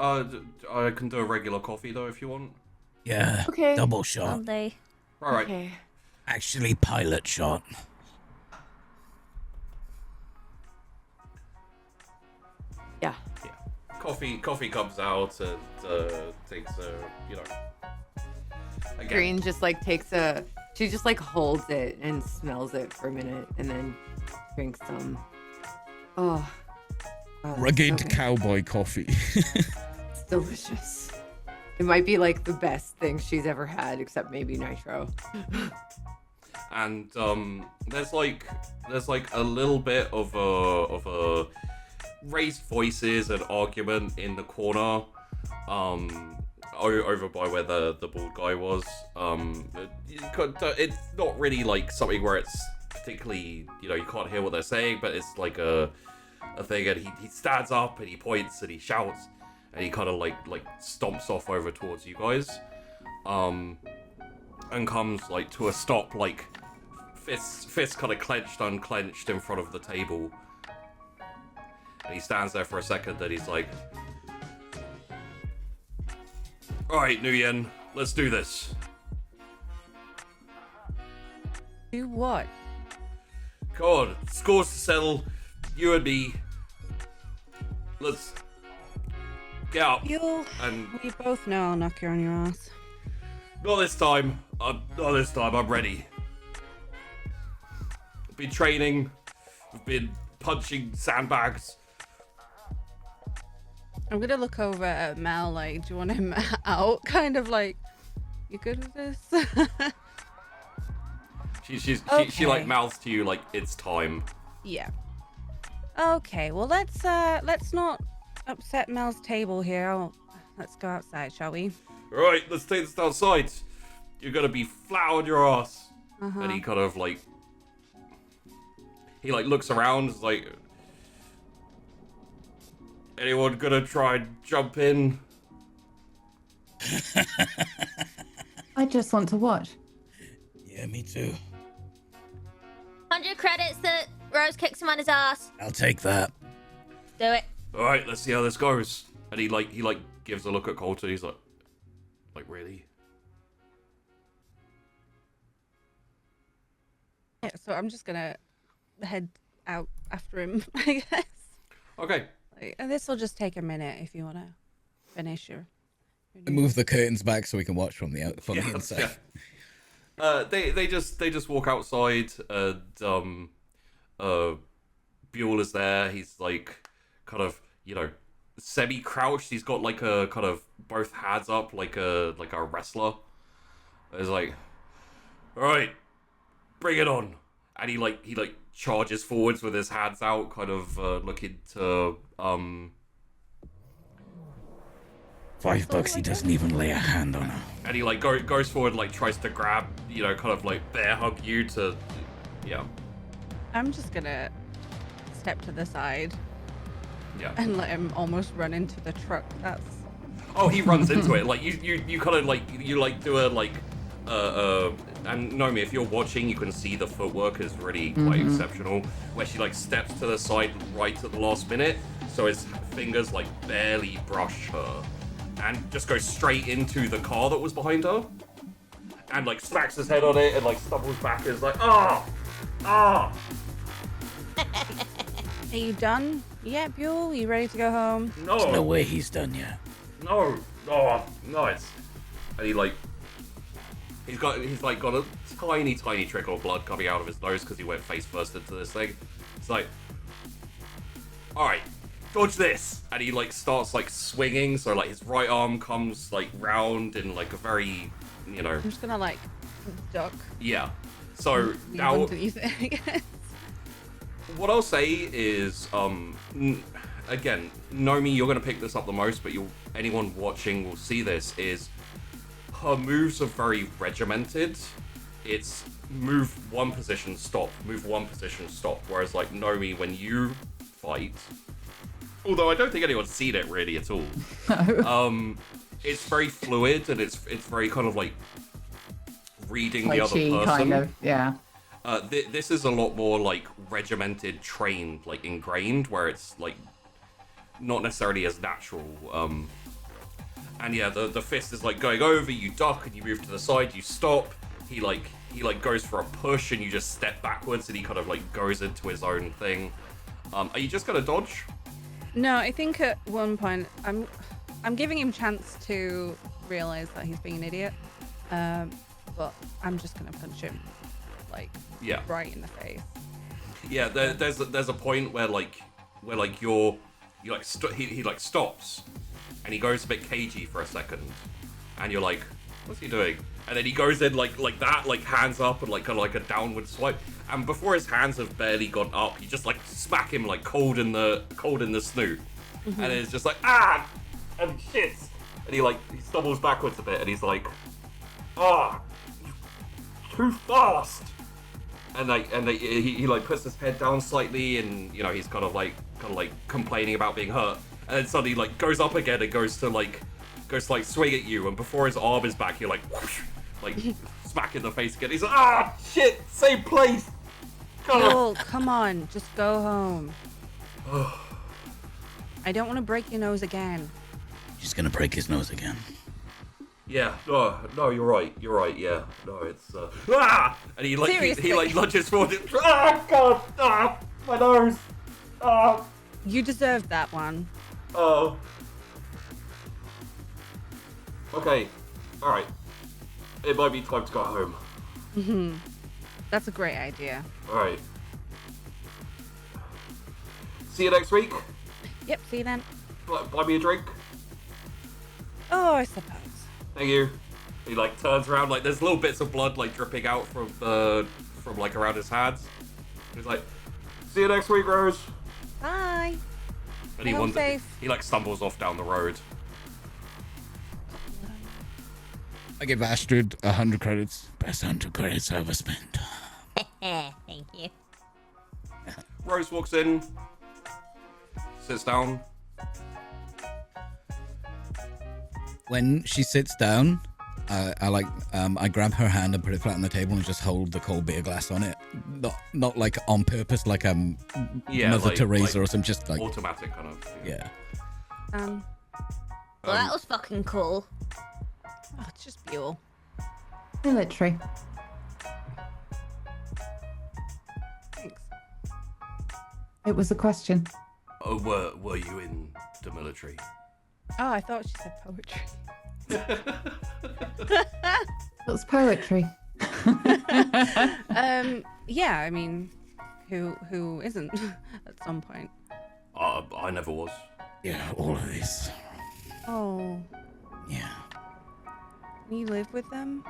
I can do a regular coffee though if you want. Yeah. Okay. Double shot. Sunday. All right. Okay. Actually, pilot shot. Yeah. Yeah. Coffee comes out and takes a, you know. Again, Green just like she just like holds it and smells it for a minute and then drinks some. Oh. Wow, Rugged so good. cowboy coffee. It's delicious. It might be like the best thing she's ever had, except maybe nitro. and there's like a little bit of a raised voices and argument in the corner, over by where the bald guy was. It's not really like something where it's particularly, you know, you can't hear what they're saying, but it's like a thing, and he stands up and he points and he shouts and he kind of like stomps off over towards you guys, and comes like to a stop, like fists kind of clenched, unclenched in front of the table, and he stands there for a second and he's like, all right, Nguyen, let's do this. Do what? Come on, scores to settle, you and me. Let's get up. And We both know I'll knock you on your ass. not this time. I'm ready. I've been training. I've been punching sandbags. I'm gonna look over at Mel like, do you want him out? Kind of like, you good with this? She like Okay. mouths to you like it's time. Yeah. Okay, well let's not upset Mel's table here. Let's go outside, shall we? All right, let's take this outside. You're gonna be flat on your ass. And he kind of like looks around, is like, anyone gonna try and jump in? I just want to watch. Yeah, me too. 100 credits that Rose kicks him on his ass. I'll take that. Do it. All right, let's see how this goes. And he gives a look at Coulter. He's like really? Yeah, so I'm just gonna head out after him, I guess. Okay. And this will just take a minute if you want to finish your Move the curtains back so we can watch from the inside. Yeah. They just walk outside, and Buell is there. He's like kind of, you know, semi-crouched. He's got like a kind of both hands up like a wrestler. He's like, all right, bring it on. And he charges forwards with his hands out, kind of looking to $5, he doesn't even lay a hand on her. and he like goes forward, like tries to grab, you know, kind of like bear hug you to, yeah. I'm just gonna step to the side Yeah. and let him almost run into the truck. That's Oh, he runs into it. Like you kind of like do a like and Nomi, if you're watching, you can see the footwork is really quite exceptional. Where she like steps to the side right at the last minute, so his fingers like barely brush her, and just goes straight into the car that was behind her, and like smacks his head on it and like stumbles back and is like, ah. Are you done? Yeah, Buell, you ready to go home? There's no No, way he's done yet. no, oh, nice. And he's got a tiny trickle of blood coming out of his nose because he went face first into this thing. It's like, all right, dodge this, and he like starts like swinging. So like his right arm comes like round in like a very, you know, I'm just gonna like duck. yeah. So Leave now underneath it, I guess. what I'll say is, again, Nomi, you're gonna pick this up the most, but anyone watching will see this, is her moves are very regimented. It's move one position, stop, move one position, stop. Whereas like Nomi, when you fight, although I don't think anyone's seen it really at all, it's very fluid and it's very kind of like reading the Like other she person. kind of, yeah. This is a lot more like regimented, trained, like ingrained, where it's like not necessarily as natural. And yeah, the fist is like going over, you duck and you move to the side, you stop. He goes for a push and you just step backwards and he kind of like goes into his own thing. Are you just gonna dodge? No, I think at one point I'm giving him chance to realize that he's being an idiot. But I'm just gonna punch him, like, Yeah. right in the face. Yeah, there's a point where he like stops, and he goes a bit cagey for a second, and you're like, what's he doing? And then he goes in like that, like hands up and like kind of like a downward swipe, and before his hands have barely gone up, you just like smack him like cold in the snoot, and it's just like and shit, and he stumbles backwards a bit, and he's like, too fast. And he like puts his head down slightly, and you know he's kind of like complaining about being hurt, and then suddenly like goes up again and goes to swing at you, and before his arm is back, you're like whoosh, like smack in the face again. He's like, shit, same place. Joel, come on, just go home. I don't want to break your nose again. She's gonna break his nose again. Yeah, no, you're right, yeah, no, it's, and he lunges forward, God, my nose, You deserved that one. oh, okay, alright, it might be time to go home, That's a great idea. alright, see you next week, Yep, see you then. buy me a drink, Oh, I suppose. thank you. He like turns around, like there's little bits of blood like dripping out from like around his hands. He's like, see you next week, Rose. Bye. And he Home safe. he like stumbles off down the road. I give Astrid 100 credits. Best 100 credits I ever spent. Thank you. Rose walks in, sits down. When she sits down, I grab her hand and put it flat on the table and just hold the cold beer glass on it. Not like on purpose, like Mother Teresa or something. Just like automatic kind of. yeah. Well, that was fucking cool. Oh, it's just Buell. Military. Thanks. It was a question. Oh, were you in the military? Oh, I thought she said poetry. It's poetry. Yeah, I mean, who isn't at some point? I never was. Yeah, all of this. Oh, Yeah. you live with them?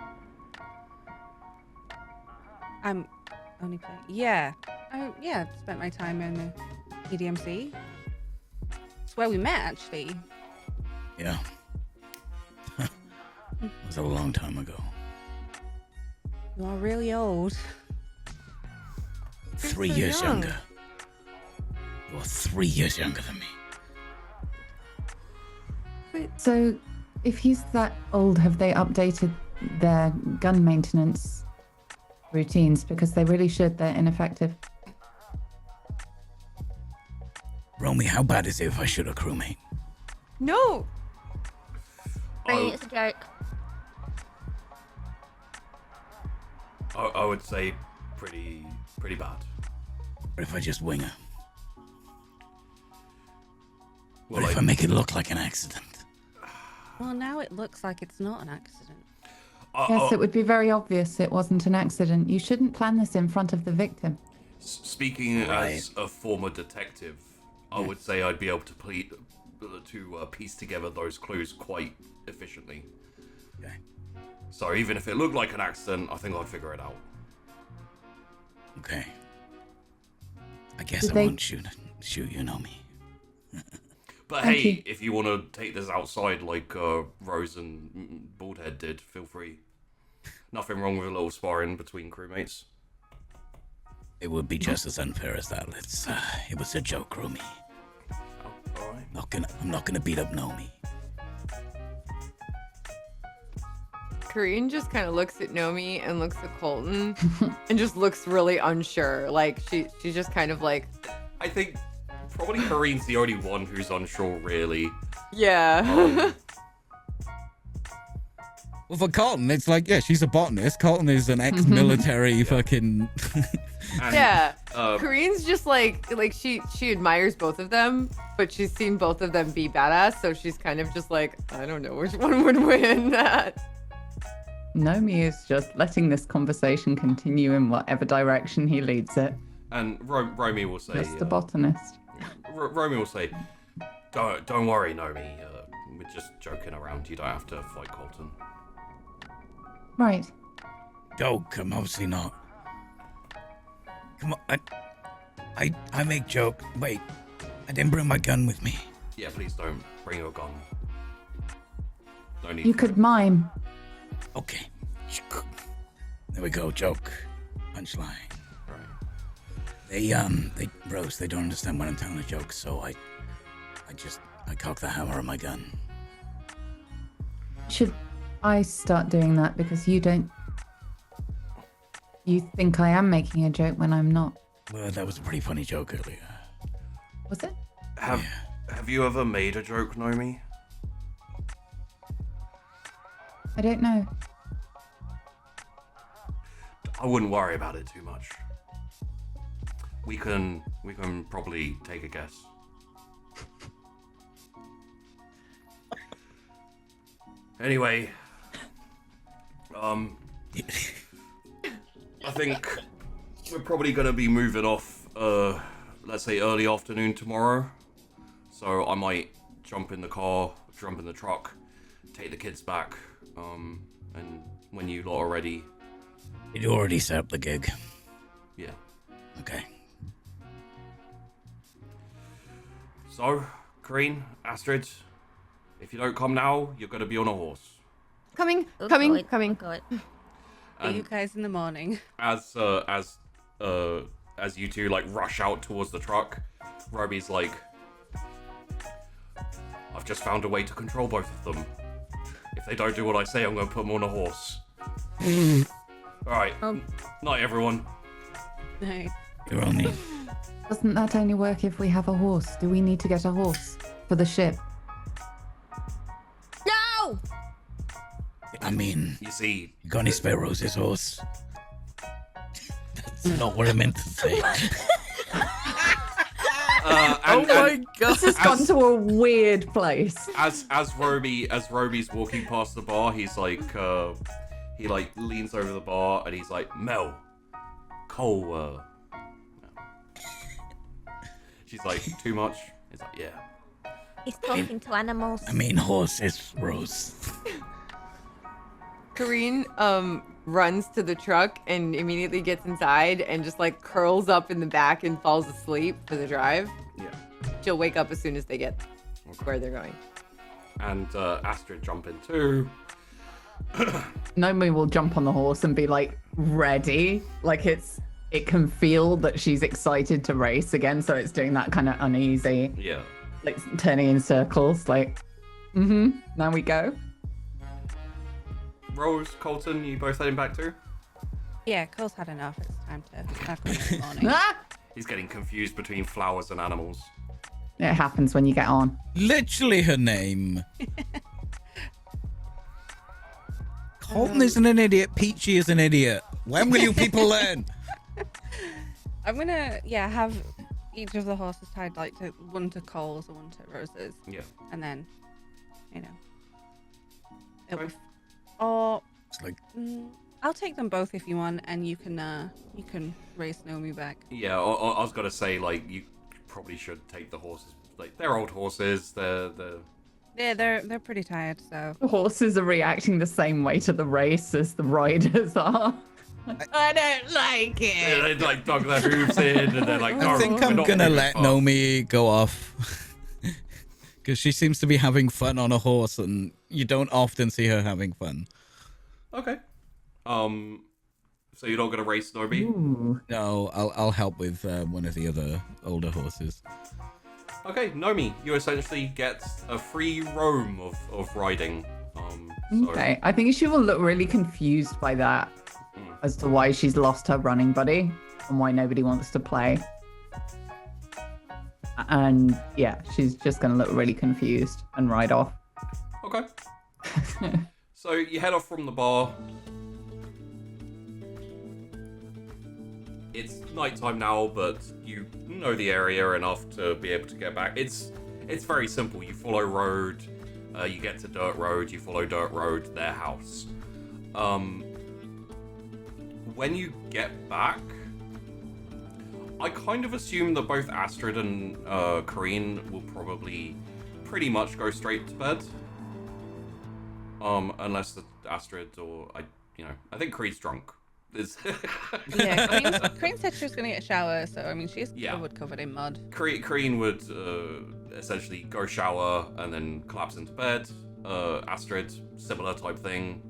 I'm only playing. Yeah, I spent my time in the EDMC. It's where we met, actually. Yeah. It was a long time ago. You are really old. 3 so years young. younger. You're 3 years younger than me. So, if he's that old, have they updated their gun maintenance routines? Because they really should. They're ineffective. Romy, how bad is it if I shoot a crewmate? No. Really, it's a joke. I would say pretty bad. What if I just wing her? Well, What if I make it look like an accident? Well, now it looks like it's not an accident. Yes, it would be very obvious it wasn't an accident. You shouldn't plan this in front of the victim. Speaking Right. as a former detective, I would say I'd be able to piece together those clues quite efficiently. Okay. So even if it looked like an accident, I think I'd figure it out. Okay. I guess Did I they- won't shoot you, Nomi. But Thank hey, you. if you want to take this outside like Rose and Baldhead did, feel free. Nothing wrong with a little sparring between crewmates. It would be just as unfair as that. It was a joke, Romy. Oh, alright. I'm not gonna beat up Nomi. Kareen just kind of looks at Nomi and looks at Colton and just looks really unsure. Like she's just kind of like, I think probably Kareen's the only one who's unsure, really. yeah. Well, for Colton, it's like, yeah, she's a botanist. Colton is an ex-military fucking... And, Yeah. Kareen's just like she admires both of them, but she's seen both of them be badass, so she's kind of just like, I don't know which one would win that. Nomi is just letting this conversation continue in whatever direction he leads it. And Romy will say, Just a botanist. Romy will say, don't worry, Nomi. We're just joking around. You don't have to fight Colton. Right. Joke, I'm obviously not. Come on, I make joke. Wait, I didn't bring my gun with me. Yeah, please don't bring your gun. No need. You could mime. Okay. There we go, joke. Punchline. Right. They Rose, they don't understand when I'm telling a joke, so I cock the hammer on my gun. Should I start doing that because you don't... You think I am making a joke when I'm not? Well, that was a pretty funny joke earlier. Was it? Have you ever made a joke, Nomi? I don't know. I wouldn't worry about it too much. We can probably take a guess. Anyway, I think we're probably gonna be moving off, let's say early afternoon tomorrow. So I might jump in the car, jump in the truck, take the kids back, and when you lot are ready. You already set up the gig. Yeah. Okay. So, Kareen, Astrid, if you don't come now, you're gonna be on a horse. Coming. God. See you guys in the morning. As you two like rush out towards the truck, Roby's like, I've just found a way to control both of them. If they don't do what I say, I'm gonna put them on a horse. Alright. Night, everyone. Nice. You're only... Doesn't that only work if we have a horse? Do we need to get a horse for the ship? No! I mean, You see, you got any spare Rose's horse? That's not what I meant to say. and This has gone to a weird place. as Roby's walking past the bar, he's like, he like leans over the bar and he's like, Mel, Cole, no. She's like, too much? He's like, yeah. He's talking to animals. I mean, horses, Rose. Kareen runs to the truck and immediately gets inside and just like curls up in the back and falls asleep for the drive. Yeah. She'll wake up as soon as they get where they're going. And Astrid jump in too. Nomi will jump on the horse and be like ready. Like it can feel that she's excited to race again, so it's doing that kind of uneasy, Yeah. like turning in circles, like, now we go. Rose, Colton, you both heading back too? Yeah, Cole's had enough. It's time to have in the morning. Ah! He's getting confused between flowers and animals. It happens when you get on. Literally her name. Colton isn't an idiot. Peachy is an idiot. When will you people learn? I'm gonna have each of the horses tied like to one to Cole's and one to Rose's, Yeah. and then it'll Okay. be or It's like, I'll take them both if you want, and you can race Nomi back. Yeah, I was gonna say, like, you probably should take the horses. Like, they're old horses. Yeah, they're pretty tired, so The horses are reacting the same way to the race as the riders are. I don't like it. They like dug their hooves in, and they're like, no, I think we're I'm not gonna moving let fast. Nomi go off. Because she seems to be having fun on a horse, and you don't often see her having fun. Okay. So you're not gonna race Nomi? Ooh. No, I'll help with one of the other older horses. Okay, Nomi, you essentially get a free roam of riding. So, Okay, I think she will look really confused by that as to why she's lost her running buddy and why nobody wants to play. And yeah, she's just going to look really confused and ride off. Okay. So you head off from the bar. It's nighttime now, but you know the area enough to be able to get back. It's very simple. You follow road, you get to dirt road, you follow dirt road, their house. When you get back, I kind of assume that both Astrid and Kareen will probably pretty much go straight to bed. Unless the Astrid or I think Kareen's drunk. Yeah, Crane said she was going to get a shower, so I mean, she's covered in mud. Kareen would essentially go shower and then collapse into bed. Astrid, similar type thing.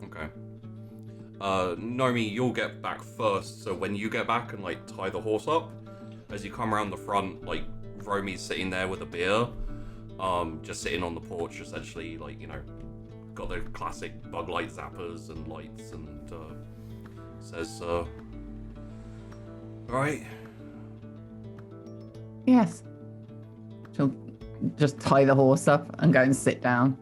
Okay. Nomi, you'll get back first, so when you get back and tie the horse up, as you come around the front, Romy's sitting there with a beer, just sitting on the porch, essentially, got the classic bug light zappers and lights, and says, alright? Yes. She'll just tie the horse up and go and sit down.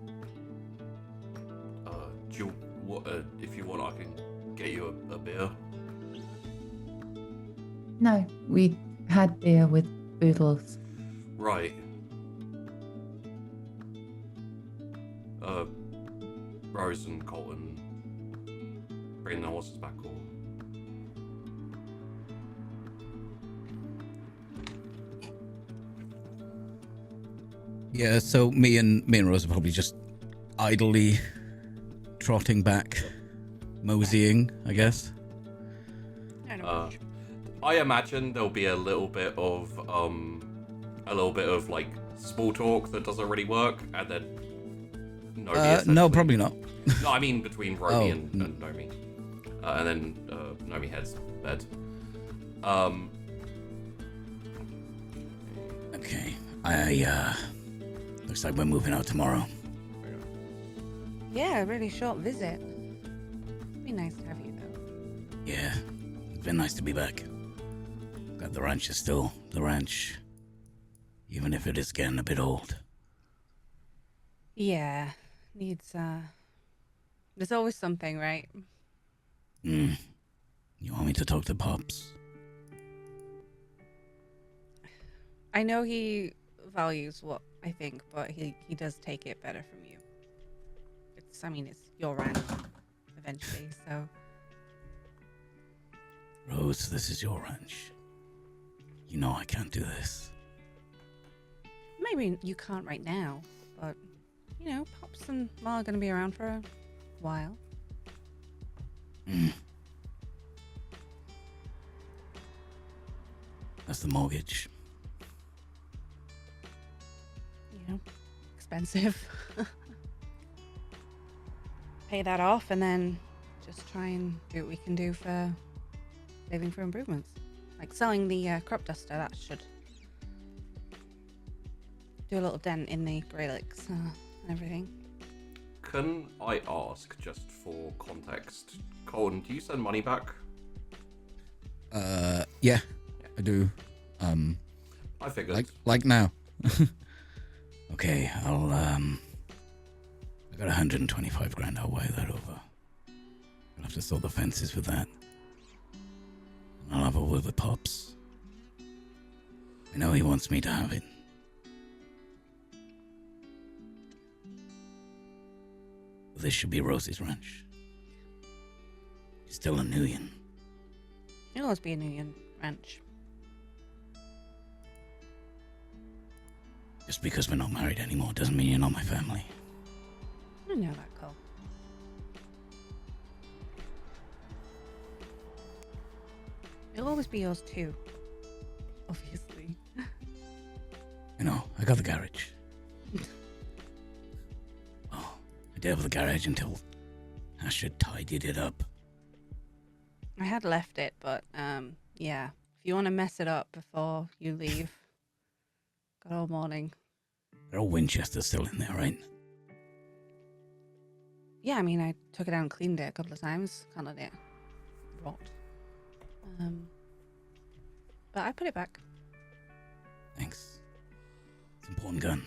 If you want, I can get you a beer. No, we had beer with Boodles. Right. Rose and Colton bring the horses back, or... Yeah, so me and Rose are probably just idly trotting back, moseying, I guess. I imagine there'll be a little bit of small talk that doesn't really work, and then no, probably not. No, I mean between Romy and Nomi, and then Nomi heads to bed. Okay, looks like we're moving out tomorrow. Yeah, a really short visit. It'd be nice to have you, though. Yeah, it's been nice to be back. Glad the ranch is still the ranch, even if it is getting a bit old. Yeah, needs, there's always something, right? You want me to talk to Pops? I know he values what I think, but he does take it better from you. It's your ranch, eventually, so... Rose, this is your ranch. You know I can't do this. Maybe you can't right now, but, Pops and Ma are going to be around for a while. That's the mortgage. Expensive. Pay that off and then just try and do what we can do for saving for improvements. Like selling the crop duster, that should do a little dent in the graylicks and everything. Can I ask, just for context, Colton, do you send money back? Yeah, I do. I figured. Like now. Okay, I got 125 grand. I'll wire that over. I'll have to sort the fences with that. I'll have a word with Pops. I know he wants me to have it. This should be Rosie's ranch. She's still a Nuyen. It'll always be a Nuyen ranch. Just because we're not married anymore doesn't mean you're not my family. I know that, Cole. It'll always be yours too. Obviously. I know, I got the garage. I did have the garage until Astrid tidied it up. I had left it, but yeah. If you want to mess it up before you leave, got all morning. They're all Winchesters still in there, right? Yeah, I mean, I took it out and cleaned it a couple of times. Can't let it rot. But I put it back. Thanks. It's an important gun.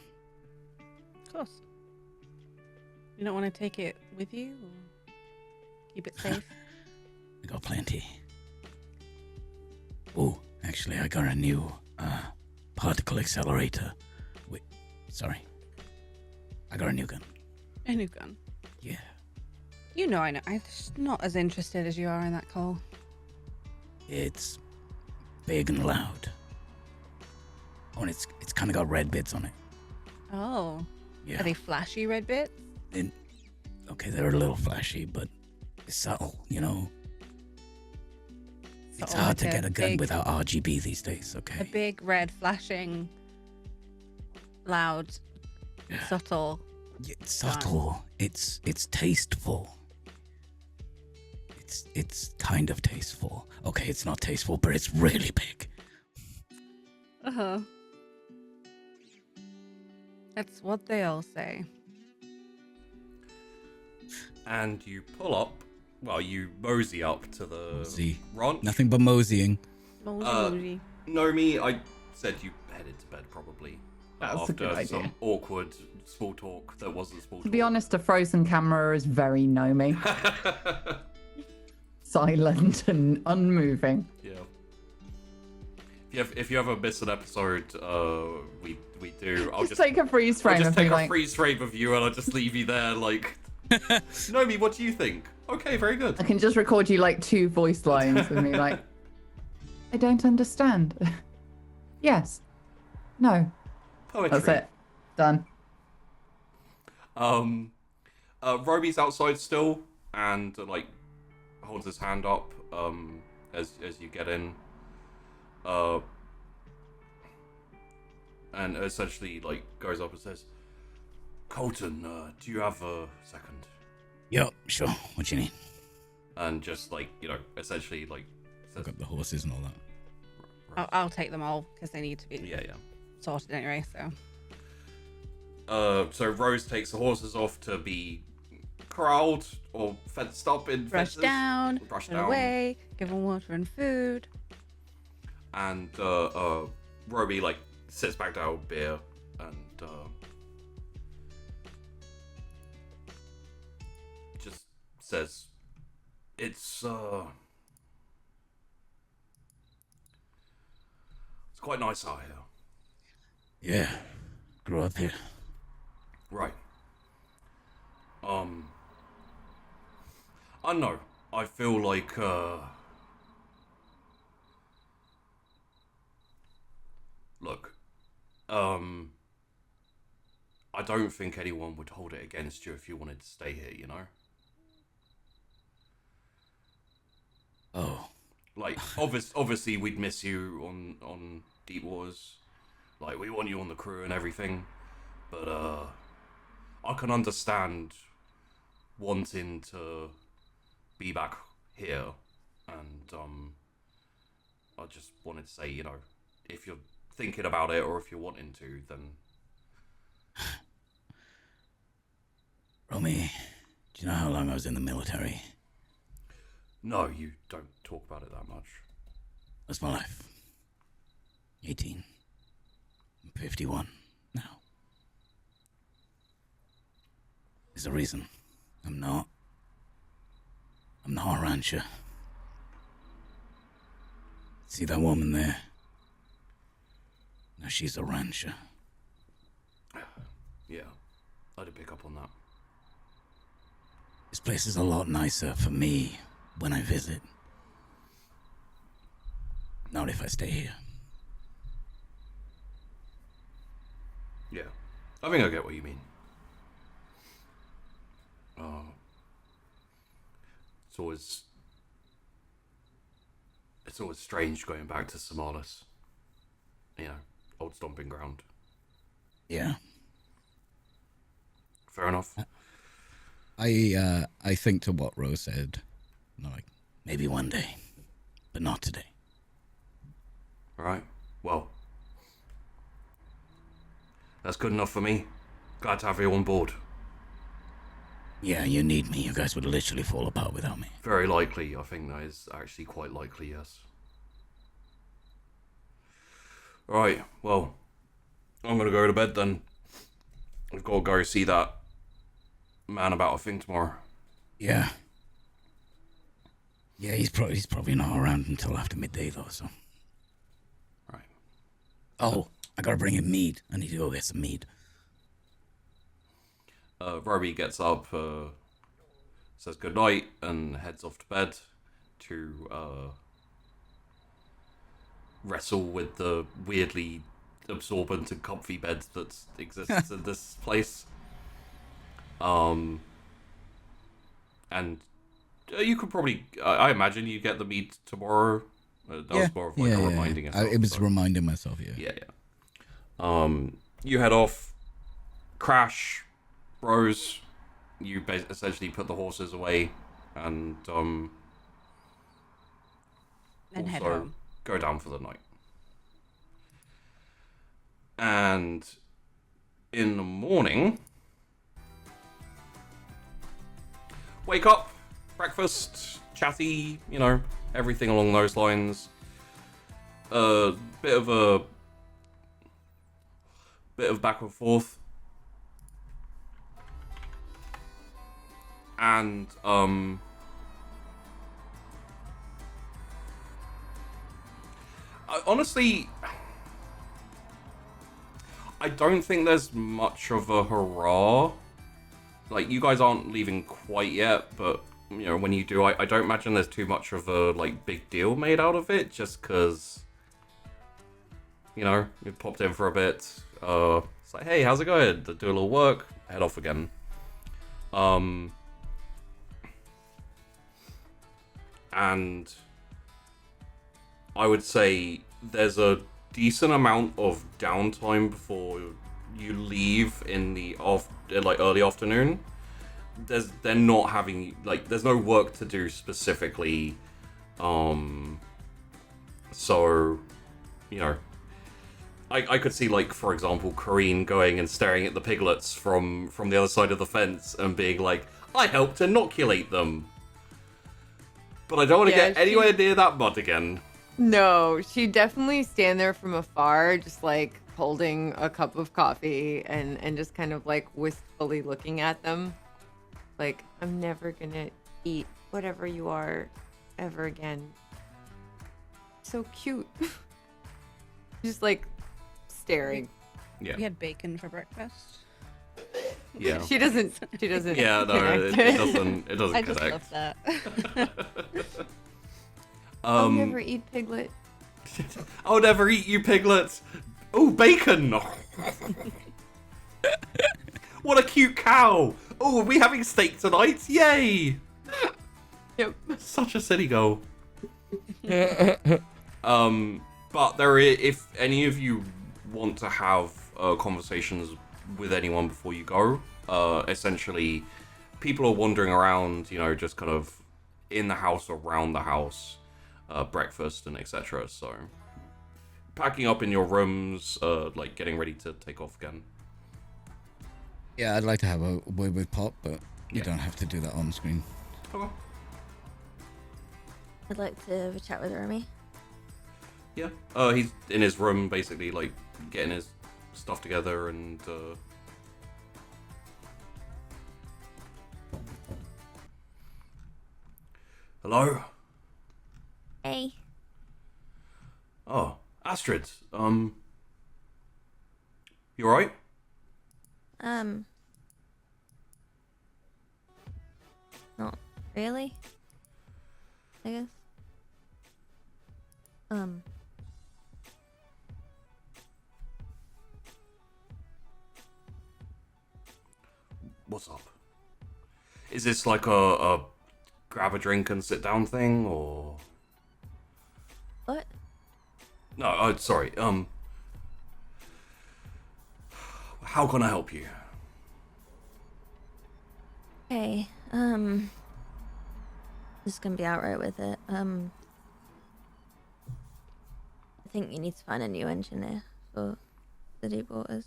Of course. You don't want to take it with you or keep it safe? I got plenty. Oh, actually, I got a new particle accelerator. Wait, sorry. I got a new gun. A new gun. Yeah. You know I know. I'm just not as interested as you are in that call. It's big and loud. Oh, and it's kind of got red bits on it. Oh. Yeah. Are they flashy red bits? Okay, they're a little flashy, but it's subtle, you know? It's Subtle, hard to like get a gun big- without RGB these days, okay? A big red flashing, loud, subtle. It's subtle. It's tasteful. It's kind of tasteful. Okay, it's not tasteful, but it's really big. Uh-huh. That's what they all say. And you pull up. Well, you mosey up to the Mosey. ranch. Nothing but moseying. Mosey. Nomi, I said you headed to bed probably. That's a after good idea. some awkward small talk that wasn't small To talk. be honest, a frozen camera is very Nomi. Silent and unmoving. Yeah. If you ever miss an episode, we do. I'll Just take a freeze frame I'll just and take be a like, freeze frame of you, and I'll just leave you there, like. Nomi, what do you think? Okay, very good. I can just record you like 2 voice lines and be like, I don't understand. Yes. No. Poetry. That's it. Done. Roby's outside still, and like holds his hand up as you get in, and essentially like goes up and says, "Colton, do you have a second?" Yup, sure. What you need? And just like essentially like says, Look up the horses and all that. I'll take them all because they need to be yeah. sorted anyway. So Rose takes the horses off to be corralled or fenced up in Brush fences. down, Brush put down. away, give them water and food. And Roby like sits back down with beer and just says, "It's quite nice out here." Yeah. Grew up here. Right. I know. I feel like look, I don't think anyone would hold it against you if you wanted to stay here, you know? Oh. Like, obviously we'd miss you on Deep Waters. Like, we want you on the crew and everything. But, I can understand wanting to be back here. And, I just wanted to say, if you're thinking about it or if you're wanting to, then... Romy, do you know how long I was in the military? No, you don't talk about it that much. That's my life. 18. I'm 51 now. There's a reason. I'm not a rancher. See that woman there? Now she's a rancher. Yeah, I did pick up on that. This place is a lot nicer for me when I visit. Not if I stay here. Yeah, I think I get what you mean. It's always strange going back to Somalis. Old stomping ground. Yeah. Fair enough. I think to what Rose said, like, maybe one day, but not today. All right. Well, that's good enough for me. Glad to have you on board. Yeah, you need me. You guys would literally fall apart without me. Very likely. I think that is actually quite likely, yes. Right, well, I'm gonna go to bed then. I've got to go see that man about a thing tomorrow. Yeah. Yeah, he's probably not around until after midday though, so. Right. Oh, I gotta bring him mead. I need to go get some mead. Roby gets up, says goodnight, and heads off to bed to wrestle with the weirdly absorbent and comfy bed that exists in this place. And you could probably, I imagine you get the meat tomorrow. That was more of like a reminding yourself. It was reminding myself, yeah. Yeah. You head off, crash, Rose. You essentially put the horses away, and Then head also home. go down for the night. And in the morning, wake up, breakfast, chatty, everything along those lines. Bit of back and forth. And honestly, I don't think there's much of a hurrah. Like, you guys aren't leaving quite yet, but when you do, I don't imagine there's too much of a big deal made out of it, just because you popped in for a bit. It's like, hey, how's it going? Do a little work, head off again. And I would say there's a decent amount of downtime before you leave in the early afternoon. They're not having there's no work to do specifically. So I could see for example Corrine going and staring at the piglets from the other side of the fence and being like, I helped inoculate them. But I don't want to get anywhere near that mud again. No, she'd definitely stand there from afar, just holding a cup of coffee and just kind of wistfully looking at them. I'm never gonna eat whatever you are ever again. So cute. Just staring. Yeah. We had bacon for breakfast. Yeah. She doesn't. Yeah, no, it doesn't. It doesn't I connect. just love that. I'll never eat piglet. I'll never eat you, piglets. Oh, bacon! What a cute cow! Oh, are we having steak tonight? Yay! Yep. Such a silly girl. But if any of you want to have conversations with anyone before you go, essentially, people are wandering around, just kind of in the house, around the house, breakfast and etc. So, packing up in your rooms, getting ready to take off again. Yeah, I'd like to have a word with Pop, but you don't have to do that on screen. Okay. I'd like to have a chat with Remy. Yeah. He's in his room, basically, getting his stuff together and. Hello. Hey. Oh, Astrid. You alright? Not really. I guess. What's up? Is this a grab a drink and sit down thing, or? What? No, oh, sorry. How can I help you? Okay. Just gonna be outright with it. I think you need to find a new engineer for the deep waters.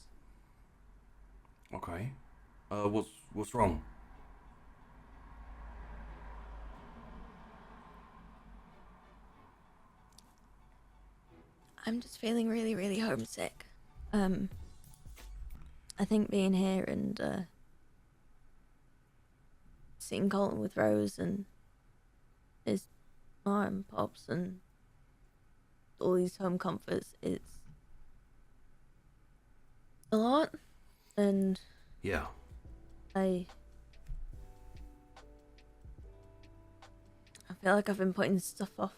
Okay. What's wrong? I'm just feeling really, really homesick. I think being here and seeing Colton with Rose and his mom and pops and all these home comforts, it's a lot. And Yeah. I feel like I've been putting stuff off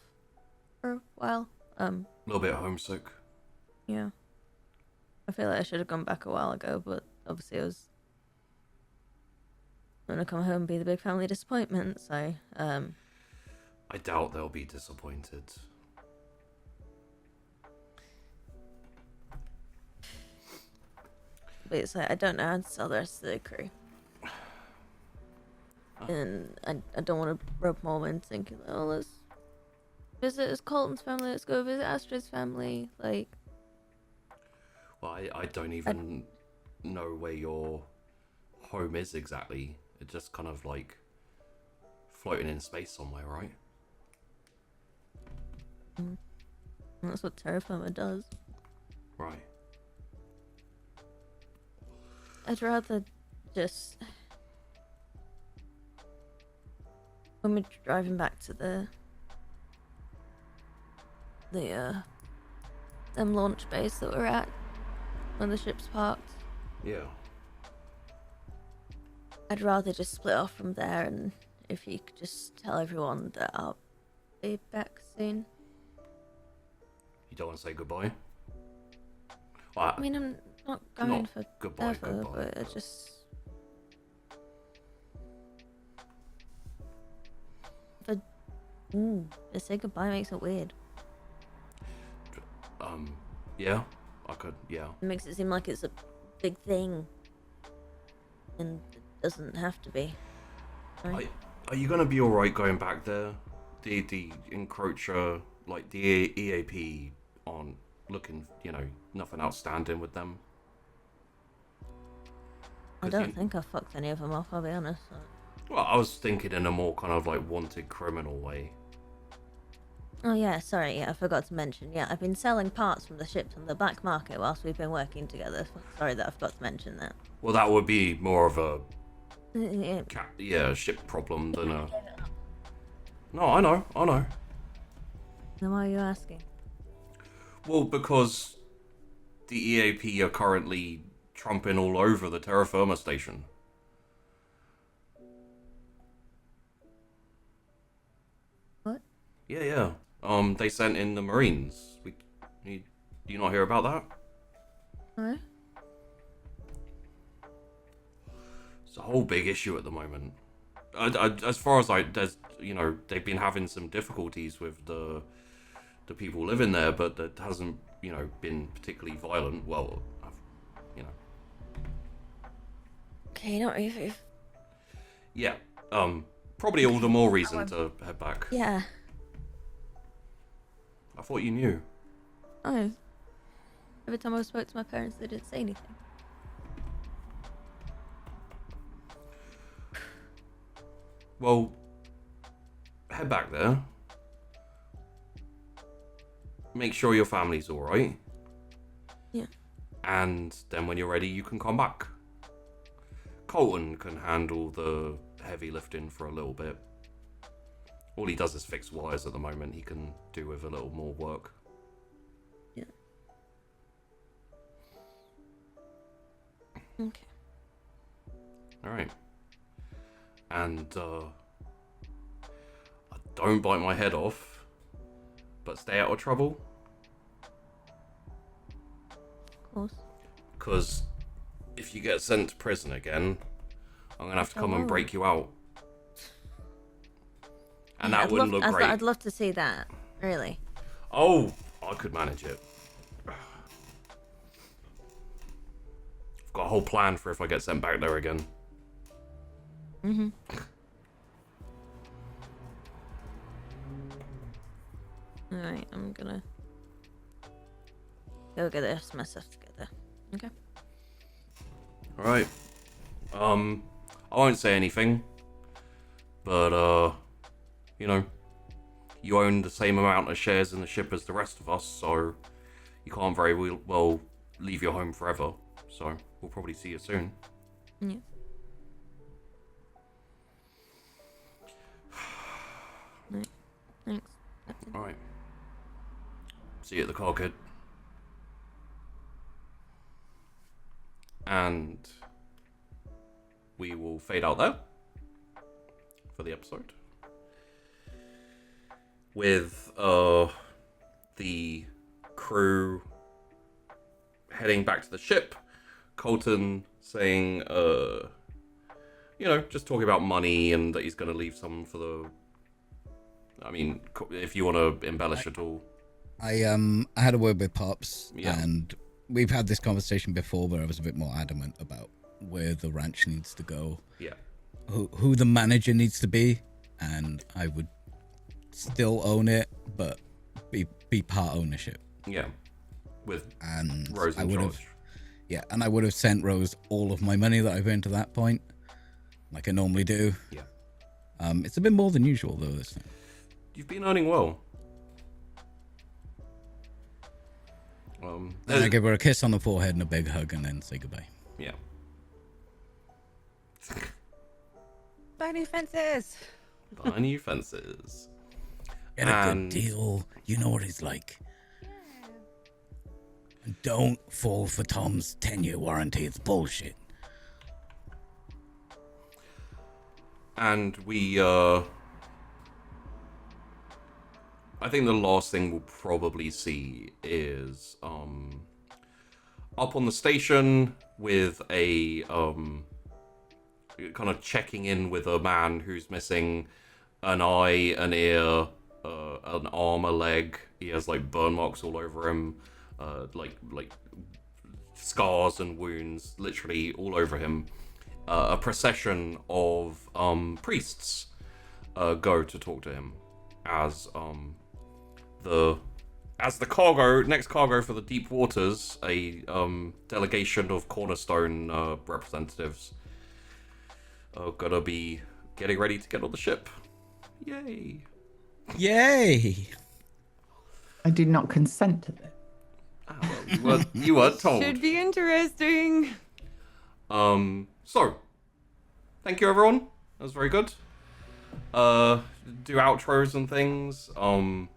for a while. A little bit homesick. Yeah. I feel like I should have gone back a while ago, but obviously I was gonna come home and be the big family disappointment, so I doubt they'll be disappointed. but it's like I don't know how to tell the rest of the crew. And I don't want to rub Mom in thinking, oh, let's visit Colton's family, let's go visit Astrid's family. Like, Well, I don't even know where your home is exactly. It's just kind of like floating in space somewhere, right? that's what terra firma does. Right. I'd rather just, when we're driving back to the launch base that we're at when the ship's parked, Yeah. I'd rather just split off from there, and if you could just tell everyone that I'll be back soon. You don't want to say goodbye? Well, I mean, I'm not going Not for goodbye, ever, goodbye. but I just to say goodbye makes it weird. yeah, I could, yeah. It makes it seem like it's a big thing, and it doesn't have to be. Right? Are you gonna be alright going back there? The encroacher, like the EAP on looking, nothing outstanding with them? I 'Cause don't think I fucked any of them off, I'll be honest. Well, I was thinking in a more kind of like wanted criminal way. Oh yeah, sorry, yeah, I forgot to mention. Yeah, I've been selling parts from the ships on the black market whilst we've been working together. Sorry that I forgot to mention that. Well, that would be more of a Yeah, ship problem than a. No, I know. then why are you asking? Well, because the EAP are currently trumping all over the terra firma station. What? Yeah. They sent in the Marines. Do you not hear about that? No? It's a whole big issue at the moment. As far as there's, they've been having some difficulties with the people living there, but that hasn't, been particularly violent. Well, Okay, not really. Yeah. Probably all the more reason to head back. Yeah. I thought you knew. Oh. Every time I spoke to my parents, they didn't say anything. Well, head back there. Make sure your family's alright. Yeah. And then when you're ready, you can come back. Colton can handle the heavy lifting for a little bit. All he does is fix wires at the moment. He can do with a little more work. Yeah. Okay. Alright. And, don't bite my head off, but stay out of trouble. Of course. Because if you get sent to prison again, I'm going to have to come and break you out. And Yeah, that wouldn't look great. I'd love to see that. Really. Oh, I could manage it. I've got a whole plan for if I get sent back there again. Mm-hmm. Alright, I'm gonna go get the rest of my stuff together. Okay. Alright. I won't say anything. But, you own the same amount of shares in the ship as the rest of us, so you can't very well leave your home forever. So we'll probably see you soon. Yeah. Right. Thanks. All right. See you at the car, kid. And we will fade out there for the episode with the crew heading back to the ship. Colton saying, just talking about money and that he's going to leave some for the. I mean, if you want to embellish at all. I had a word with Pops, Yeah. and we've had this conversation before where I was a bit more adamant about where the ranch needs to go, Yeah. who the manager needs to be, and I would still own it, but be part ownership. Yeah. With And Rose I in would charge. have, and I would have sent Rose all of my money that I've earned to that point, like I normally do. Yeah. It's a bit more than usual though this time. You've been earning well. Then I give her a kiss on the forehead and a big hug, and then say goodbye. Yeah. Buy new fences. Buy new fences. Get a And- good deal. You know what he's like. And don't fall for Tom's 10-year warranty. It's bullshit. And we, I think the last thing we'll probably see is, up on the station with a, kind of checking in with a man who's missing an eye, an ear, an arm, a leg. He has, like, burn marks all over him, like scars and wounds literally all over him. A procession of priests go to talk to him as the next cargo for the deep waters. A delegation of Cornerstone representatives are gonna be getting ready to get on the ship. Yay! Yay! I do not consent to this. You weren't told. Should be interesting. So, thank you everyone. That was very good. Do outros and things. Well,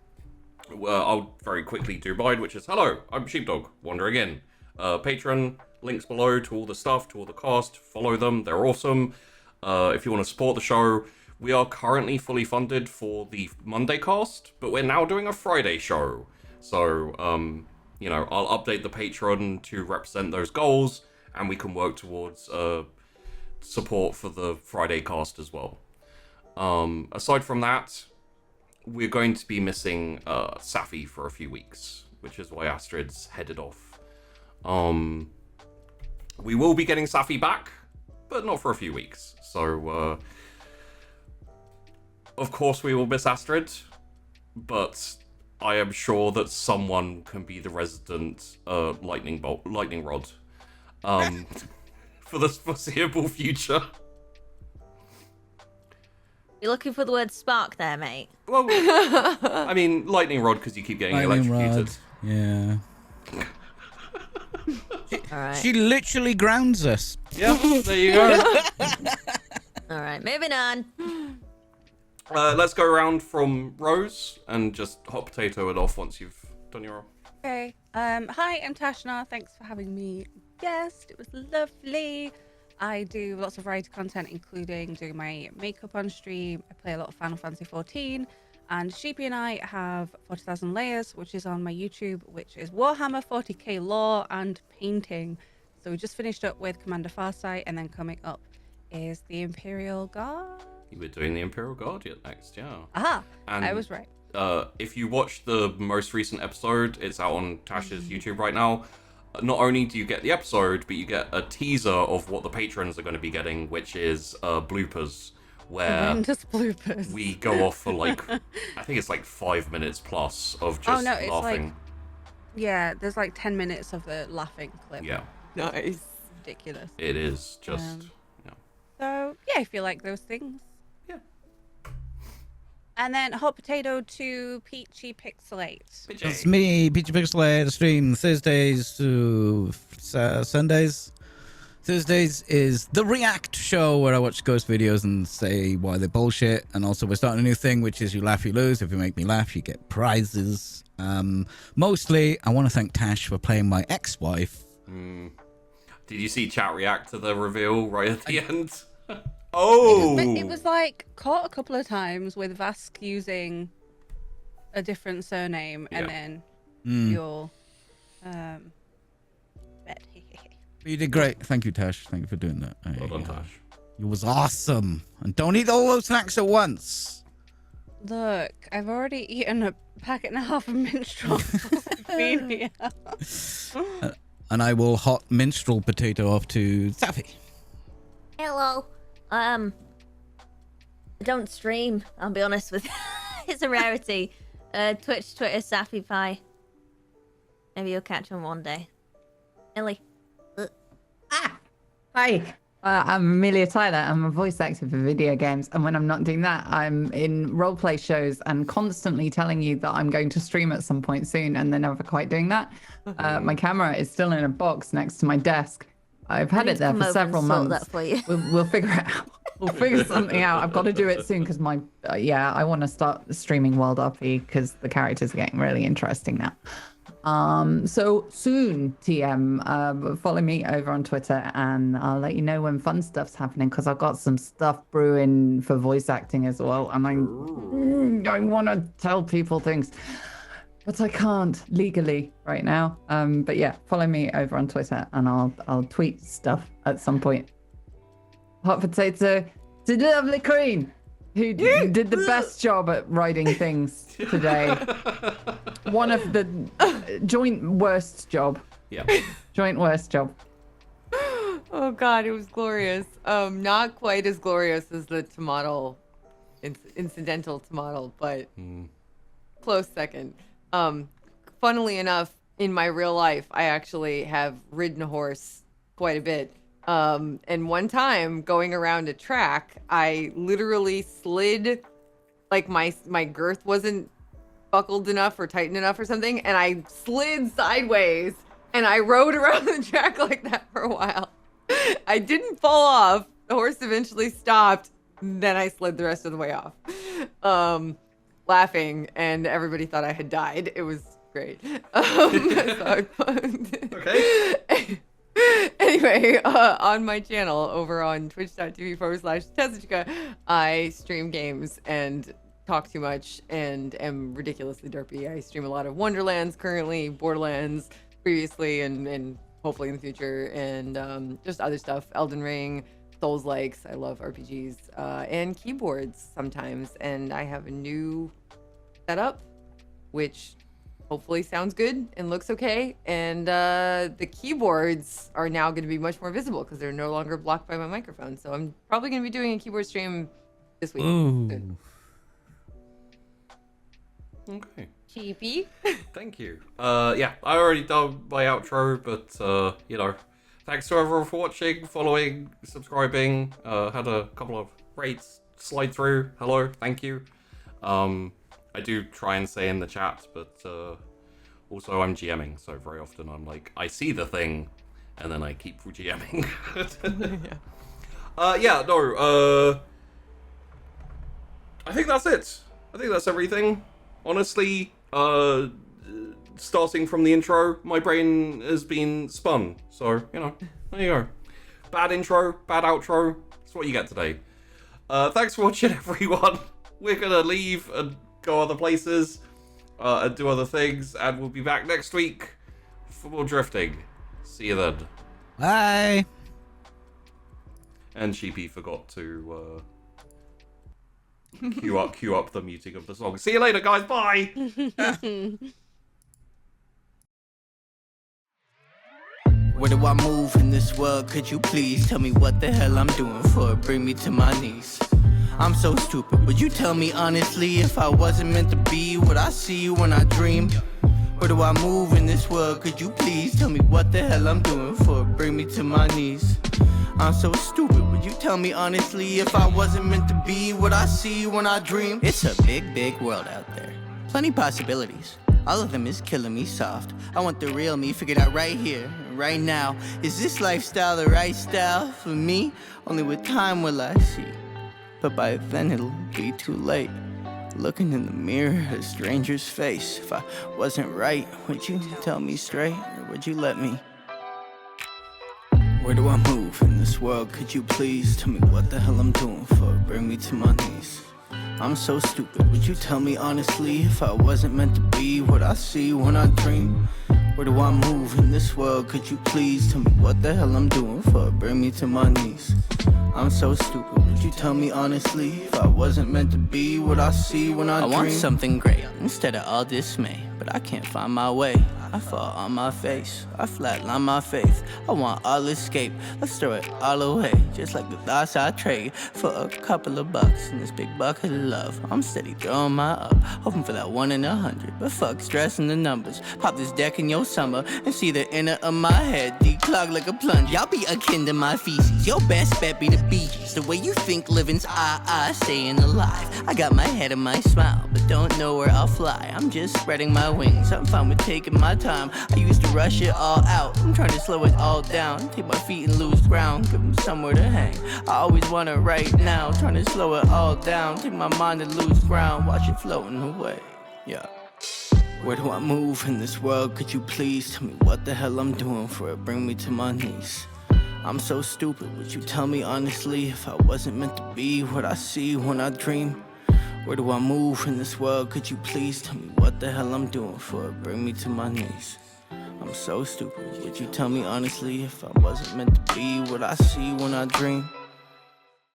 I'll very quickly do mine, which is hello, I'm Sheepdog, wandering in. Patreon, links below to all the stuff, to all the cast. Follow them, they're awesome. If you want to support the show, we are currently fully funded for the Monday cast, but we're now doing a Friday show. So, I'll update the Patreon to represent those goals, and we can work towards support for the Friday cast as well. Aside from that, we're going to be missing Safi for a few weeks, which is why Astrid's headed off. We will be getting Safi back, but not for a few weeks. So, of course we will miss Astrid, but I am sure that someone can be the resident lightning rod for the foreseeable future. You're looking for the word spark there, mate. Well, I mean, lightning rod because you keep getting Lightning electrocuted. rod. Yeah. All right. She literally grounds us. Yeah, there you go. All right. Moving on. Let's go around from Rose and just hot potato it off once you've done your. Okay. Hi, I'm Tashna. Thanks for having me guest. It was lovely. I do lots of variety content, including doing my makeup on stream. I play a lot of Final Fantasy 14. And Sheepy and I have 40,000 Layers, which is on my YouTube, which is Warhammer 40k lore and painting. So we just finished up with Commander Farsight, and then coming up is the Imperial Guard. You were doing the Imperial Guard yet next, yeah. Aha! And I was right. if you watch the most recent episode, it's out on Tash's YouTube right now. Not only do you get the episode, but you get a teaser of what the patrons are going to be getting, which is bloopers, where Horrendous bloopers. we go off for like, I think it's like 5 minutes plus of just no, it's laughing. Yeah, there's like 10 minutes of the laughing clip. Yeah, Nice. Ridiculous. it is just, So, yeah, if you like those things. yeah. And then hot potato to Peachy Pixelate. It's me, Peachy Pixelate. Stream Thursdays to Sundays. Thursdays is the React show where I watch ghost videos and say why they're bullshit. And also we're starting a new thing, which is you laugh, you lose. If you make me laugh, you get prizes. Mostly, I want to thank Tash for playing my ex-wife. Did you see chat react to the reveal right at the end? Oh! It was like caught a couple of times with Vask using a different surname and then your bed. You did great. Thank you, Tash. Thank you for doing that. Well done, Tash. You was awesome. And don't eat all those snacks at once. Look, I've already eaten a packet and a half of minstrel. And I will hot minstrel potato off to Safi. Hello. I don't stream, I'll be honest with you. It's a rarity. Twitch, Twitter, Safi Pie. Maybe you'll catch one one day. Ellie. Hi. I'm Amelia Tyler. I'm a voice actor for video games. And when I'm not doing that, I'm in roleplay shows and constantly telling you that I'm going to stream at some point soon and then never quite doing that. My camera is still in a box next to my desk. I've had it there for several months. That for you. We'll figure it out. We'll figure something out. I've got to do it soon because my, I want to start streaming World RP because the characters are getting really interesting now. So soon, TM, follow me over on Twitter and I'll let you know when fun stuff's happening because I've got some stuff brewing for voice acting as well. And I want to tell people things, but I can't legally right now. But yeah, follow me over on Twitter and I'll tweet stuff at some point. Hot potato to the lovely queen who did the best job at writing things today. One of the joint worst job. Yeah. Joint worst job. Oh God, it was glorious. Not quite as glorious as the tomato, incidental tomato, but close second. Funnily enough, in my real life, I actually have ridden a horse quite a bit. And one time going around a track, I literally slid, like my girth wasn't buckled enough or tightened enough or something, and I slid sideways and I rode around the track like that for a while. I didn't fall off. The horse eventually stopped. Then I slid the rest of the way off, laughing, and everybody thought I had died. It was great. Okay. Anyway, on my channel over on twitch.tv/Tessica, I stream games and talk too much and am ridiculously derpy. I stream a lot of Wonderlands currently, Borderlands previously, and hopefully in the future, and just other stuff, Elden Ring, Souls-likes. I love RPGs, and keyboards sometimes. And I have a new setup, which hopefully sounds good and looks okay. And the keyboards are now going to be much more visible because they're no longer blocked by my microphone. So I'm probably going to be doing a keyboard stream this week. Ooh. Okay. Cheapy. Thank you. Yeah, I already done my outro, but thanks to everyone for watching, following, subscribing. Had a couple of rates slide through. Hello, thank you. I do try and say in the chat, but also I'm GMing, so very often I'm like, I see the thing, and then I keep GMing. I think that's it. I think that's everything. Honestly, starting from the intro, my brain has been spun. So, there you go. Bad intro, bad outro. That's what you get today. Thanks for watching, everyone. We're gonna leave and go other places, and do other things, and we'll be back next week for more drifting. See you then. Bye. And Sheepy forgot to cue up the muting of the song. See you later, guys. Bye. Where do I move in this world? Could you please tell me what the hell I'm doing for it? Bring me to my knees. I'm so stupid. Would you tell me honestly if I wasn't meant to be what I see when I dream? Where do I move in this world? Could you please tell me what the hell I'm doing for it? Bring me to my knees. I'm so stupid, would you tell me honestly if I wasn't meant to be what I see when I dream? It's a big, big world out there. Plenty possibilities. All of them is killing me soft. I want the real me figured out right here, right now. Is this lifestyle the right style for me? Only with time will I see. But by then it'll be too late. Looking in the mirror at a stranger's face. If I wasn't right, would you tell me straight? Or would you let me? Where do I move in this world? Could you please tell me what the hell I'm doing for? Bring me to my knees. I'm so stupid, would you tell me honestly if I wasn't meant to be what I see when I dream? Where do I move in this world? Could you please tell me what the hell I'm doing for? Bring me to my knees. I'm so stupid, would you tell me honestly if I wasn't meant to be what I see when I dream? I want something great instead of all dismay, but I can't find my way. I fall on my face, I flatline my faith. I want all escape, let's throw it all away. Just like the thoughts I trade for a couple of bucks in this big bucket of love. I'm steady throwing my up, hoping for that 1 in 100. But fuck stressing the numbers. Pop this deck in your summer and see the inner of my head declog like a plunge. Y'all be akin to my feces, your best bet be the Bee Gees. The way you think living's staying alive. I got my head and my smile, but don't know where I'll fly. I'm just spreading my wings, I'm fine with taking my time. I used to rush it all out, I'm trying to slow it all down. Take my feet and lose ground, give them somewhere to hang. I always want it right now, trying to slow it all down. Take my mind and lose ground, watch it floating away, yeah. Where do I move in this world? Could you please tell me what the hell I'm doing for it? Bring me to my knees. I'm so stupid, would you tell me honestly if I wasn't meant to be what I see when I dream? Where do I move in this world? Could you please tell me what the hell I'm doing for it? Bring me to my knees. I'm so stupid, would you tell me honestly if I wasn't meant to be what I see when I dream?